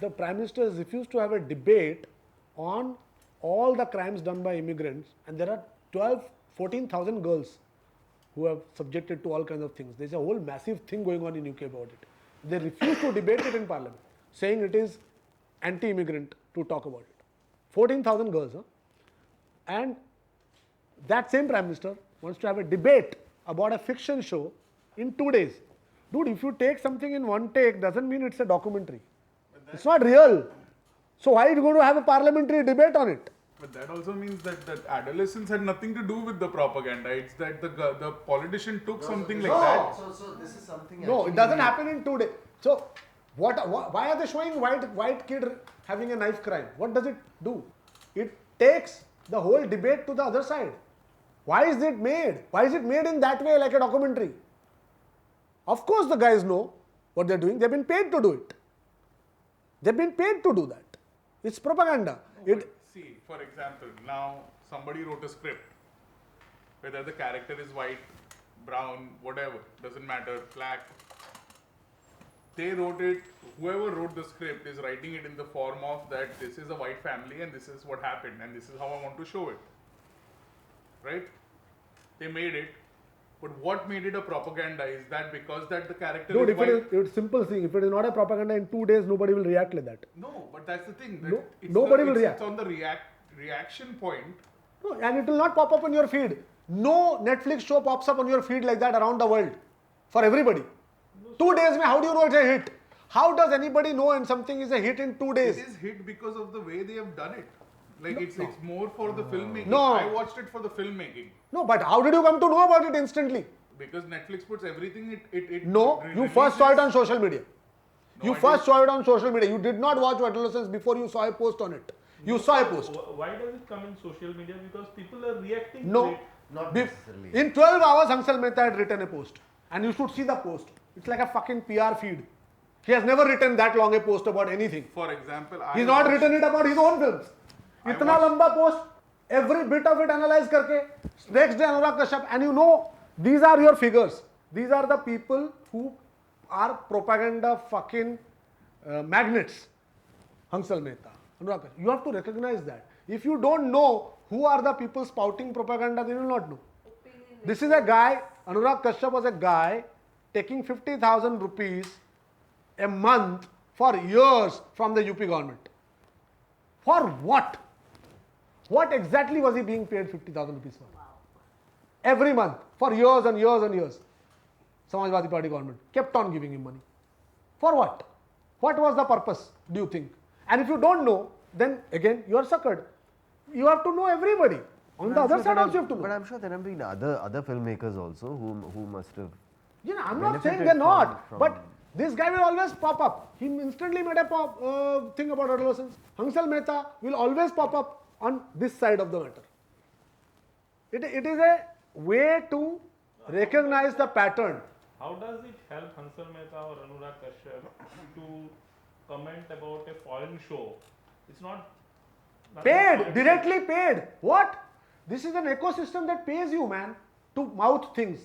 the Prime Minister has refused to have a debate on all the crimes done by immigrants, and there are 14,000 girls who are subjected to all kinds of things. There's a whole massive thing going on in UK about it. They refuse to debate it in Parliament, saying it is anti-immigrant to talk about it. 14,000 girls, and that same Prime Minister wants to have a debate about a fiction show in 2 days. Dude, if you take something in one take, doesn't mean it's a documentary. It's not real. So why are you going to have a parliamentary debate on it? But that also means that adolescence had nothing to do with the propaganda. It's that the politician took something like that. So this is something. No, it doesn't happen in 2 days. So why are they showing white kid having a knife crime? What does it do? It takes the whole debate to the other side. Why is it made? Why is it made in that way, like a documentary? Of course the guys know what they're doing. They've been paid to do it. They've been paid to do that. It's propaganda. See, for example, now somebody wrote a script. Whether the character is white, brown, whatever, doesn't matter, black. They wrote it, whoever wrote the script is writing it in the form of that this is a white family and this is what happened and this is how I want to show it. Right? They made it. But what made it a propaganda is that because that the character Dude, is white. it's simple thing. If it is not a propaganda, in 2 days nobody will react like that. No, but that's the thing. That No, it's nobody the, will it's, react. It's on the reaction point. No, and it will not pop up on your feed. No Netflix show pops up on your feed like that around the world for everybody. 2 days, how do you know it's a hit? How does anybody know when something is a hit in 2 days? It is hit because of the way they have done it. Like it's more for the filmmaking. No. I watched it for the filmmaking No, but how did you come to know about it instantly? because Netflix puts everything. It No, you first saw it on social media. You first saw it on social media. You did not watch Adolescence before you saw a post on it. You saw a post. Why does it come in social media? Because people are reacting to No. it. Not Bef- necessarily. In 12 hours, Hansal Mehta had written a post. And you should see the post. It's like a fucking PR feed. He has never written that long a post about anything. For example, He's not written it about his own films. Itna lamba post, every bit of it analyzed karke. Next day Anurag Kashyap, and you know, these are your figures. These are the people who are propaganda fucking magnets. Hansal Mehta, Anurag Kashyap. You have to recognize that. If you don't know who are the people spouting propaganda, then you will not know. This is a guy, Anurag Kashyap was a guy taking 50,000 rupees a month for years from the UP government. For what? What exactly was he being paid 50,000 rupees for? Every month, for years and years and years. Samajwadi Party government kept on giving him money. For what? What was the purpose, do you think? And if you don't know, then again you are suckered. You have to know everybody. On the other side also you have to know. But I'm sure there have been other filmmakers also who must have. You know, I'm not saying benefited they're not, from- but this guy will always pop up. He instantly made a thing about adolescence. Hansal Mehta will always pop up on this side of the matter. It is a way to recognize the pattern. How does it help Hansal Mehta or Anurag Kashyap to comment about a foreign show? It's not Paid, directly paid. What? This is an ecosystem that pays you, man, to mouth things.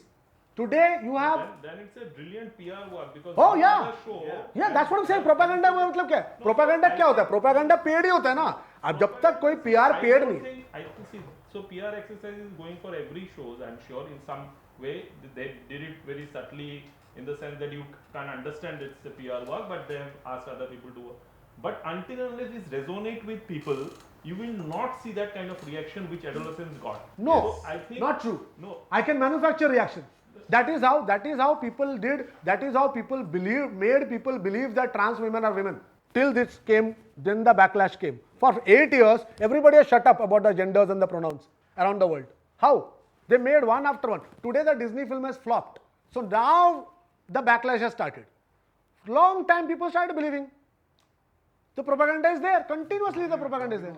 Today you have. Then it's a brilliant PR work because Oh yeah, another show. yeah, that's what I'm saying. Propaganda में मतलब क्या है? Propaganda क्या होता है? Propaganda paid ही होता है ना. अब जब तक कोई PR paid नहीं. I see. So PR exercise is going for every shows. I'm sure in some way they did it very subtly in the sense that you can understand it's a PR work, but they have asked other people to work. But until and unless this resonate with people, you will not see that kind of reaction which Adolescence got. No, So I think not true. No. I can manufacture reaction. That is how people did. That is how people made people believe that trans women are women. Till this came, then the backlash came. For 8 years, everybody has shut up about the genders and the pronouns around the world. How? They made one after one. Today the Disney film has flopped. So now the backlash has started. Long time people started believing. The propaganda is there. Continuously the propaganda is there.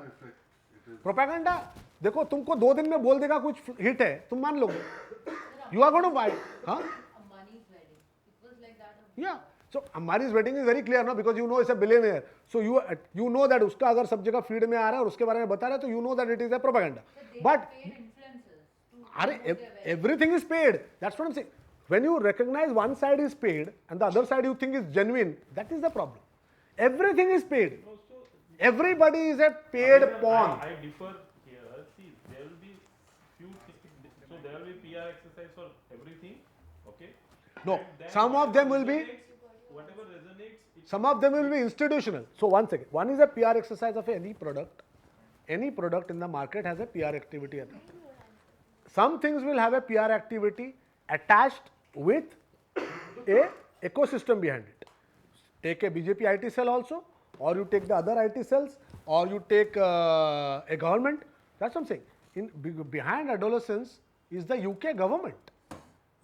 Propaganda, देखो तुमको 2 दिन में बोल देगा कुछ hit है, तुम मान लोगे. You are going to buy. Huh? Ambani's wedding. It was like that. Yeah. So Ambani's wedding is very clear now because you know it's a billionaire. So you know that उसका अगर सब जगह feed में आ रहा है और उसके बारे में बता रहा है तो you know that it is a propaganda. But अरे everything is paid. That's what I'm saying. When you recognize one side is paid and the other side you think is genuine, that is the problem. Everything is paid. Everybody is a paid pawn. I differ here. See, there will be few things. So there will be PR exercise for everything. Okay. No, And then some of them will be. whatever resonates. Some of them will be institutional. So one second. One is a PR exercise of any product. Any product in the market has a PR activity. Some things will have a PR activity attached with a ecosystem behind it. Take a BJP IT cell also, or you take the other IT cells, or you take a government. That's what I'm saying. Behind Adolescence is the UK government.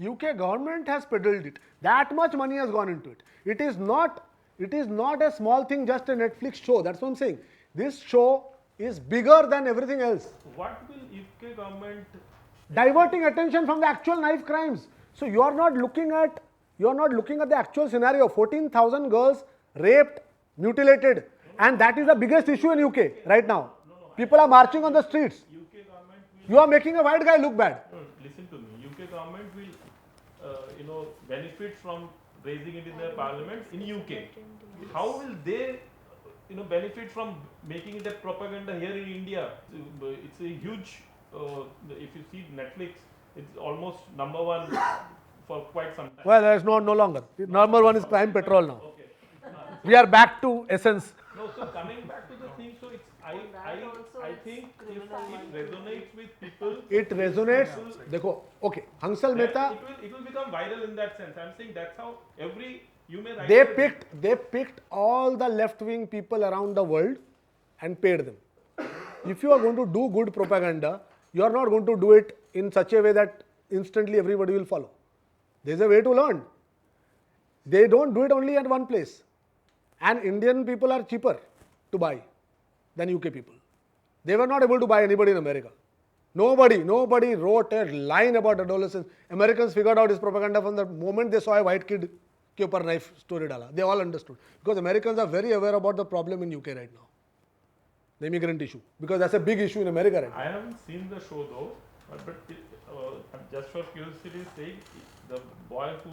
UK government has peddled it. That much money has gone into it. It is not a small thing, just a Netflix show. That's what I'm saying. This show is bigger than everything else. What will UK government Diverting attention from the actual knife crimes. So you are not looking at the actual scenario. 14,000 girls raped, mutilated, and that is the biggest issue in UK right now. People are marching on the streets. UK government will You are making a white guy look bad. No, listen to me. UK government will, benefit from raising it in their parliament in UK. How will they, benefit from making it a propaganda here in India? It's a huge. If you see Netflix, it's almost #1 for quite some time. Well, there's no longer. Number one is crime petrol now. We are back to essence. No, so coming back to the thing, so it's I think if it resonates with people, It resonates. देखो, okay. Hansal Mehta. it will become viral in that sense. I'm saying that's how you may write. They picked all the left-wing people around the world and paid them. if you are going to do good propaganda, you are not going to do it in such a way that instantly everybody will follow. There is a way to learn. They don't do it only at one place. And Indian people are cheaper to buy than UK people. They were not able to buy anybody in America. Nobody wrote a line about adolescence. Americans figured out his propaganda from the moment they saw a white kid ke upar knife story dala. They all understood. Because Americans are very aware about the problem in UK right now. The immigrant issue. Because that's a big issue in America right now. I haven't seen the show though, but just for curiosity's sake, the boy who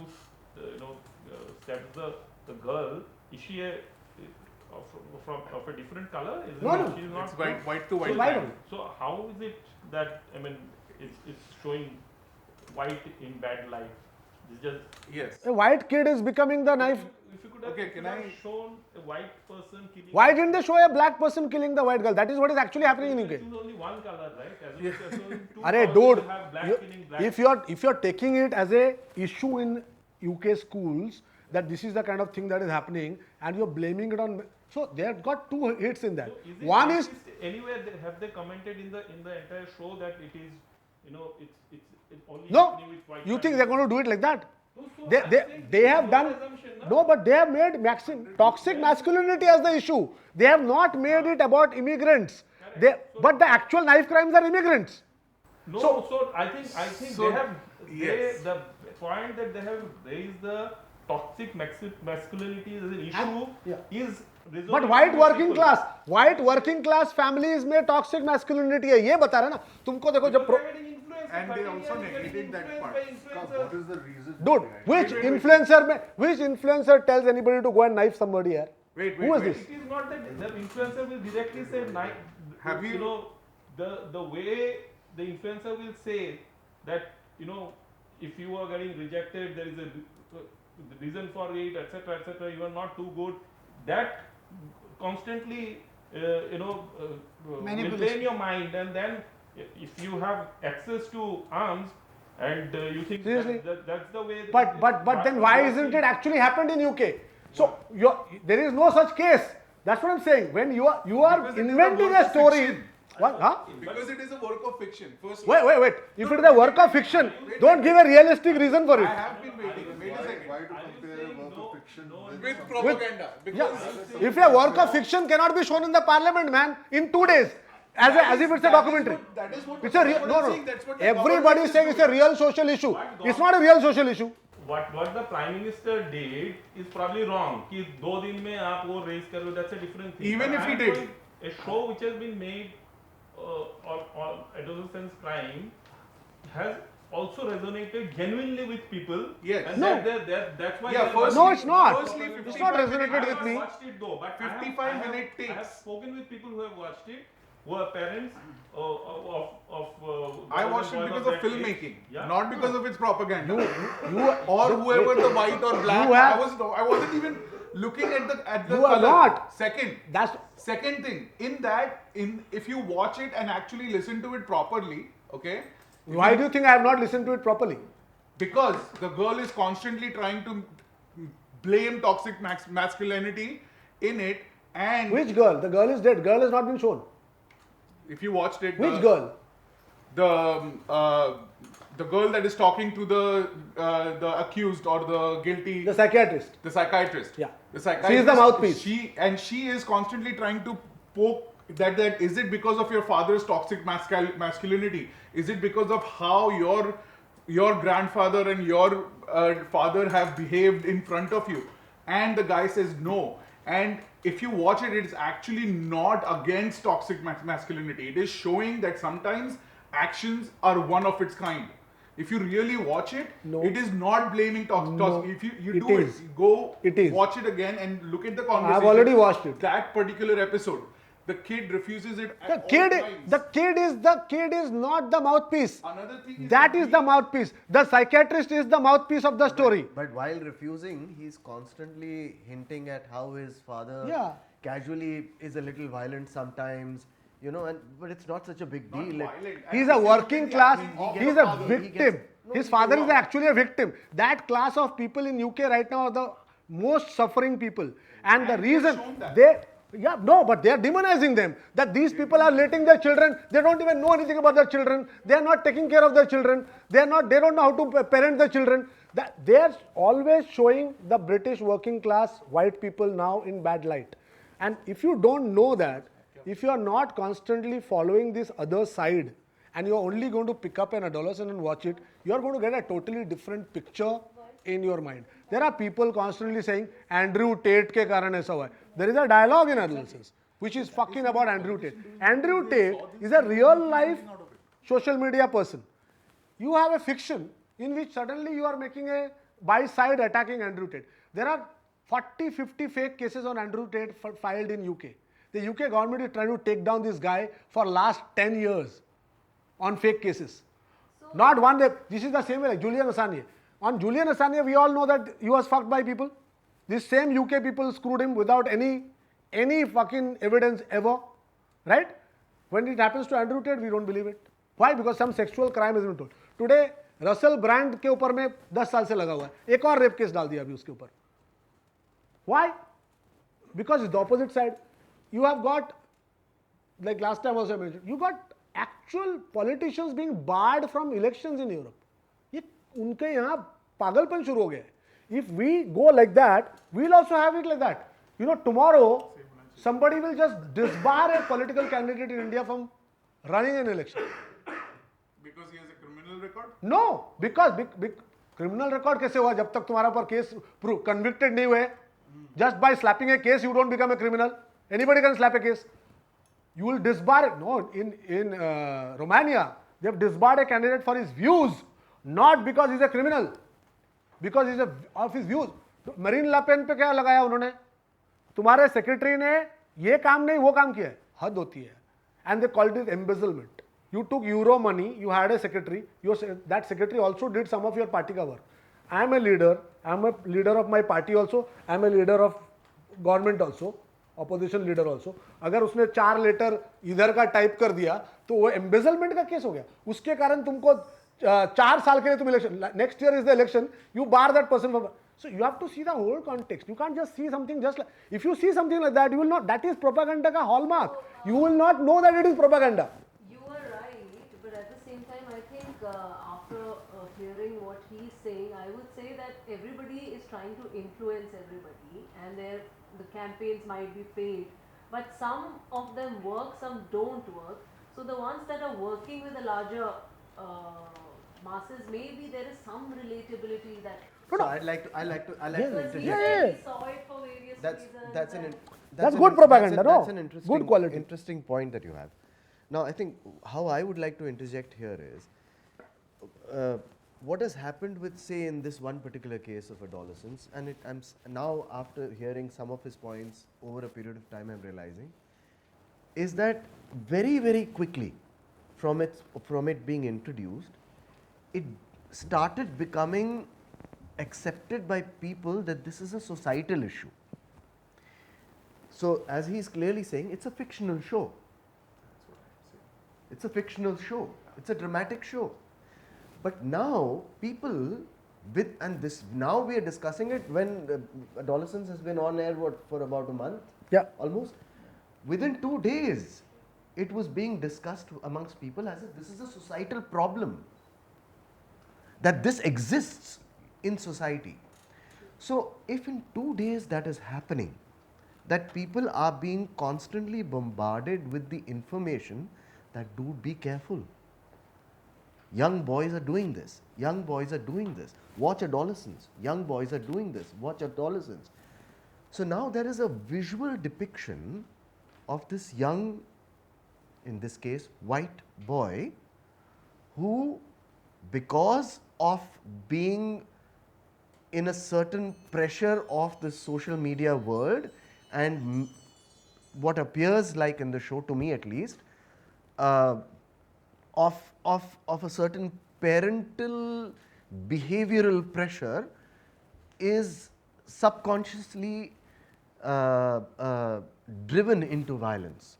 stabs the girl, is she of a different color? No. She's not It's white to white. She's white. So how is it that, I mean, it's showing white in bad light? It's just Yes. A white kid is becoming the knife. if you could have, Okay, if you can have I- shown a white person killing. Why didn't they show a black person killing the white girl? That is what is actually happening in UK. Choose only one color, right? As opposed to showing two Arey colors, dude, you have black you- killing black. if you're taking it as a issue in UK schools that this is the kind of thing that is happening and you're blaming it on, so they have got two hits in that. So One is anywhere have they commented in the entire show that it is, it's only no. happening with white You think families? they're going to do it like that? No, so They I'm they saying they this have is done your assumption, na? no, but they have made toxic masculinity as the issue. They have not made it about immigrants. But the actual knife crimes are immigrants. No, So- so I think So- they have yes. the point that they have raised the toxic masculinity as an issue is But resonating white with working people. class families में toxic masculinity है ये बता रहा है ना तुमको देखो जब People are getting influenced, And they 13 also years getting negated that influenced part. by Scott, influencers. what is the reason? dude which influencer tells anybody to go and knife somebody here? Wait, Who is wait. this? It is not that the influencer will directly say, Have you- the way the influencer will say that, if you are getting rejected, there is a reason for it, etc., you are not too good. That constantly, will play in your mind, and then if you have access to arms, and you think Seriously? that's the way. But then why isn't it actually happened in UK? So there is no such case. That's what I'm saying. When you are Because it is a inventing work a of story, fiction. what? Huh? Because it is a work of fiction. First, Wait. If it is a work of fiction, don't give a realistic reason for I it. have been waiting. Wait a second. Why to compare a work of fiction With something? propaganda. Because If a work of fiction cannot be shown in the parliament, man, in 2 days, as if it's a documentary. That is what It's a real, what no, I'm no. saying. That's what the Everybody government is is saying it's a doing. real social issue. It's not a real social issue. What the Prime Minister did is probably wrong. कि 2 दिन में आप वो raise कर रहे हो, that's a different thing. Even But if he I'm did. going- a show which has been made on adolescence crime has also resonated genuinely with people. Yes. And No. that's why. Yeah, they are first- No, watching it's not. Firstly, It's not 55 resonated I with haven't me. watched it though, but 55-minute I have takes. spoken with people who have watched it, who are parents of. I watched it boys because that of filmmaking, age. Yeah. not because of its propaganda. You Or whoever the white or black. You have- I wasn't even looking at the You are color. not. Second That's thing, if you watch it and actually listen to it properly, okay? why do you think I have not listened to it properly? Because the girl is constantly trying to blame toxic masculinity in it, and Which girl? The girl is dead. Girl has not been shown. if you watched it, Which girl? the girl that is talking to the accused or the guilty, The psychiatrist. the psychiatrist. Yeah. The psychiatrist. She is the mouthpiece. She is constantly trying to poke that is it because of your father's toxic masculinity? Is it because of how your grandfather and your father have behaved in front of you? And the guy says no. And if you watch it, it is actually not against toxic masculinity. It is showing that sometimes actions are one of its kind. If you really watch it, No. it is not blaming toxic. No, If you it do is. it, go It is. watch it again and look at the conversation. I've already watched it. That particular episode, the kid refuses it. The at all kid times. is not the mouthpiece. Another thing is That is the mouthpiece. The psychiatrist is the mouthpiece of the story. But while refusing, he's constantly hinting at how his father Yeah. casually is a little violent sometimes, but it's not such a big Not deal. violent. He's a working class. He's a he victim. gets- no, His he father gets- is actually a victim. That class of people in UK right now are the most suffering people. And the And they've reason shown that. Yeah, no, but they are demonizing them. That these people are letting their children, they don't even know anything about their children. They are not taking care of their children. They don't know how to parent their children. That they are always showing the British working class white people now in bad light. And if you don't know that, if you are not constantly following this other side, and you are only going to pick up an adolescent and watch it, you are going to get a totally different picture in your mind. There are people constantly saying, Andrew Tate ke karan aisa hua hai. There is a dialogue in Adolescence, which is fucking about Andrew Tate. Andrew Tate is a real life social media person. You have a fiction in which suddenly you are making a by side attacking Andrew Tate. There are 40, 50 fake cases on Andrew Tate filed in UK. The UK government is trying to take down this guy for last 10 years on fake cases. Not one day. This is the same way like Julian Assange. On Julian Assange, we all know that he was fucked by people. These same UK people screwed him without any fucking evidence ever. Right? When it happens to Andrew Tate, we don't believe it. Why? Because some sexual crime has been told. Today, Russell Brand के ऊपर में 10 साल से लगा हुआ है. एक और रेप केस डाल दिया अभी उसके ऊपर. Why? Because it's the opposite side. You have got, like last time also I mentioned, you got actual politicians being barred from elections in Europe. ये उनके यहाँ पागलपन शुरू हो गया है. If we go like that, we'll also have it like that. You know, tomorrow somebody will just disbar a political candidate in India from running an election. Because he has a criminal record? No, because big criminal record कैसे हुआ जब तक तुम्हारा पर case convicted नहीं हुए. Just by slapping a case, you don't become a criminal. Anybody can slap a case. You will disbar it. No, in Romania, they have disbarred a candidate for his views, not because he's a criminal, because he's of his views. Marine Le Pen पे क्या लगाया उन्होंने? तुम्हारे secretary ने ये काम नहीं वो काम किया है. हद होती है. And they called it embezzlement. You took euro money. You had a secretary. That secretary also did some of your party ka work. I am a leader. I am a leader of my party also. I am a leader of government also. Opposition leader also. अगर उसने 4 letter इधर का type कर दिया तो वो embezzlement का case हो गया. उसके कारण तुमको 4 साल के लिए तुम election, next year is the election, you bar that person from. So you have to see the whole context. You can't just see something just like, if you see something like that, you will not, that is propaganda ka hallmark. You will not know that it is propaganda. You are right, but at the same time, I think after hearing what he's saying, I would say that everybody is trying to influence everybody, and the campaigns might be paid, but some of them work, some don't work. So the ones that are working with the larger masses, maybe there is some relatability that. So I'd like to interject. We saw it for various reasons. That's good propaganda, no? That's an interesting, good quality. Interesting point that you have. Now, I think how I would like to interject here is what has happened with, say, in this one particular case of Adolescence, and I'm now after hearing some of his points over a period of time, I'm realizing is that very, very quickly from it being introduced, it started becoming accepted by people that this is a societal issue. So, as he is clearly saying, it's a fictional show. It's a fictional show. It's a dramatic show. But now people now we are discussing it when Adolescence has been on air for about a month? Yeah. Almost. Within 2 days, it was being discussed amongst people as if this is a societal problem. That this exists in society. So, if in 2 days that is happening, that people are being constantly bombarded with the information that dude, be careful. Young boys are doing this. Young boys are doing this. Watch Adolescence. Young boys are doing this. Watch Adolescence. So now there is a visual depiction of this young, in this case, white boy who, because of being in a certain pressure of the social media world and what appears like in the show, to me at least, of a certain parental behavioral pressure, is subconsciously driven into violence.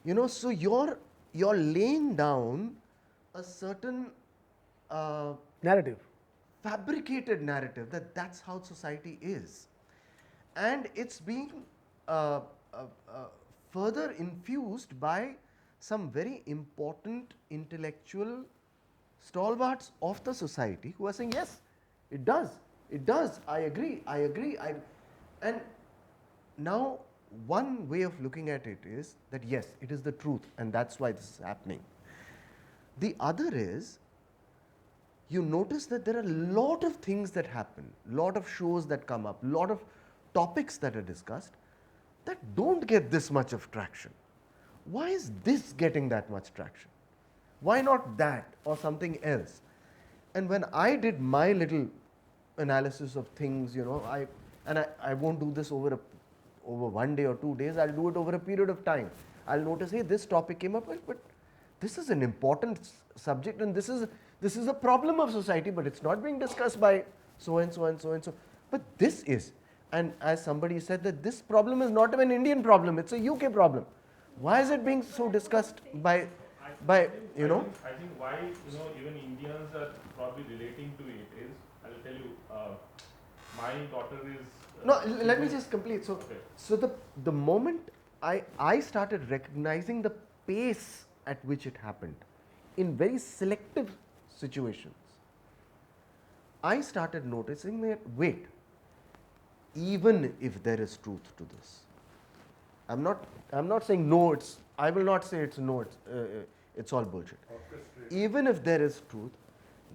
You know, so you're laying down a certain narrative, fabricated narrative, that's how society is, and it's being uh, uh, uh, further infused by some very important intellectual stalwarts of the society who are saying, yes, it does, I agree, and now one way of looking at it is that yes, it is the truth and that's why this is happening. The other is, you notice that there are a lot of things that happen, lot of shows that come up, lot of topics that are discussed that don't get this much of traction. Why is this getting that much traction? Why not that or something else? And when I did my little analysis of things, you know, I won't do this over 1 day or 2 days, I'll do it over a period of time. I'll notice, hey, this topic came up, but this is an important subject and this is a problem of society, but it's not being discussed by so and so and so and so. But this is, and as somebody said, that this problem is not an Indian problem, it's a UK problem. Why is it being so discussed by you know? I think why, you know, even Indians are probably relating to it is, I'll tell you, my daughter is... No, let me just complete. So, okay. So the moment I started recognizing the pace at which it happened in very selective situations, I started noticing that, wait, even if there is truth to this, I'm not saying no, I will not say it's no, it's all bullshit. Even if there is truth,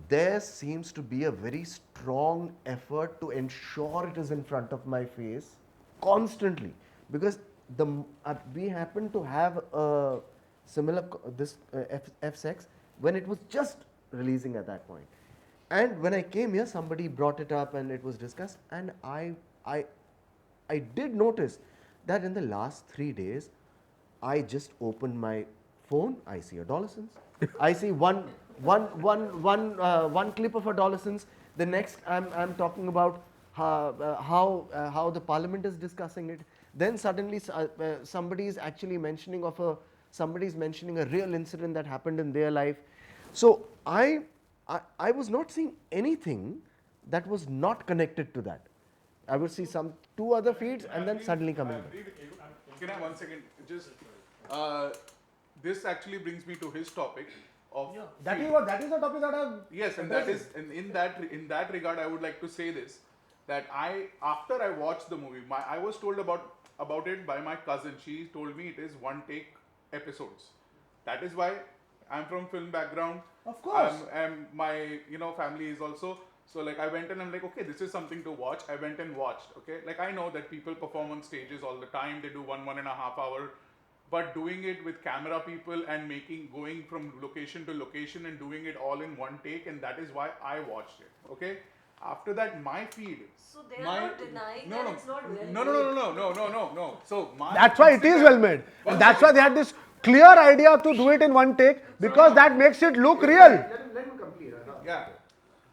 there seems to be a very strong effort to ensure it is in front of my face constantly, because we happen to have a similar FSEX when it was just releasing at that point, and when I came here, somebody brought it up and it was discussed, and I did notice that in the last 3 days, I just opened my phone, I see Adolescence, I see one clip of Adolescence, the next I'm talking about how the parliament is discussing it, then suddenly somebody is actually mentioning a real incident that happened in their life. So I was not seeing anything that was not connected to that. I would see 2 other feeds and then suddenly coming back. Can I 1 second? Just this actually brings me to his topic of that is the topic that I'm yes, and that is in that regard I would like to say this, that after I watched the movie, I was told about it by my cousin. She told me it is 1 take episodes. That is why I'm from film background. Of course. And my family is also. So like I went and I'm like, okay, this is something to watch. I went and watched. Okay, like I know that people perform on stages all the time. They do 1.5 hour, but doing it with camera people and going from location to location and doing it all in 1 take, and that is why I watched it. Okay. After that, my feed. So they are not denying that it's not well made. No. So that's why it is well made. And that's why they had this clear idea to do it in 1 take, because that makes it look real. Let me complete. Yeah.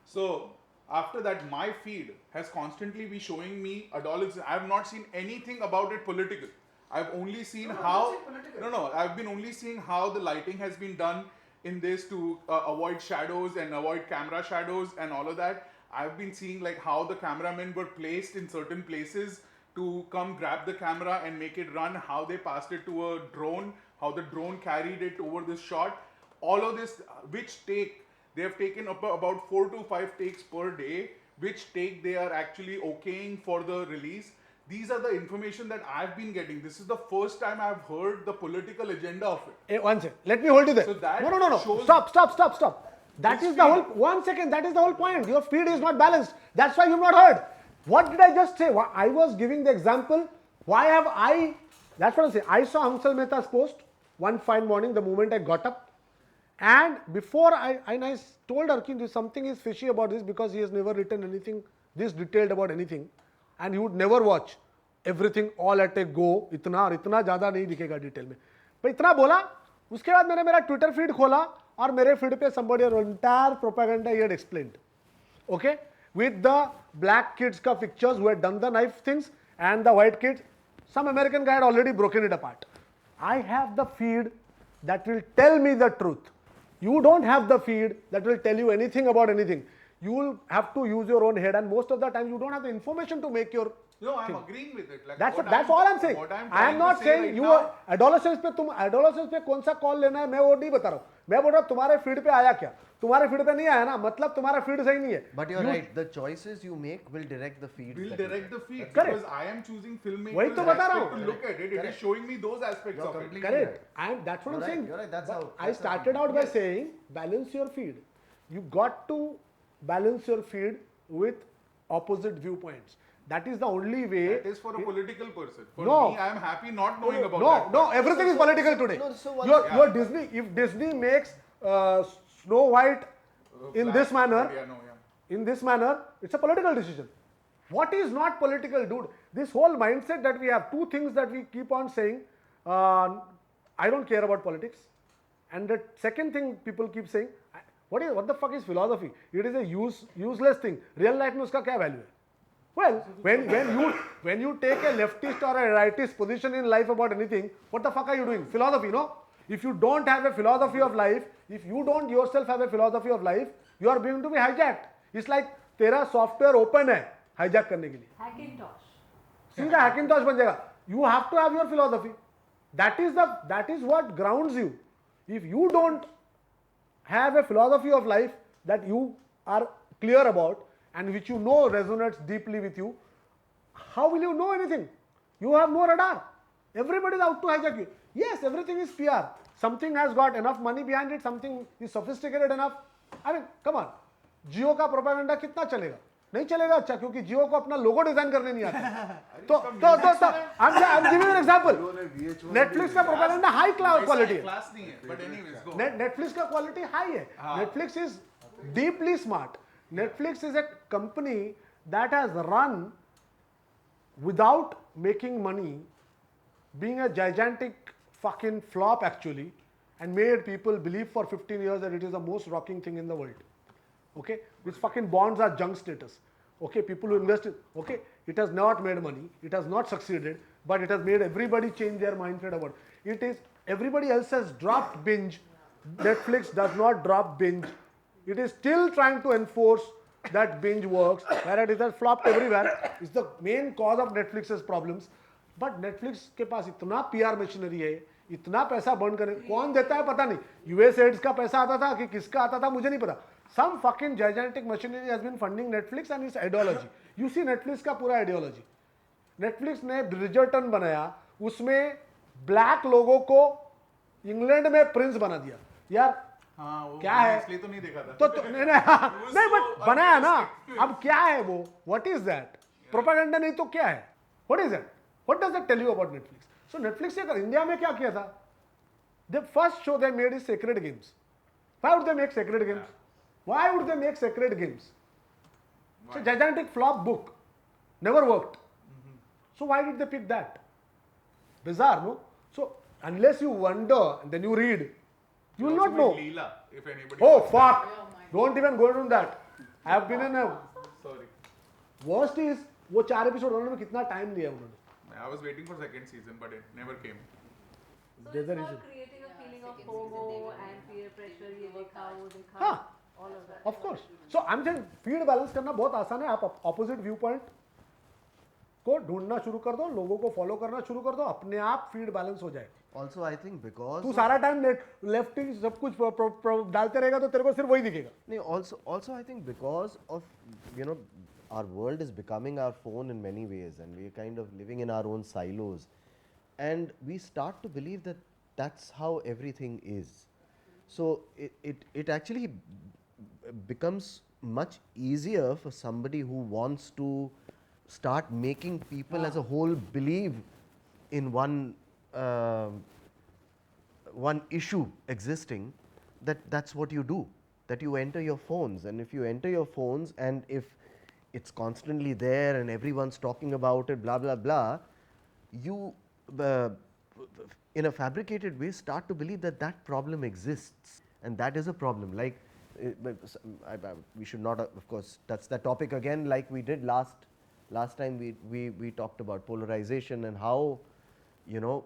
So after that, my feed has constantly been showing me Adolescence. I have not seen anything about it political. I've only seen I've been only seeing how the lighting has been done in this to avoid shadows and avoid camera shadows and all of that. I've been seeing like how the cameramen were placed in certain places to come grab the camera and make it run, how they passed it to a drone, how the drone carried it over this shot. All of this, which take, they have taken up about 4 to 5 takes per day, which take they are actually okaying for the release. These are the information that I've been getting. This is the first time I've heard the political agenda of it. Hey, 1 second. Let me hold you there. So that No. Stop. That is the whole, 1 second, that is the whole point. Your feed is not balanced. That's why you've not heard. What did I just say? I was giving the example. Why have that's what I'm saying. I saw Hansal Mehta's post one fine morning the moment I got up. And before I told Arkin, something is fishy about this, because he has never written anything this detailed about anything. And he would never watch everything all at a go. इतना ज़्यादा नहीं दिखेगा detail में. पर इतना बोला, उसके बाद मैंने मेरा ट्विटर फीड खोला और मेरे फीड पे somebody entire propaganda he had explained. Okay, with the black kids ka pictures who had done the knife things and the white kids, some American guy had already broken it apart. I have the feed that will tell me the truth. You don't have the feed that will tell you anything about anything. You will have to use your own head, and most of the time you don't have the information to make your No, I'm agreeing with it. Like That's all I'm saying. I am not saying you adolescence पे कौन सा call लेना है मैं वो नहीं बता रहा हूँ. मैं बोल रहा हूँ तुम्हारे फीड पे आया क्या, तुम्हारे फीड पे नहीं आया ना, मतलब तुम्हारा फीड सही नहीं है. But you're right, the choices you make will direct the feed. Will direct the feed. Correct. Because I am choosing filmmaking वही तो बता रहा हूँ. to look at it. It is showing me those aspects of it. Correct. That's what I'm saying. You're right. That's how. I started out by saying balance your feed. You got to balance your feed with opposite viewpoints. That is the only way. That is for a political person. For No. me, I am happy not knowing about that. No, everything is political today. No, so what- Your Disney, if Disney makes Snow White in this manner, in this manner, it's a political decision. What is not political, dude? This whole mindset that we have, two things that we keep on saying, I don't care about politics. And the second thing people keep saying, what the fuck is philosophy? It is a useless thing. Real life में उसका क्या value है? Well, when you take a leftist or a rightist position in life about anything, what the fuck are you doing? Philosophy, no? If you don't have a philosophy of life, if you don't yourself have a philosophy of life, you are going to be hijacked. It's like तेरा software open है hijack करने के लिए. Hackintosh. सीधा Hackintosh बन जाएगा. You have to have your philosophy. That is what grounds you. If you don't have a philosophy of life that you are clear about and which you know resonates deeply with you, how will you know anything? You have no radar. Everybody is out to hijack you. Yes, everything is PR. Something has got enough money behind it, something is sophisticated enough. I mean, come on. जियो का propaganda कितना चलेगा? नहीं चलेगा अच्छा, क्योंकि जियो को अपना logo design करने नहीं आता. तो I'm giving you an example. Netflix का प्रोपेगेंडा हाई क्वालिटी है. Netflix का क्वालिटी हाई है. Netflix is deeply smart. Netflix is a company that has run without making money, being a gigantic fucking flop actually, and made people believe for 15 years that it is the most rocking thing in the world. Okay, these fucking bonds are junk status. Okay, people who invest in, okay, it has not made money, it has not succeeded, but it has made everybody change their mindset about it. Is everybody else has dropped binge, Netflix does not drop binge. It is still trying to enforce that binge works, whereas it has flopped everywhere. It's the main cause of Netflix's problems. But Netflix के पास इतना PR machinery है, इतना पैसा burn करे, कौन देता है पता नहीं. US एड्स का पैसा आता था कि किसका आता था मुझे नहीं पता. Some fucking gigantic machinery has been funding Netflix and its ideology. You see Netflix का पूरा ideology. Netflix ने Bridgerton बनाया, उसमें black लोगों को इंग्लैंड में प्रिंस बना दिया. यार क्या है? इसलिए तो नहीं देखा था. तो नहीं बट बनाया ना. अब क्या है वो? What is that? Propaganda नहीं तो क्या है? What is that? What does that tell you about Netflix? So Netflix ने इंडिया में क्या किया था? The first show they made is Sacred Games. Why would they make Sacred Games? Why would they make Sacred Games? It's a gigantic flop book. Never worked. So why did they pick that? Bizarre, no? So unless you wonder and then you read, you will not know. Leela, if anybody. Oh fuck! Don't even go into that. I have been in a. Sorry. Worst is वो 4 episode होने में कितना time लिया उन्होंने. I was waiting for second season, but it never came. So it's about creating a feeling of FOMO and peer pressure. ये देखा वो देखा. All of that. Of course. So I'm saying feed balance करना बहुत आसान है. आप opposite viewpoint को ढूंढना शुरू कर दो, लोगों को follow करना शुरू कर दो, अपने आप feed balance हो जाएगा. Also, I think because तू सारा टाइम लेफ्ट सब कुछ डालते रहेगा तो तेरे को सिर्फ वही दिखेगा. नहीं, also I think because of, you know, our world is becoming our phone in many ways, and we're kind of living in our own silos, and we start to believe that that's how everything is. So it actually becomes much easier for somebody who wants to start making people as a whole believe in one issue existing, that's what you do, that you enter your phones, and if you enter your phones and if it's constantly there and everyone's talking about it, blah blah blah, you in a fabricated way start to believe that that problem exists, and that is a problem. Like we should not, of course, that's the topic again, like we did last time we talked about polarization and how, you know,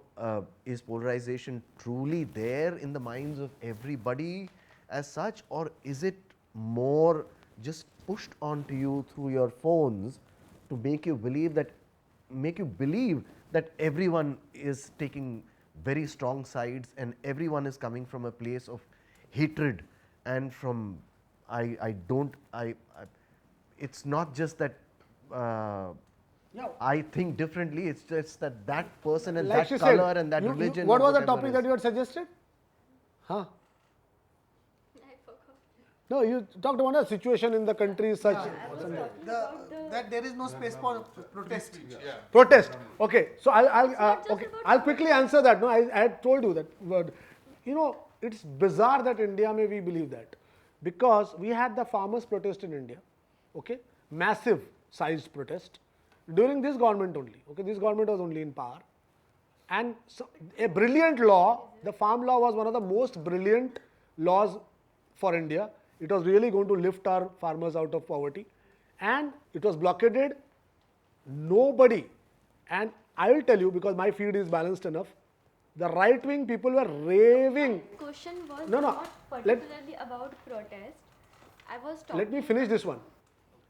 is polarization truly there in the minds of everybody as such, or is it more just pushed onto you through your phones to make you believe that make you believe that everyone is taking very strong sides and everyone is coming from a place of hatred and from it's not just that I think differently, it's just that person and Like that she color said, and that religion. What or was the whatever topic is. that you had suggested? Huh? No, you talked about a situation in the country such. That there is no space for protest. Protest. Okay, so I'll quickly answer that. No, I had told you that word. You know, it's bizarre that India may we believe that, because we had the farmers' protest in India. Okay, massive sized protest during this government only. Okay, this government was only in power, and so a brilliant law. The farm law was one of the most brilliant laws for India. It was really going to lift our farmers out of poverty, and it was blockaded. Nobody, and I will tell you because my feed is balanced enough, the right-wing people were raving. Question was No, not particularly about protest. I was talking. Let me finish this one.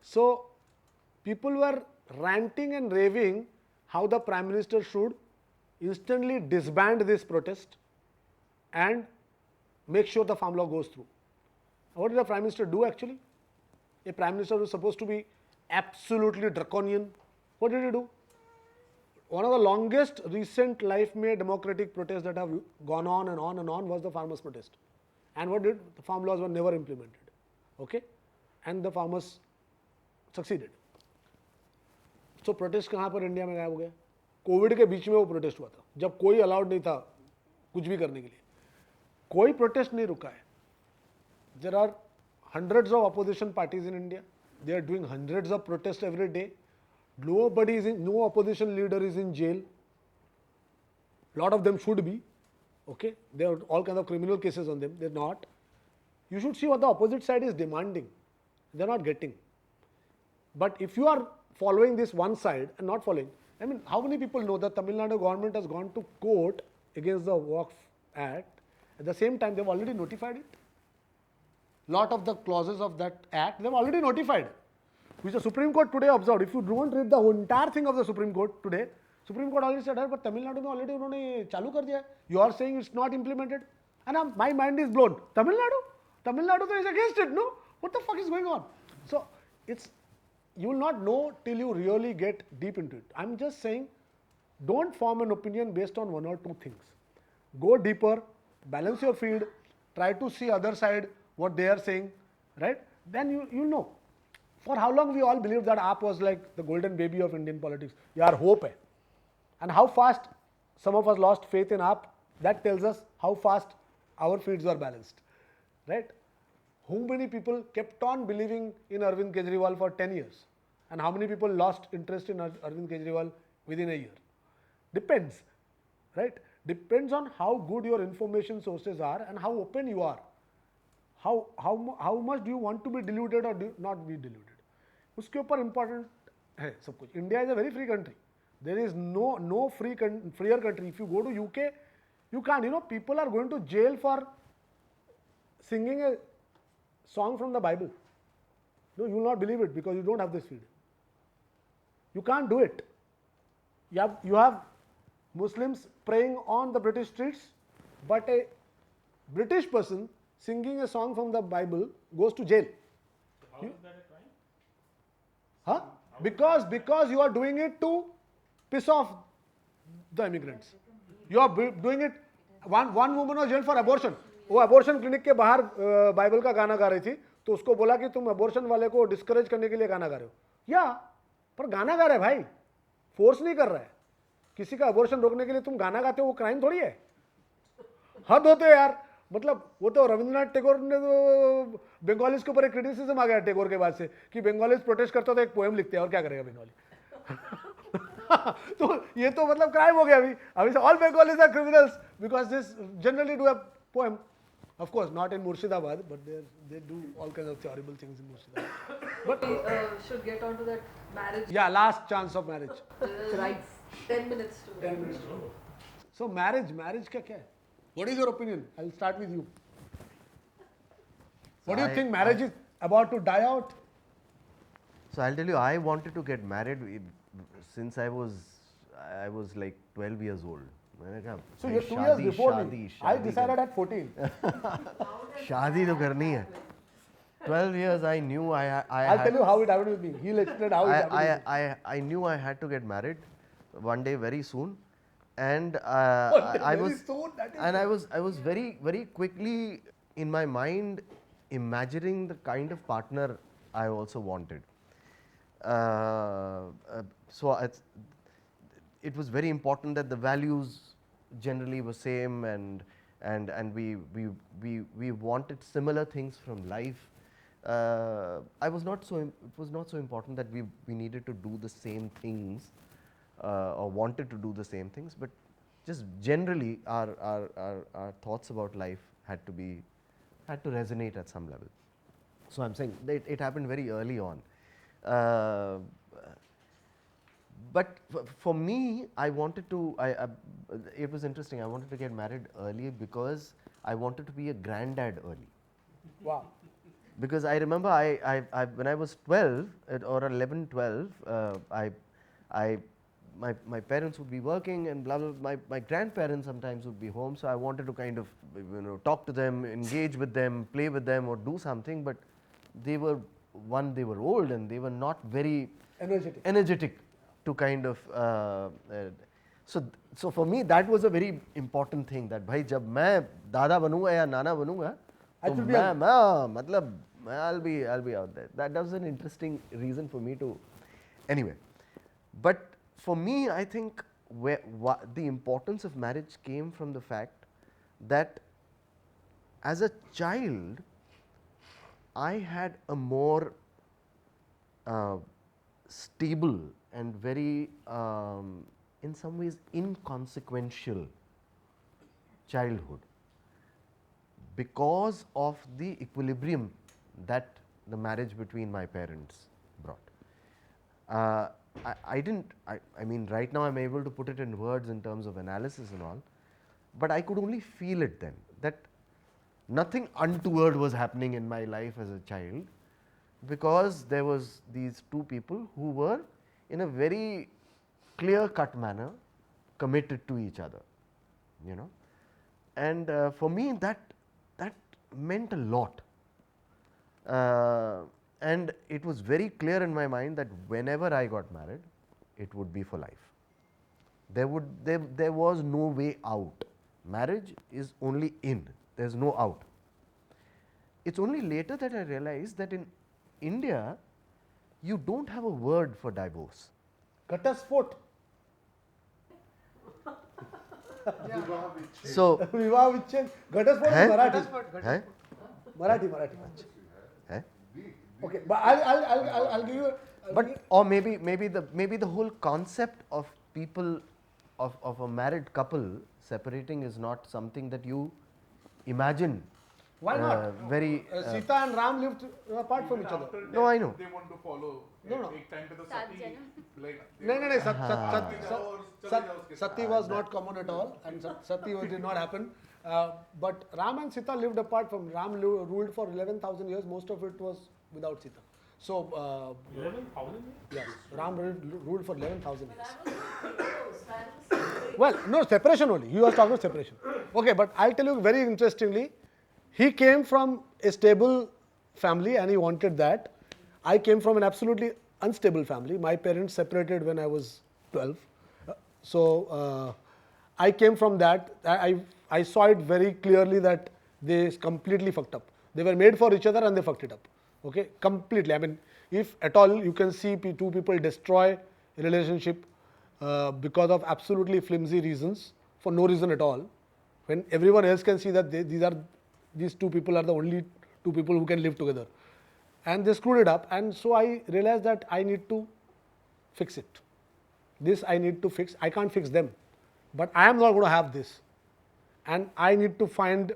So, people were ranting and raving how the Prime Minister should instantly disband this protest and make sure the farm law goes through. What did the Prime Minister do actually? A Prime Minister was supposed to be absolutely draconian. What did he do? One of the longest recent life-made democratic protests that have gone on and on and on was the farmers' protest. And what did? The farm laws were never implemented. Okay? And the farmers succeeded. So protest कहाँ पर India में गायब हो गया? Covid के बीच में वो protest हुआ था, जब कोई अलाउड नहीं था कुछ भी करने के लिए. कोई प्रोटेस्ट नहीं रुका है. There are hundreds of opposition parties in India. They are doing hundreds of protests every day. No opposition leader is in jail. Lot of them should be. Okay, there are all kinds of criminal cases on them. They're not. You should see what the opposite side is demanding. They're not getting. But if you are following this one side and not following, I mean, how many people know that Tamil Nadu government has gone to court against the Waqf Act? At the same time, they've already notified it. Lot of the clauses of that act, they've already notified, which the Supreme Court today observed. If you don't read the entire thing of the Supreme Court today, Supreme Court already said, but Tamil Nadu में already उन्होंने चालू कर दिया. You are saying it's not implemented, and my mind is blown. Tamil Nadu is against it, no? What the fuck is going on? So it's, you will not know till you really get deep into it. I'm just saying, don't form an opinion based on one or two things. Go deeper, balance your feed, try to see other side, what they are saying, right? Then you know. For how long we all believed that AAP was like the golden baby of Indian politics. Yaar, hope hai. And how fast some of us lost faith in AAP, that tells us how fast our feeds were balanced, right? How many people kept on believing in Arvind Kejriwal for 10 years? And how many people lost interest in Arvind Kejriwal within a year? Depends, right? Depends on how good your information sources are and how open you are. How much do you want to be deluded or do not be deluded? उसके ऊपर important है सब कुछ. India is a very free country. There is no freer country. If you go to UK, you can't. You know, people are going to jail for singing a song from the Bible. No, you will not believe it because you don't have this feed. You can't do it. You have Muslims praying on the British streets, but a British person singing a song from the Bible goes to jail. How is that a crime? Huh? Because you are doing it to piss off the immigrants. You are doing it. One woman was jailed for abortion. वो abortion clinic के बाहर Bible का गाना गा रही थी, तो उसको बोला कि तुम abortion वाले को discourage करने के लिए गाना गा रहे हो. या पर गाना गा रहे है भाई, फोर्स नहीं कर रहा है. किसी का abortion रोकने के लिए तुम गाना गाते हो, वो क्राइम थोड़ी है. हद होते हैं यार. मतलब वो तो रविंद्रनाथ टैगोर ने तो बंगालीज के ऊपर एक क्रिटिसिज्म आ गया टैगोर के बाद से कि बंगालीज प्रोटेस्ट करते तो एक पोएम लिखते हैं और क्या करेगा बंगाली. तो ये तो मतलब क्राइम हो गया अभी all Bengalis are criminals because this generally do a poem. Of course, not in Murshidabad, but they do all kinds of horrible things in Murshidabad. But we should get on to that marriage. Yeah, last chance of marriage. Rights. 10 minutes to 10 minutes to go. So marriage क्या है? What is your opinion? I'll start with you. What do you think marriage is about to die out? So I'll tell you, I wanted to get married since I was like 12 years old. मैंने कहा So भाई you're 2 years before me. I शादी decided at 14. शादी तो करनी है. 12 years I knew I I'll had, tell you how it happened with me. He'll explain how it happened with me. I knew I had to get married one day very soon, and I Very was soon, that is and I was very quickly in my mind imagining the kind of partner I also wanted. So it was very important that the values generally were same, and we wanted similar things from life. It was not so important that we needed to do the same things or wanted to do the same things, but just generally our thoughts about life had to resonate at some level. So I'm saying that it happened very early on. But for me, I wanted to, it was interesting, I wanted to get married early because I wanted to be a granddad early. Wow. Because I remember when I was 12 or 11, 12, my parents would be working and blah, blah, my grandparents sometimes would be home, so I wanted to kind of, talk to them, engage with them, play with them or do something, but they were old and they were not very energetic to kind of, so for me that was a very important thing, that bhai jab main dada banunga ya nana banunga, to I'll be out there. That was an interesting reason for me to, anyway. But for me, I think the importance of marriage came from the fact that as a child, I had a more stable and very, in some ways, inconsequential childhood because of the equilibrium that the marriage between my parents brought. I mean, right now I'm able to put it in words in terms of analysis and all, but I could only feel it then, that nothing untoward was happening in my life as a child, because there was these two people who were in a very clear-cut manner committed to each other, and for me that meant a lot. And it was very clear in my mind that whenever I got married, it would be for life. There was no way out. Marriage is only in, there is no out. It's only later that I realized that in India, you don't have a word for divorce. Ghataspot. So, Vivah Vichchen. Ghataspot is Marathi. Marathi. Okay, but I'll give you. But or maybe the whole concept of people of a married couple separating is not something that you imagine. Why not? Sita and Ram lived apart from each other. No, I know. They want to follow. No. Take time to the sati. No. Sati was not common at all, and Sati did not happen. But Ram and Sita lived apart from. Ram ruled for 11,000 years. Most of it was without Sita. So 11,000 years? Yes, Ram ruled for 11,000 years. Well, no, separation only. You are talking about separation. Okay, but I'll tell you very interestingly. He came from a stable family and he wanted that. I came from an absolutely unstable family. My parents separated when I was 12. So I came from that. I saw it very clearly that they completely fucked up. They were made for each other and they fucked it up. Okay, completely. I mean, if at all you can see two people destroy a relationship because of absolutely flimsy reasons, for no reason at all, when everyone else can see that these two people are the only two people who can live together. And they screwed it up, and so I realized that I need to fix it. This I need to fix. I can't fix them, but I am not going to have this. And I need to find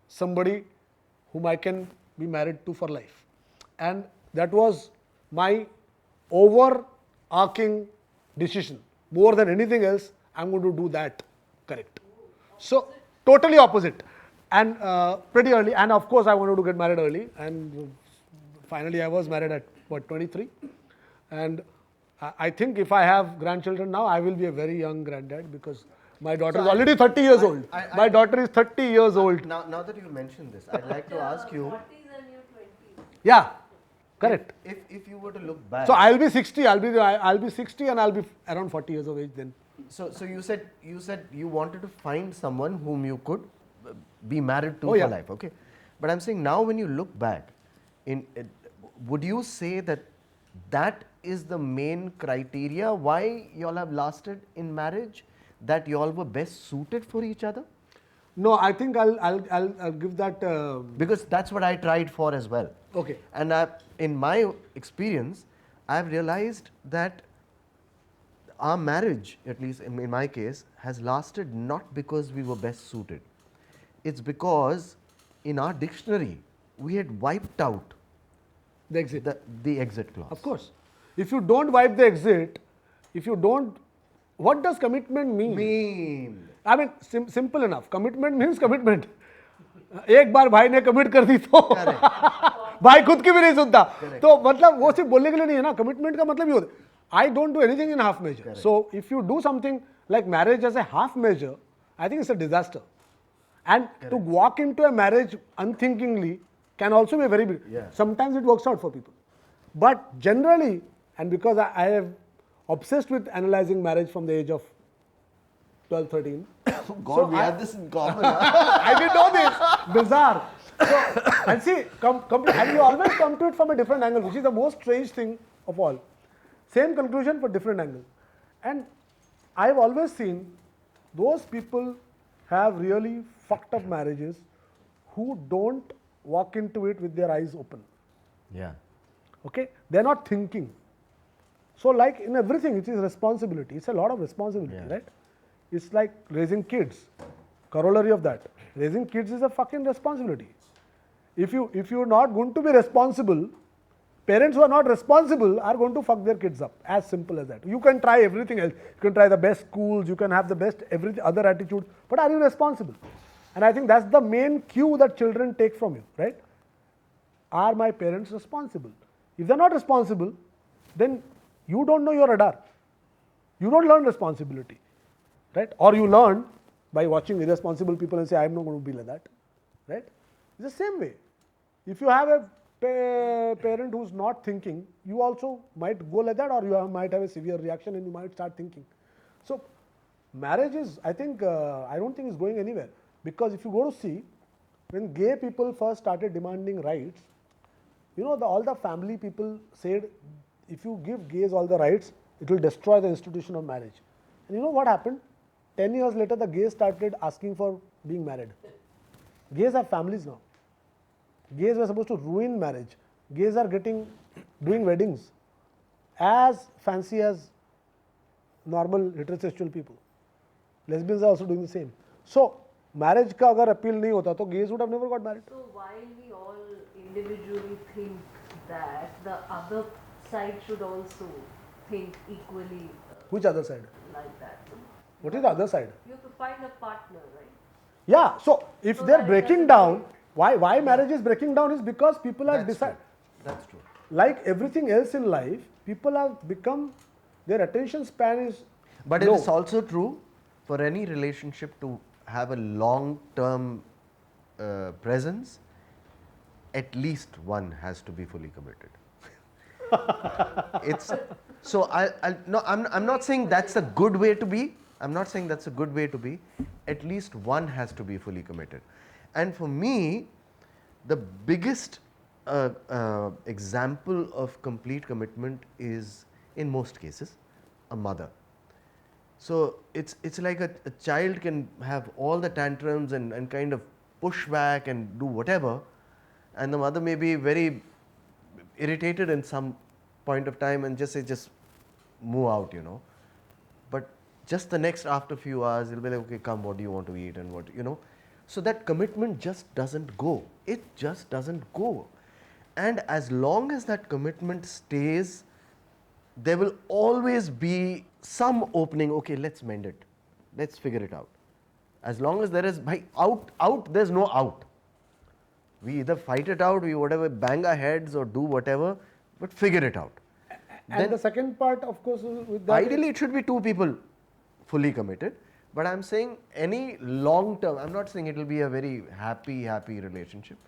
somebody whom I can be married to for life. And that was my overarching decision. More than anything else, I'm going to do that correct. So, totally opposite. And pretty early, and of course I wanted to get married early, and finally I was married at 23, and I think if I have grandchildren now, I will be a very young granddad because my daughter is already 30 years old. My daughter is 30 years old. Now that you mentioned this, I'd like to ask you. 40s and your 20s. Yeah, correct. If you were to look back. So I'll be 60. I'll be 60 and I'll be around 40 years of age then. So you said you wanted to find someone whom you could be married to Oh, yeah. for life. Okay, but I'm saying now when you look back, would you say that is the main criteria why y'all have lasted in marriage? That y'all were best suited for each other? No, I think I'll give that. Because that's what I tried for as well. Okay. And in my experience, I've realized that our marriage, at least in my case, has lasted not because we were best suited. It's because in our dictionary, we had wiped out the exit. The exit clause. Of course. If you don't wipe the exit, if you don't, what does commitment mean? I mean, simple enough. Commitment means commitment. एक बार भाई ने commit कर दी तो भाई खुद की भी नहीं सुनता तो मतलब वो सिर्फ बोलने के लिए नहीं है ना कमिटमेंट का मतलब ये होता है I don't do anything in half measure. So if you do something like marriage as a half measure, I think it's a disaster. And to walk into a marriage unthinkingly can also be very big. Sometimes it works out for people. But generally, and because I have obsessed with analyzing marriage from the age of 12, 13. God, so we have this in common. I didn't know this. Bizarre. So, and see, and you always come to it from a different angle, which is the most strange thing of all. Same conclusion for different angle. And I've always seen those people have really fucked up marriages who don't walk into it with their eyes open. Yeah. Okay? They're not thinking. So like in everything, it is responsibility. It's a lot of responsibility, right? It's like raising kids. Corollary of that. Raising kids is a fucking responsibility. If you're not going to be responsible, parents who are not responsible are going to fuck their kids up. As simple as that. You can try everything else. You can try the best schools, you can have the best every other attitude, but are you responsible? And I think that's the main cue that children take from you, right? Are my parents responsible? If they're not responsible, then you don't know your radar. You don't learn responsibility, right? Or you learn by watching irresponsible people and say, I'm not going to be like that, right? It's the same way. If you have a parent who's not thinking, you also might go like that, or you might have a severe reaction and you might start thinking. So marriage is, I think, I don't think it's going anywhere. Because if you go to see, when gay people first started demanding rights, you know, all the family people said, if you give gays all the rights, it will destroy the institution of marriage. And you know what happened? 10 years later, the gays started asking for being married. Gays have families now. Gays were supposed to ruin marriage. Gays are doing weddings as fancy as normal heterosexual people. Lesbians are also doing the same. So, marriage ka agar appeal nahi hota, to gays would have never got married. So while we all individually think that, the other side should also think equally. Which other side? Like that. What is the other side? You have to find a partner, right? Yeah, so if they're breaking down, why marriage is breaking down is because people are decided. That's true. Like everything else in life, people have become, their attention span is But low. it is also true for any relationship to have a long-term presence, at least one has to be fully committed. I'm not saying that's a good way to be. I'm not saying that's a good way to be. At least one has to be fully committed. And for me, the biggest example of complete commitment is, in most cases, a mother. So it's like a child can have all the tantrums and kind of push back and do whatever, and the mother may be very irritated in some point of time and just say, just move out, you know. But just the next, after a few hours, it'll be like, okay, come, what do you want to eat and what, you know. So that commitment just doesn't go. It just doesn't go. And as long as that commitment stays, there will always be some opening. Okay, let's mend it. Let's figure it out. As long as there is, out, there's no out. We either fight it out, we whatever, bang our heads or do whatever, but figure it out. And then the second part, of course, with that ideally it should be two people fully committed. But I'm saying any long term, I'm not saying it will be a very happy relationship,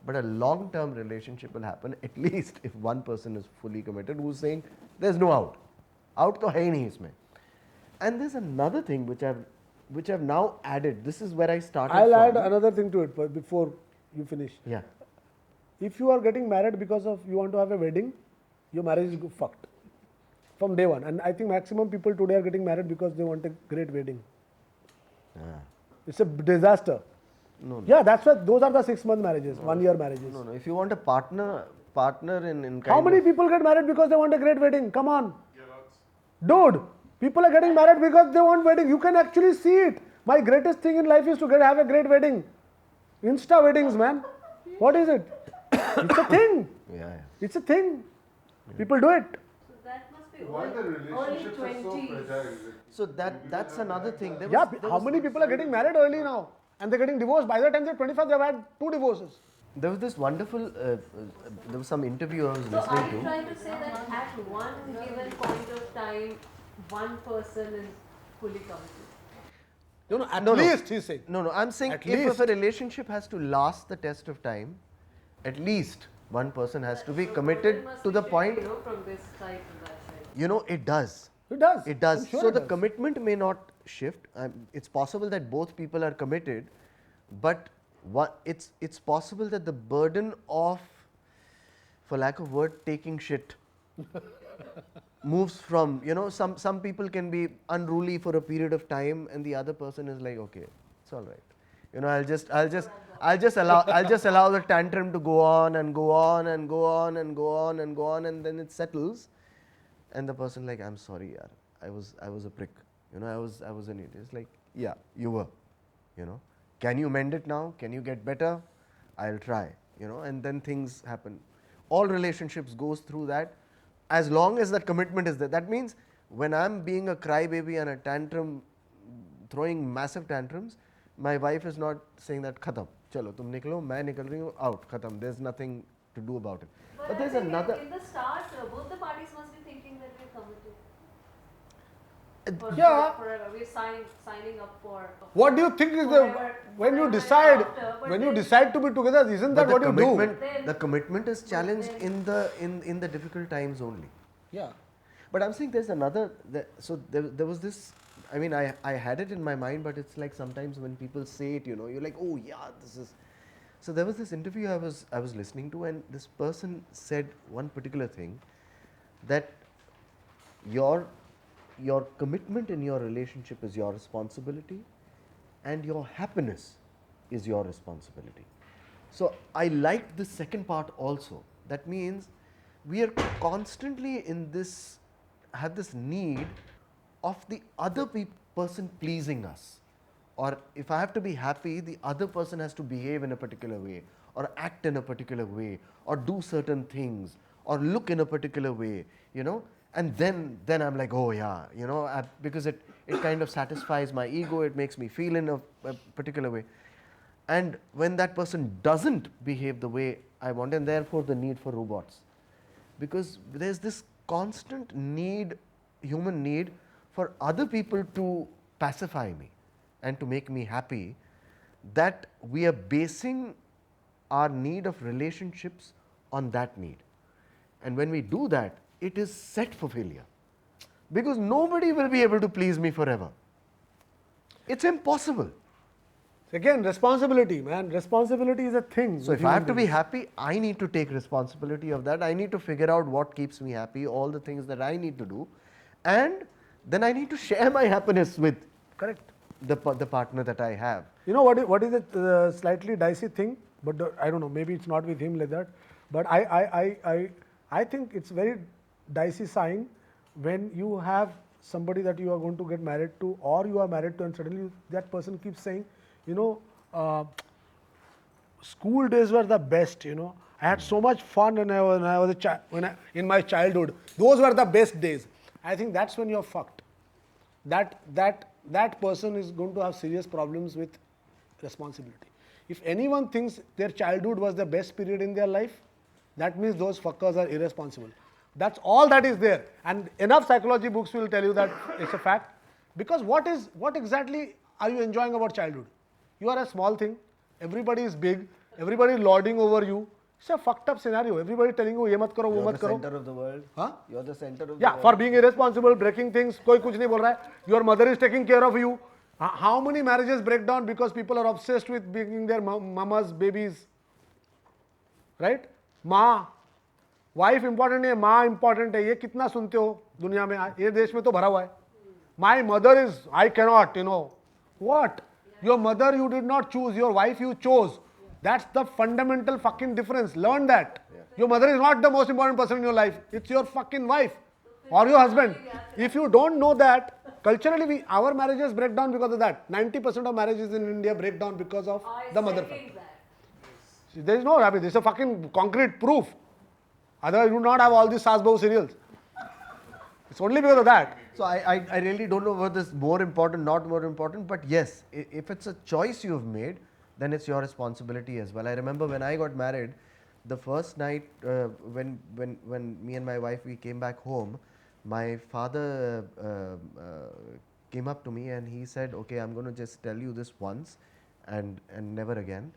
but a long term relationship will happen at least if one person is fully committed who's saying there's no out. Out to hai nahi isme. And there's another thing which I've now added. This is where I started I'll from. add another thing to it but before you finish. Yeah. If you are getting married because of you want to have a wedding, your marriage is fucked from day one. And I think maximum people today are getting married because they want a great wedding. It's a disaster. No. Yeah, that's why those are the 6-month marriages, 1-year marriages. No. If you want a partner in kind How many of, people get married because they want a great wedding? Come on. Dude, people are getting married because they want wedding. You can actually see it. My greatest thing in life is to have a great wedding. Insta weddings, man. What is it? It's a thing. Yeah. It's a thing. People do it. So that must be Why the early relationships are so 20s. fragile? So that's another thing. How many people are getting married early now? And they're getting divorced. By the time they're 25, they've had 2 divorces. There was this wonderful, there was some interview I was So listening are you to. trying to say that at one given point of time, one person is fully committed? No, at least he's saying. No, I'm saying At if least. a relationship has to last the test of time, at least one person has to be committed to the point. You know, from this side to that side. You know, it does. It does. It does. I'm sure So it the does. commitment may not shift. It's possible that both people are committed, but it's possible that the burden of, for lack of word, taking shit moves from, some people can be unruly for a period of time and the other person is like, okay, it's all right. I'll just allow the tantrum to go on and go on and go on and go on and go on, and then it settles and the person like, I'm sorry yaar, I was a prick, I was an idiot. It's like, yeah, you were, can you mend it now? Can you get better? I'll try, and then things happen. All relationships goes through that as long as that commitment is there. That means when I'm being a crybaby and a tantrum, throwing massive tantrums, my wife is not saying that khatam, chalo tum niklo, main nikal rahi hu, out, khatam, there's nothing to do about it. But there's I think another. in the start, both the parties must be thinking that we're committed. Yeah. Forever. We're signing up for. What do you think is when you decide to be together, isn't that what you do? The commitment is challenged in the difficult times only. Yeah. But I'm saying there's another. So there was this. I mean, I had it in my mind, but it's like sometimes when people say it, you're like, oh yeah, this is. So there was this interview I was listening to, and this person said one particular thing, that your commitment in your relationship is your responsibility, and your happiness is your responsibility. So I liked the second part also. That means we are constantly have this need of the other person pleasing us. Or if I have to be happy, the other person has to behave in a particular way, or act in a particular way, or do certain things, or look in a particular way, and then I'm like, oh yeah, because it kind of satisfies my ego, it makes me feel in a particular way. And when that person doesn't behave the way I want, and therefore the need for robots, because there's this constant human need for other people to pacify me and to make me happy, that we are basing our need of relationships on that need. And when we do that, it is set for failure, because nobody will be able to please me forever. It's impossible. Again, responsibility, man. Responsibility is a thing. So if I have to be happy, I need to take responsibility of that. I need to figure out what keeps me happy, all the things that I need to do, and then I need to share my happiness with the partner that I have. You know what is a slightly dicey thing, but I don't know, maybe it's not with him like that, but I think it's very dicey sign when you have somebody that you are going to get married to, or you are married to, and suddenly that person keeps saying, school days were the best, I had so much fun when I was in my childhood. Those were the best days. I think that's when you're fucked. That person is going to have serious problems with responsibility. If anyone thinks their childhood was the best period in their life, that means those fuckers are irresponsible. That's all that is there. And enough psychology books will tell you that it's a fact. Because what exactly are you enjoying about childhood? You are a small thing. Everybody is big. Everybody is lording over you. It's a fucked up scenario. Everybody telling you, ye mat karo, wo mat karo. You're the center of the world. Huh? You're the center of the world. Yeah, for being irresponsible, breaking things, koi kuch nahi bol raha hai. Your mother is taking care of you. How many marriages break down because people are obsessed with being their mama's babies? Right? माँ, wife important है, माँ important है, ये कितना सुनते हो दुनिया में? ये देश में तो भरा हुआ है. My mother is, I cannot, you know what? Your mother you did not choose, your wife you chose. That's the fundamental fucking difference. Learn that. Your mother is not the most important person in your life. It's your fucking wife or your husband. If you don't know that, culturally our marriages break down because of that. 90% of marriages in India break down because of the mother factor. There is no, I mean, this is a fucking concrete proof. Otherwise you would not have all these Saas Bahu serials. It's only because of that. So I really don't know whether it's more important, not more important, but yes, if it's a choice you've made, then it's your responsibility as well. I remember when I got married, the first night when me and my wife, we came back home, my father came up to me and he said, okay, I'm going to just tell you this once and never again,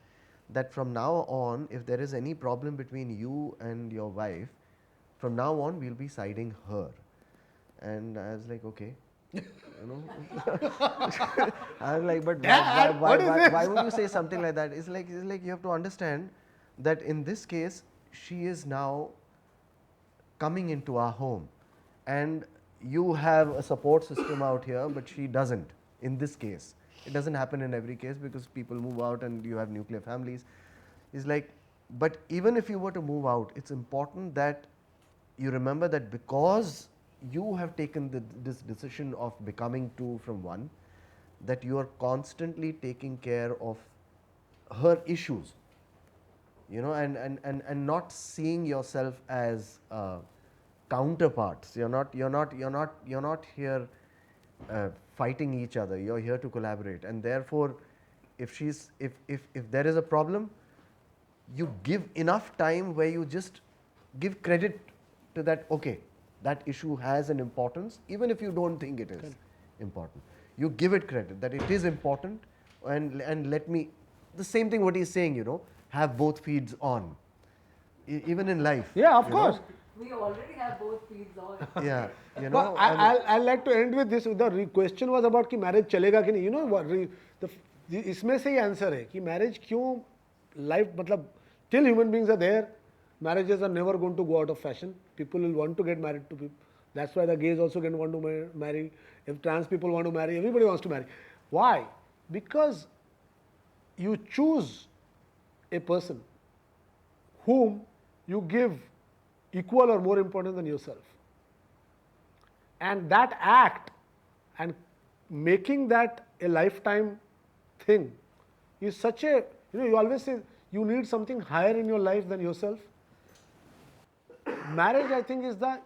that from now on, if there is any problem between you and your wife, from now on we'll be siding her. And I was like, okay. You know, I was like, but Dad, why would you say something like that? It's like you have to understand that in this case, she is now coming into our home, and you have a support system out here, but she doesn't. In this case, it doesn't happen in every case because people move out and you have nuclear families. It's like, but even if you were to move out, it's important that you remember that because you have taken this decision of becoming two from one, that you are constantly taking care of her issues, you know, and not seeing yourself as counterparts. You're not here fighting each other. You're here to collaborate, and therefore, if there is a problem, you give enough time where you just give credit to that. Okay, that issue has an importance, even if you don't think it is important. You give it credit that it is important, and let me. The same thing what he's saying, you know, have both feeds on, even in life. Yeah, of course. We already have both feeds on. Yeah, you know. But I'll like to end with this. The question was about कि marriage चलेगा कि नहीं. You know what? इसमें से ही answer है कि marriage क्यों life मतलब till human beings are there, marriages are never going to go out of fashion. People will want to get married to people. That's why the gays also can want to marry. If trans people want to marry, everybody wants to marry. Why? Because you choose a person whom you give equal or more important than yourself. And that act and making that a lifetime thing is such a, you know, you always say you need something higher in your life than yourself. Marriage, I think, is the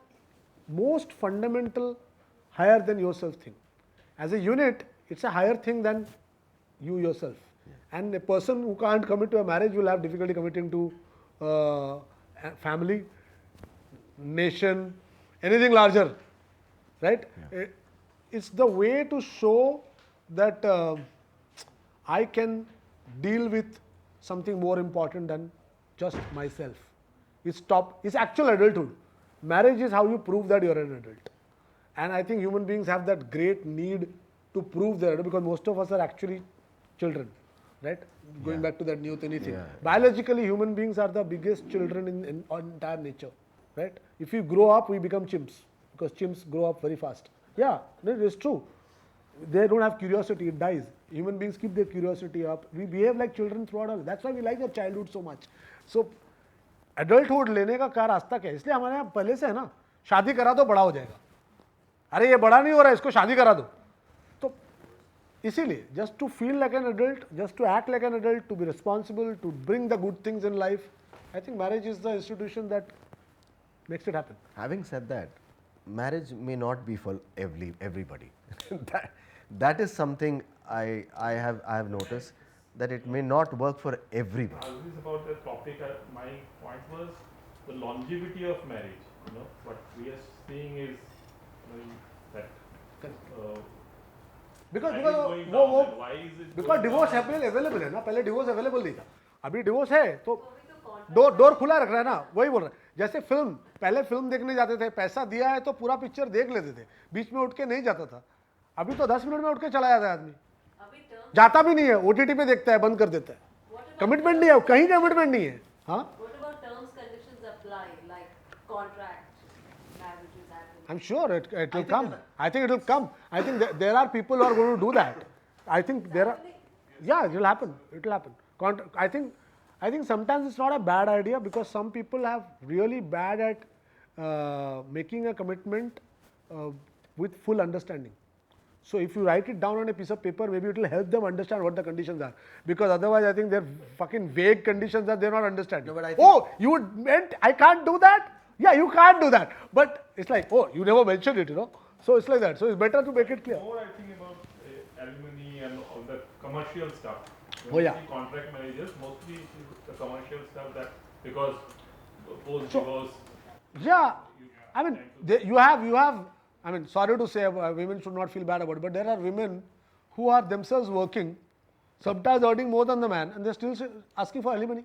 most fundamental higher than yourself thing. As a unit, it's a higher thing than you yourself. And a person who can't commit to a marriage will have difficulty committing to a family, nation, anything larger, right? Yeah. It's the way to show that I can deal with something more important than just myself. It's actual adulthood. Marriage is how you prove that you're an adult. And I think human beings have that great need to prove they're adult because most of us are actually children, right? Going back to that Newtonian thing. Biologically, human beings are the biggest children in entire nature, right? If we grow up, we become chimps because chimps grow up very fast. Yeah, it is true. They don't have curiosity, it dies. Human beings keep their curiosity up. We behave like children throughout our life. That's why we like our childhood so much. So, adulthood लेने का क्या रास्ता क्या है? इसलिए हमारे यहाँ पहले से है ना, शादी करा तो बड़ा हो जाएगा. अरे ये बड़ा नहीं हो रहा है, इसको शादी करा दो. तो इसीलिए just to feel like an adult, just to act like an adult, to be responsible, to bring the good things in life, I think marriage is the institution that makes it happen. Having said that, marriage may not be for everybody. that is something I have noticed, that it may not work for everybody. This is about the topic. My point was the longevity of marriage. what we are seeing is that because why is because going वो down and why is it because going divorce down? Available है ना, पहले divorce available नहीं था, अभी divorce है तो door खुला रख रहा है ना, वही बोल रहा है। जैसे फिल्म, पहले फिल्म देखने जाते थे, पैसा दिया है तो पूरा पिक्चर देख लेते थे, बीच में उठ के नहीं जाता था। अभी तो 10 मिनट में उठ के चला जाता है आदमी, जाता भी नहीं है, ओटीटी पे देखता है, बंद कर देता है, कमिटमेंट नहीं है, कहीं कमिटमेंट नहीं है। हाँ, I'm sure it will come. I think it will come. I think there are people who are going to do that. I think there are, yeah, it will happen. It will happen. I think sometimes it's not a bad idea because some people have really bad at making a commitment with full understanding. So if you write it down on a piece of paper, maybe it will help them understand what the conditions are. Because otherwise, I think they're fucking vague conditions that they're not understanding. No, but oh, you meant I can't do that? Yeah, you can't do that. But it's like, oh, you never mentioned it, So it's like that. So it's better to make it clear. More I think about alimony and all the commercial stuff. When Oh, yeah. you see contract marriages, mostly it is the commercial stuff that because post divorce. Yeah, I mean, you have. I mean, sorry to say, women should not feel bad about it, but there are women who are themselves working, sometimes earning more than the man, and they're still asking for alimony.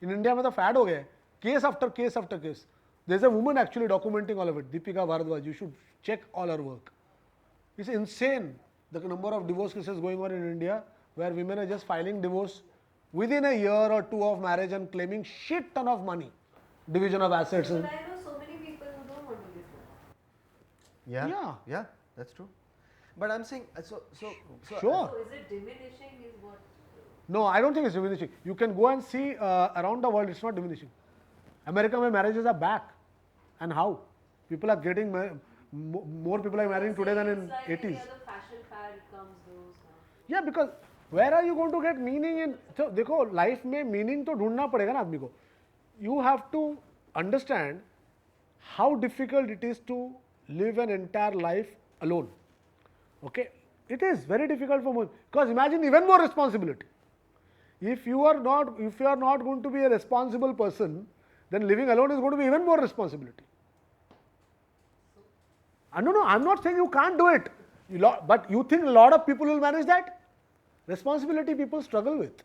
In India, में तो fad हो गया है, case after case after case. There's a woman actually documenting all of it, Deepika Bharadwaj. You should check all her work. It's insane the number of divorce cases going on in India, where women are just filing divorce within a year or two of marriage and claiming shit ton of money, division of assets. But I know so many people who don't want to give money. Yeah, that's true. But I'm saying, Sure. So is it diminishing? Is what? No, I don't think it's diminishing. You can go and see around the world, it's not diminishing. America, where marriages are back. And how? People are getting, more people are marrying today than in It's like 80s. any other fashion fad, it comes, goes. Yeah, because where are you going to get meaning in? So, देखो, life में meaning तो ढूंढना पड़ेगा ना आदमी को. You have to understand how difficult it is to live an entire life alone. Okay, it is very difficult for most. Because imagine even more responsibility. If you are not going to be a responsible person, then living alone is going to be even more responsibility. No, I'm not saying you can't do it. But you think a lot of people will manage that? Responsibility people struggle with.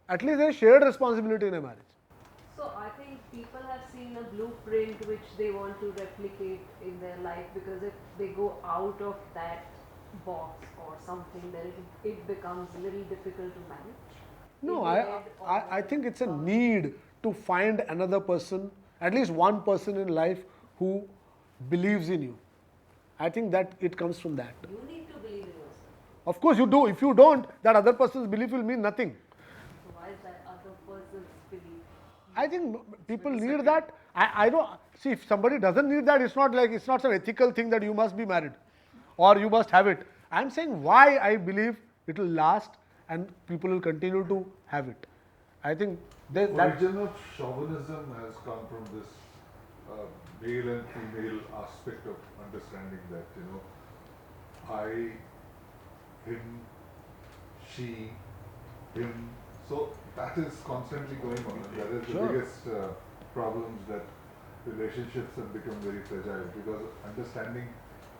At least there's shared responsibility in a marriage. So I think people have seen a blueprint which they want to replicate in their life, because if they go out of that box or something, then it becomes a little difficult to manage. No, I think it's a need to find another person, at least one person in life who believes in you. I think that it comes from that. You need to believe in yourself. Of course you do. If you don't, that other person's belief will mean nothing. So why is that other person's belief? I think people need that. I don't see, if somebody doesn't need that, it's not an ethical thing that you must be married or you must have it. I'm saying why I believe it will last and people will continue to have it. I think that origin of chauvinism has come from this male and female aspect of understanding that, I, him, she, him. So that is constantly going on, and that is the biggest problems, that relationships have become very fragile because understanding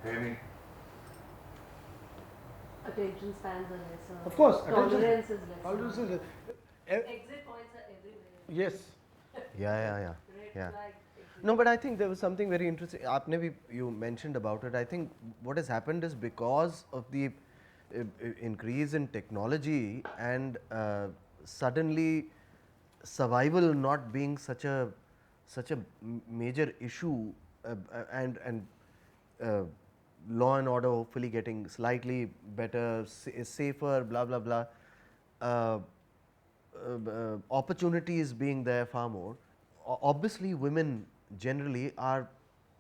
any. Attention spans are lesser. Of course, tolerance is lesser. Tolerance is Exit points are everywhere. Yes. Yeah. Red flag. No, but I think there was something very interesting. You mentioned about it. I think what has happened is because of the increase in technology and suddenly survival not being such a major issue, and law and order hopefully getting slightly better, safer, blah blah blah. Opportunities being there far more. Obviously, women generally are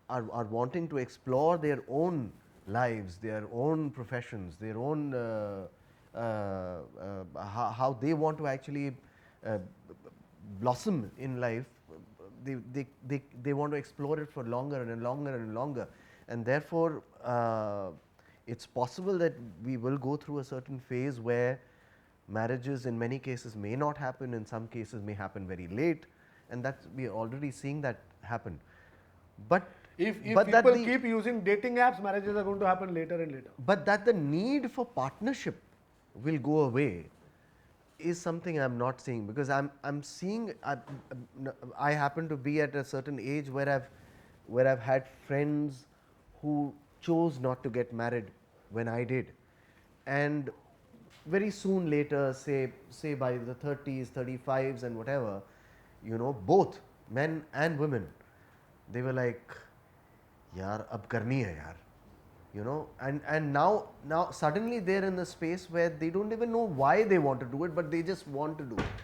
wanting to explore their own lives, their own professions, their own how they want to actually blossom in life. They want to explore it for longer and longer and longer, and therefore it's possible that we will go through a certain phase where marriages in many cases may not happen, in some cases may happen very late, and that's we are already seeing that happen. But If but that people the- keep using dating apps, marriages are going to happen later and later. but that the need for partnership will go away is something I'm not seeing, because I'm seeing I happen to be at a certain age where I've had friends who chose not to get married when I did, and very soon later, say by the 30s, 35s and whatever, you know, both men and women, they were like, yaar ab karni hai yaar, you know, and now suddenly they're in the space where they don't even know why they want to do it, but they just want to do it.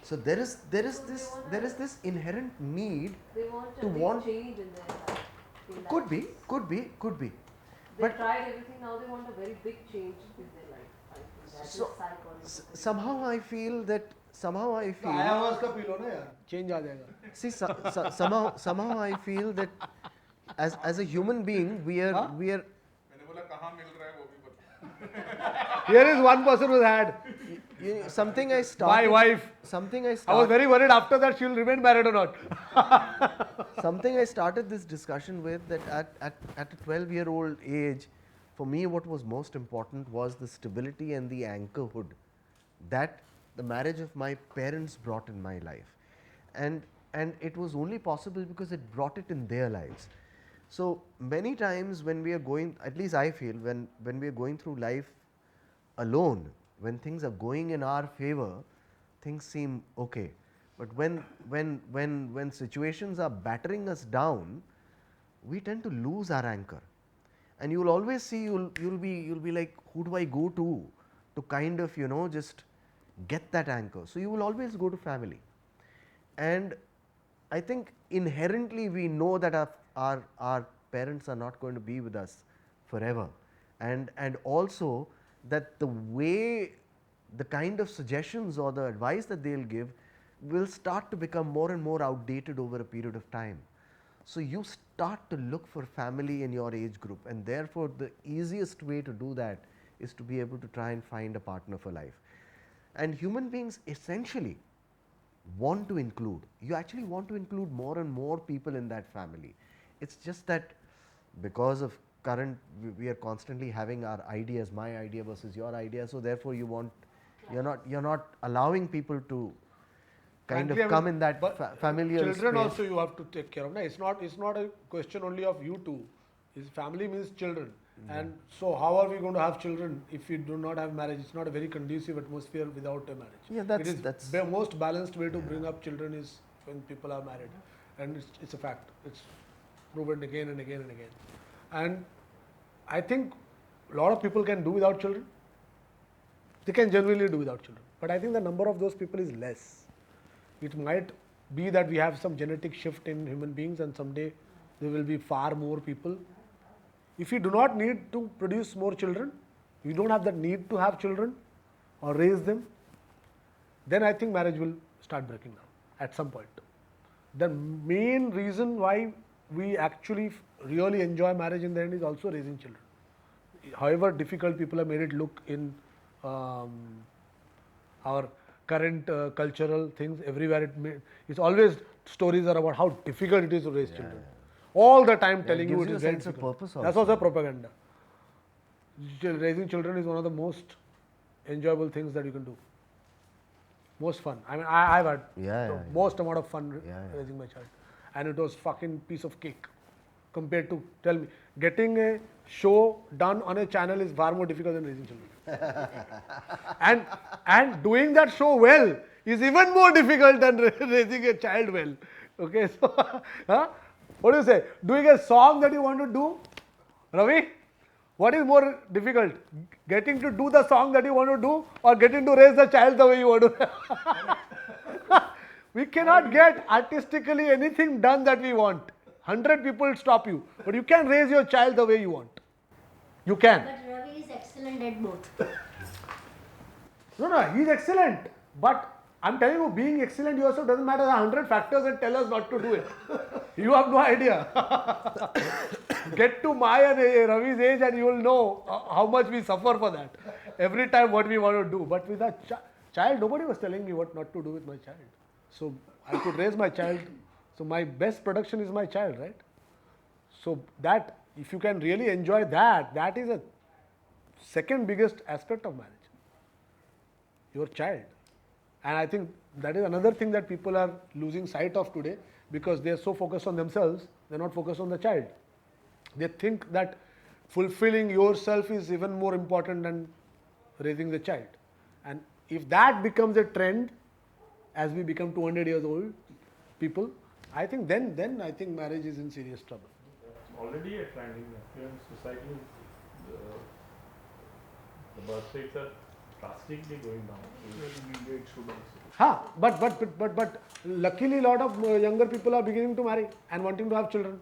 So there is this inherent need They want to a big want. change in their life. in Could life. be. They tried everything, now they want a very big change in their life. I think that is So psychology. somehow I feel आवाज का P low ना यार, change आ जाएगा. see somehow I feel that as a human being we are मैंने बोला कहाँ मिल रहा है वो भी बता. Here is one person who had something I started. my wife. Something I I was started. very worried after that she will remain married or not. Something I started this discussion with, that at a 12-year-old age, for me what was most important was the stability and the anchorhood that the marriage of my parents brought in my life, and it was only possible because it brought it in their lives. So many times when we are going, at least I feel, when we are going through life alone, when things are going in our favor, things seem okay. But when situations are battering us down, we tend to lose our anchor, and you will always see you'll be like, who do I go to kind of, you know, just get that anchor. So you will always go to family, and I think inherently we know that our parents are not going to be with us forever, and also that the kind of suggestions or the advice that they'll give will start to become more and more outdated over a period of time. So you start to look for family in your age group, and therefore the easiest way to do that is to be able to try and find a partner for life. And human beings essentially want to include, you actually want to include more and more people in that family. It's just that because of current, we are constantly having our ideas, my idea versus your idea, so therefore you're not allowing people to kind Frankly, of I come mean, in that but familiar children space. also you have to take care of. No, it's not a question only of you two. His family means children. And so how are we going to have children if we do not have marriage? It's not a very conducive atmosphere without a marriage. Yeah, that's the most balanced way to bring up children is when people are married, and it's a fact. It's proven again and again and again. And I think a lot of people can do without children. They can genuinely do without children. But I think the number of those people is less. It might be that we have some genetic shift in human beings, and someday there will be far more people. If you do not need to produce more children, you don't have that need to have children or raise them, then I think marriage will start breaking down at some point. The main reason why we actually really enjoy marriage in the end is also raising children. However difficult people have made it look in our current cultural things, everywhere it's always stories are about how difficult it is to raise children. All the time telling you it is very difficult. That's also propaganda. Raising children is one of the most enjoyable things that you can do. Most fun. I mean, I've had most amount of fun raising my child, and it was fucking piece of cake compared to, tell me, getting a show done on a channel is far more difficult than raising children. and doing that show well is even more difficult than raising a child well. Okay, so what do you say? Doing a song that you want to do, Ravi? What is more difficult? Getting to do the song that you want to do, or getting to raise the child the way you want to? We cannot get artistically anything done that we want. 100 people stop you, but you can raise your child the way you want. You can. But Ravi is excellent at both. No, he's excellent. But I'm telling you, being excellent yourself doesn't matter. 100 factors and tell us not to do it. You have no idea. Get to my and Ravi's age and you will know how much we suffer for that. Every time what we want to do. But with a child, nobody was telling me what not to do with my child. So I could raise my child. So my best production is my child, right? So that, if you can really enjoy that, that is a second biggest aspect of marriage. Your child. And I think that is another thing that people are losing sight of today, because they are so focused on themselves, they are not focused on the child. They think that fulfilling yourself is even more important than raising the child. And if that becomes a trend, as we become 200 years old people, I think then I think marriage is in serious trouble. Already a trend in African society. The birth rates are drastically going down. It should also. But luckily a lot of younger people are beginning to marry and wanting to have children.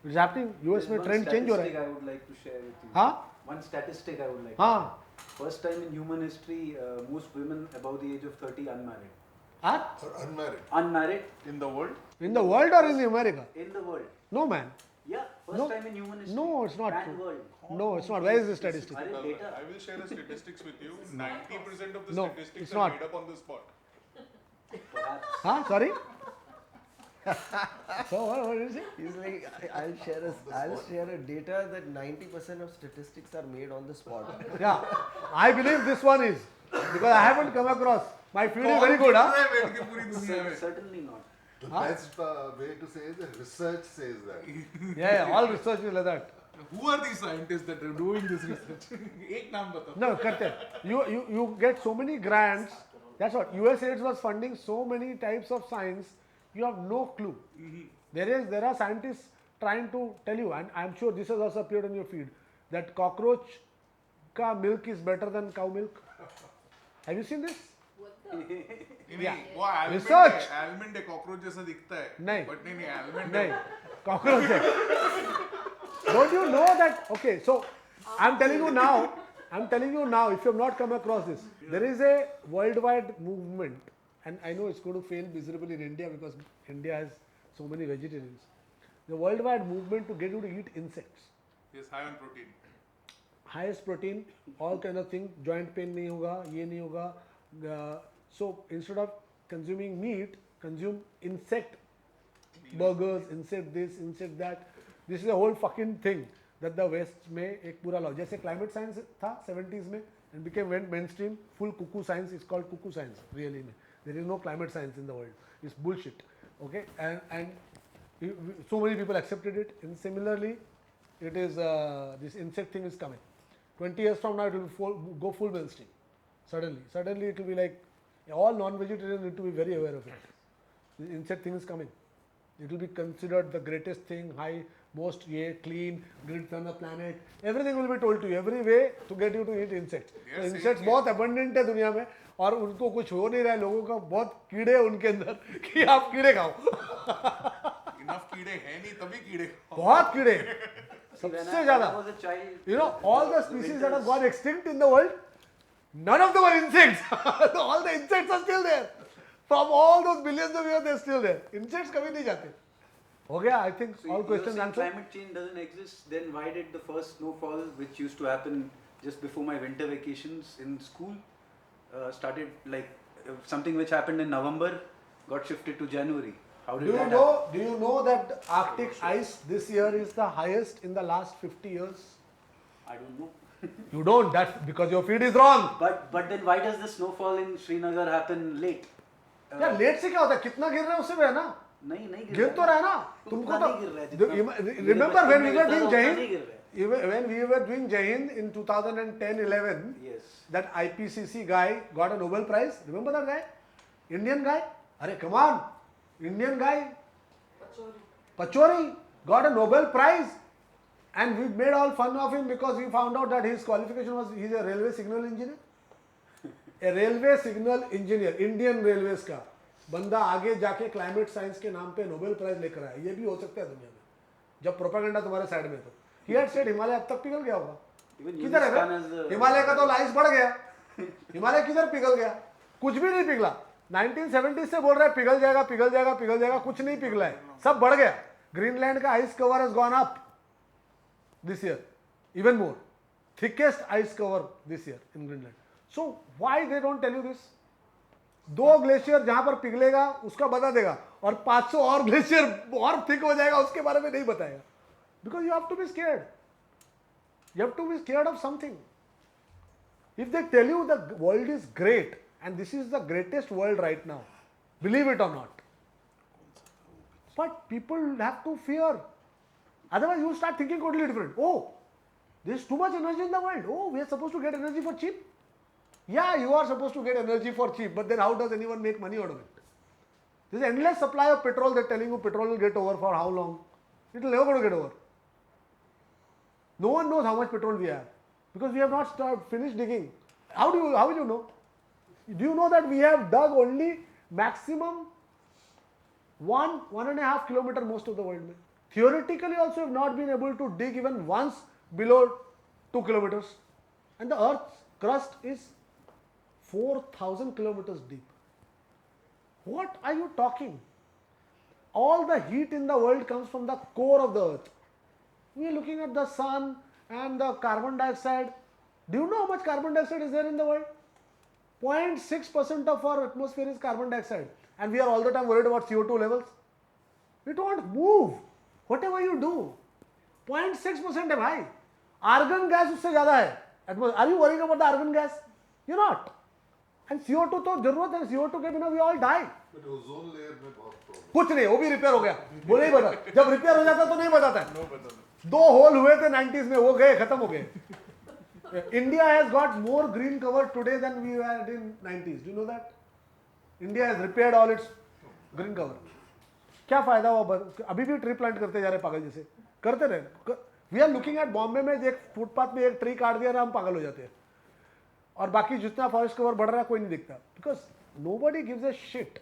It's happening. US में trend change हो रहा है. I would like to share with you. हाँ? One statistic I would like. हाँ. First time in human history, most women above the age of 30 unmarried. Huh? Unmarried. Unmarried. In the world? In the world or in America? In the world. No, man. Yeah, first No. time in human history. No, it's not Pan true. world. No, it's not. Where is the statistic? I will share the statistics with you. 90% of the No, statistics it's are not. made up on the spot. Huh? Sorry? So what did you say? He's like, I'll share a data that 90% of statistics are made on the spot. Yeah, I believe this one is, because I haven't come across. My feed is very good, huh? Certainly not. The Huh? best way to say is that research says that. Yeah, all research is like that. Who are these scientists that are doing this research? Ek naam batao. No, करते हैं. You get so many grants. That's what USAID was funding so many types of science. You have no clue. There are scientists trying to tell you, and I'm sure this has also appeared on your feed, that cockroach ka milk is better than cow milk. Have you seen this? नहीं वो almond Research. है almond है cockroach जैसा दिखता है नहीं. but नहीं almond नहीं, है cockroach है. Don't you know that? Okay, so I'm telling you now, if you have not come across this, there is a worldwide movement, and I know it's going to fail miserably in India because India has so many vegetarians. The worldwide movement to get you to eat insects. yes high on protein Highest protein, all kind of thing, joint pain नहीं होगा, ये नहीं होगा. So instead of consuming meat, consume insect burgers, insect this, insect that. This is a whole fucking thing that the West में एक पूरा law. जैसे climate science था 70s में and became went mainstream. Full cuckoo science is called cuckoo science. Really में. There is no climate science in the world. It's bullshit. Okay, and so many people accepted it. And similarly, it is this insect thing is coming. 20 years from now, it will go full mainstream. Suddenly it will be like all non-vegetarians need to be very aware of it. The insect thing is coming. It will be considered the greatest thing, most clean, grids on the planet. Everything will be told to you, every way to get you to eat insects. So insects बहुत abundant है दुनिया में और उनको कुछ हो नहीं रहा है, लोगों का बहुत कीड़े हैं उनके अंदर कि आप कीड़े खाओ. enough कीड़े हैं नहीं तभी कीड़े खाओ. बहुत कीड़े सबसे ज़्यादा. You know, all the species that have gone extinct in the world, none of them are insects. All the insects are still there. From all those billions of years, they're still there. Insects कभी नहीं जाते. हो गया, I think So all you're questions saying answered. climate change doesn't exist, then why did the first snowfall, which used to happen just before my winter vacations in school, started like something which happened in November got shifted to January? How did that happen? Do you know that Arctic ice this year is the highest in the last 50 years? I don't know. You don't. That's because your feed is wrong. But then why does the snowfall in Srinagar happen late? क्या late से क्या होता है? कितना गिर रहा है उससे भी है ना? नहीं गिर तो रहा है ना? तुमको तो remember when we were doing Jai Hind? When we were doing Jai Hind in 2010-11, yes, that IPCC guy got a Nobel Prize. Remember that guy? Indian guy? Arey, come on. Indian guy. Pachori got a Nobel Prize. And we made all fun of him because we found out that his qualification was he's a railway signal engineer. A railway signal engineer, Indian Railways का बंदा आगे जाके climate science के नाम पे Nobel prize लेकर आया. ये भी हो सकता है दुनिया में जब प्रोपेगेंडा तुम्हारे साइड में. तो he had said हिमालय अब तक पिघल गया होगा. किधर है? हिमालय का तो आइस बढ़ गया. हिमालय किधर पिघल गया? कुछ भी नहीं पिघला. 1970 से बोल रहा है पिघल जाएगा, पिघल जाएगा, पिघल जाएगा. कुछ नहीं पिघला है, सब बढ़ गया. ग्रीनलैंड का ice cover has gone up this year, even more. Thickest ice cover this year in Greenland. So why they don't tell you this? 2 glacier जहां पर पिघलेगा उसका बता देगा, और 500 और ग्लेशियर और थिक हो जाएगा उसके बारे में नहीं बताएगा. Because you have to be scared. You have to be scared of something. If they tell you the world is great and this is the greatest world right now, believe it or not. But people have to fear. Otherwise, you start thinking totally different. Oh, there's too much energy in the world. Oh, we are supposed to get energy for cheap. Yeah, you are supposed to get energy for cheap, but then how does anyone make money out of it? There's endless supply of petrol. They're telling you petrol will get over for how long? It will never going to get over. No one knows how much petrol we have because we have not finished digging. How will you know? Do you know that we have dug only maximum 1.5 kilometer most of the world? Theoretically also have not been able to dig even once below 2 kilometers, and the earth's crust is 4,000 kilometers deep. What are you talking? All the heat in the world comes from the core of the earth. We are looking at the sun and the carbon dioxide. Do you know how much carbon dioxide is there in the world? 0.6% of our atmosphere is carbon dioxide, and we are all the time worried about CO2 levels. We don't move. Whatever you do, 0.6% है भाई. Argon gas उससे ज़्यादा है. Are you worrying about the argon gas? You're not. And CO2 तो जरूरत है. CO2 के बिना we all die. But ozone layer में बहुत problem. कुछ नहीं, वो भी रिपेयर हो गया. वो नहीं बता. जब रिपेयर हो जाता तो नहीं बताता है. 2 होल हुए थे 90s में, वो गए, खत्म हो गए. India has got more green cover today than we had in 90s. Do you know that? India has repaired all its green cover. क्या फायदा हुआ? अभी भी ट्री प्लांट करते जा रहे पागल जैसे. करते रहे. We are looking at Bombay में एक फुटपाथ में एक ट्री काट दिया ना, हम पागल हो जाते हैं. और बाकी जितना फॉरेस्ट कवर बढ़ रहा है कोई नहीं दिखता. Because nobody gives a shit.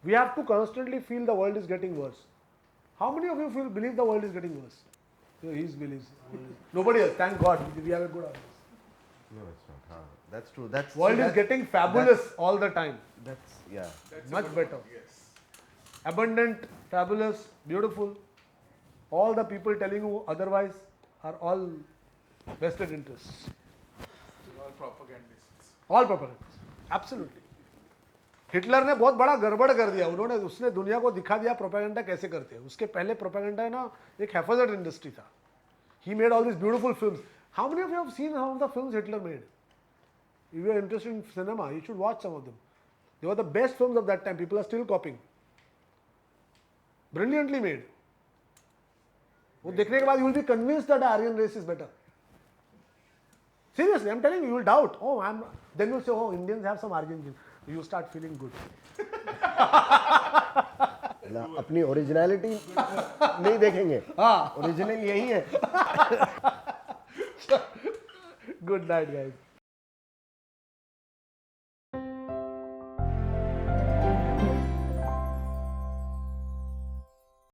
We have to constantly feel the world is getting worse. How many of you feel believe the world is getting worse? He believes. Nobody else. Thank God. We have a good audience. No, it's not. That's true. That's world is getting fabulous all the time. That's That's much better. Yes. Abundant, fabulous, beautiful. All the people telling you otherwise are all vested interests. All propagandists. All propagandists. Absolutely. Hitler ने बहुत बड़ा गड़बड़ कर दिया. उसने दुनिया को दिखा दिया प्रोपेगेंडा कैसे करते हैं. उसके पहले प्रोपेगेंडा है ना एक हैफेजर्ड इंडस्ट्री था. He made all these beautiful films. How many of you have seen some of the films Hitler made? If you are interested in cinema, you should watch some of them. They were the best films of that time. People are still copying. Brilliantly made. वो देखने के बाद you will be convinced that the Aryan race is better. Seriously, I'm telling you, you will doubt. Then you will say, oh, Indians have some Aryan genes. You start feeling good. अपनी originality नहीं देखेंगे. Original यही है. Good night, guys.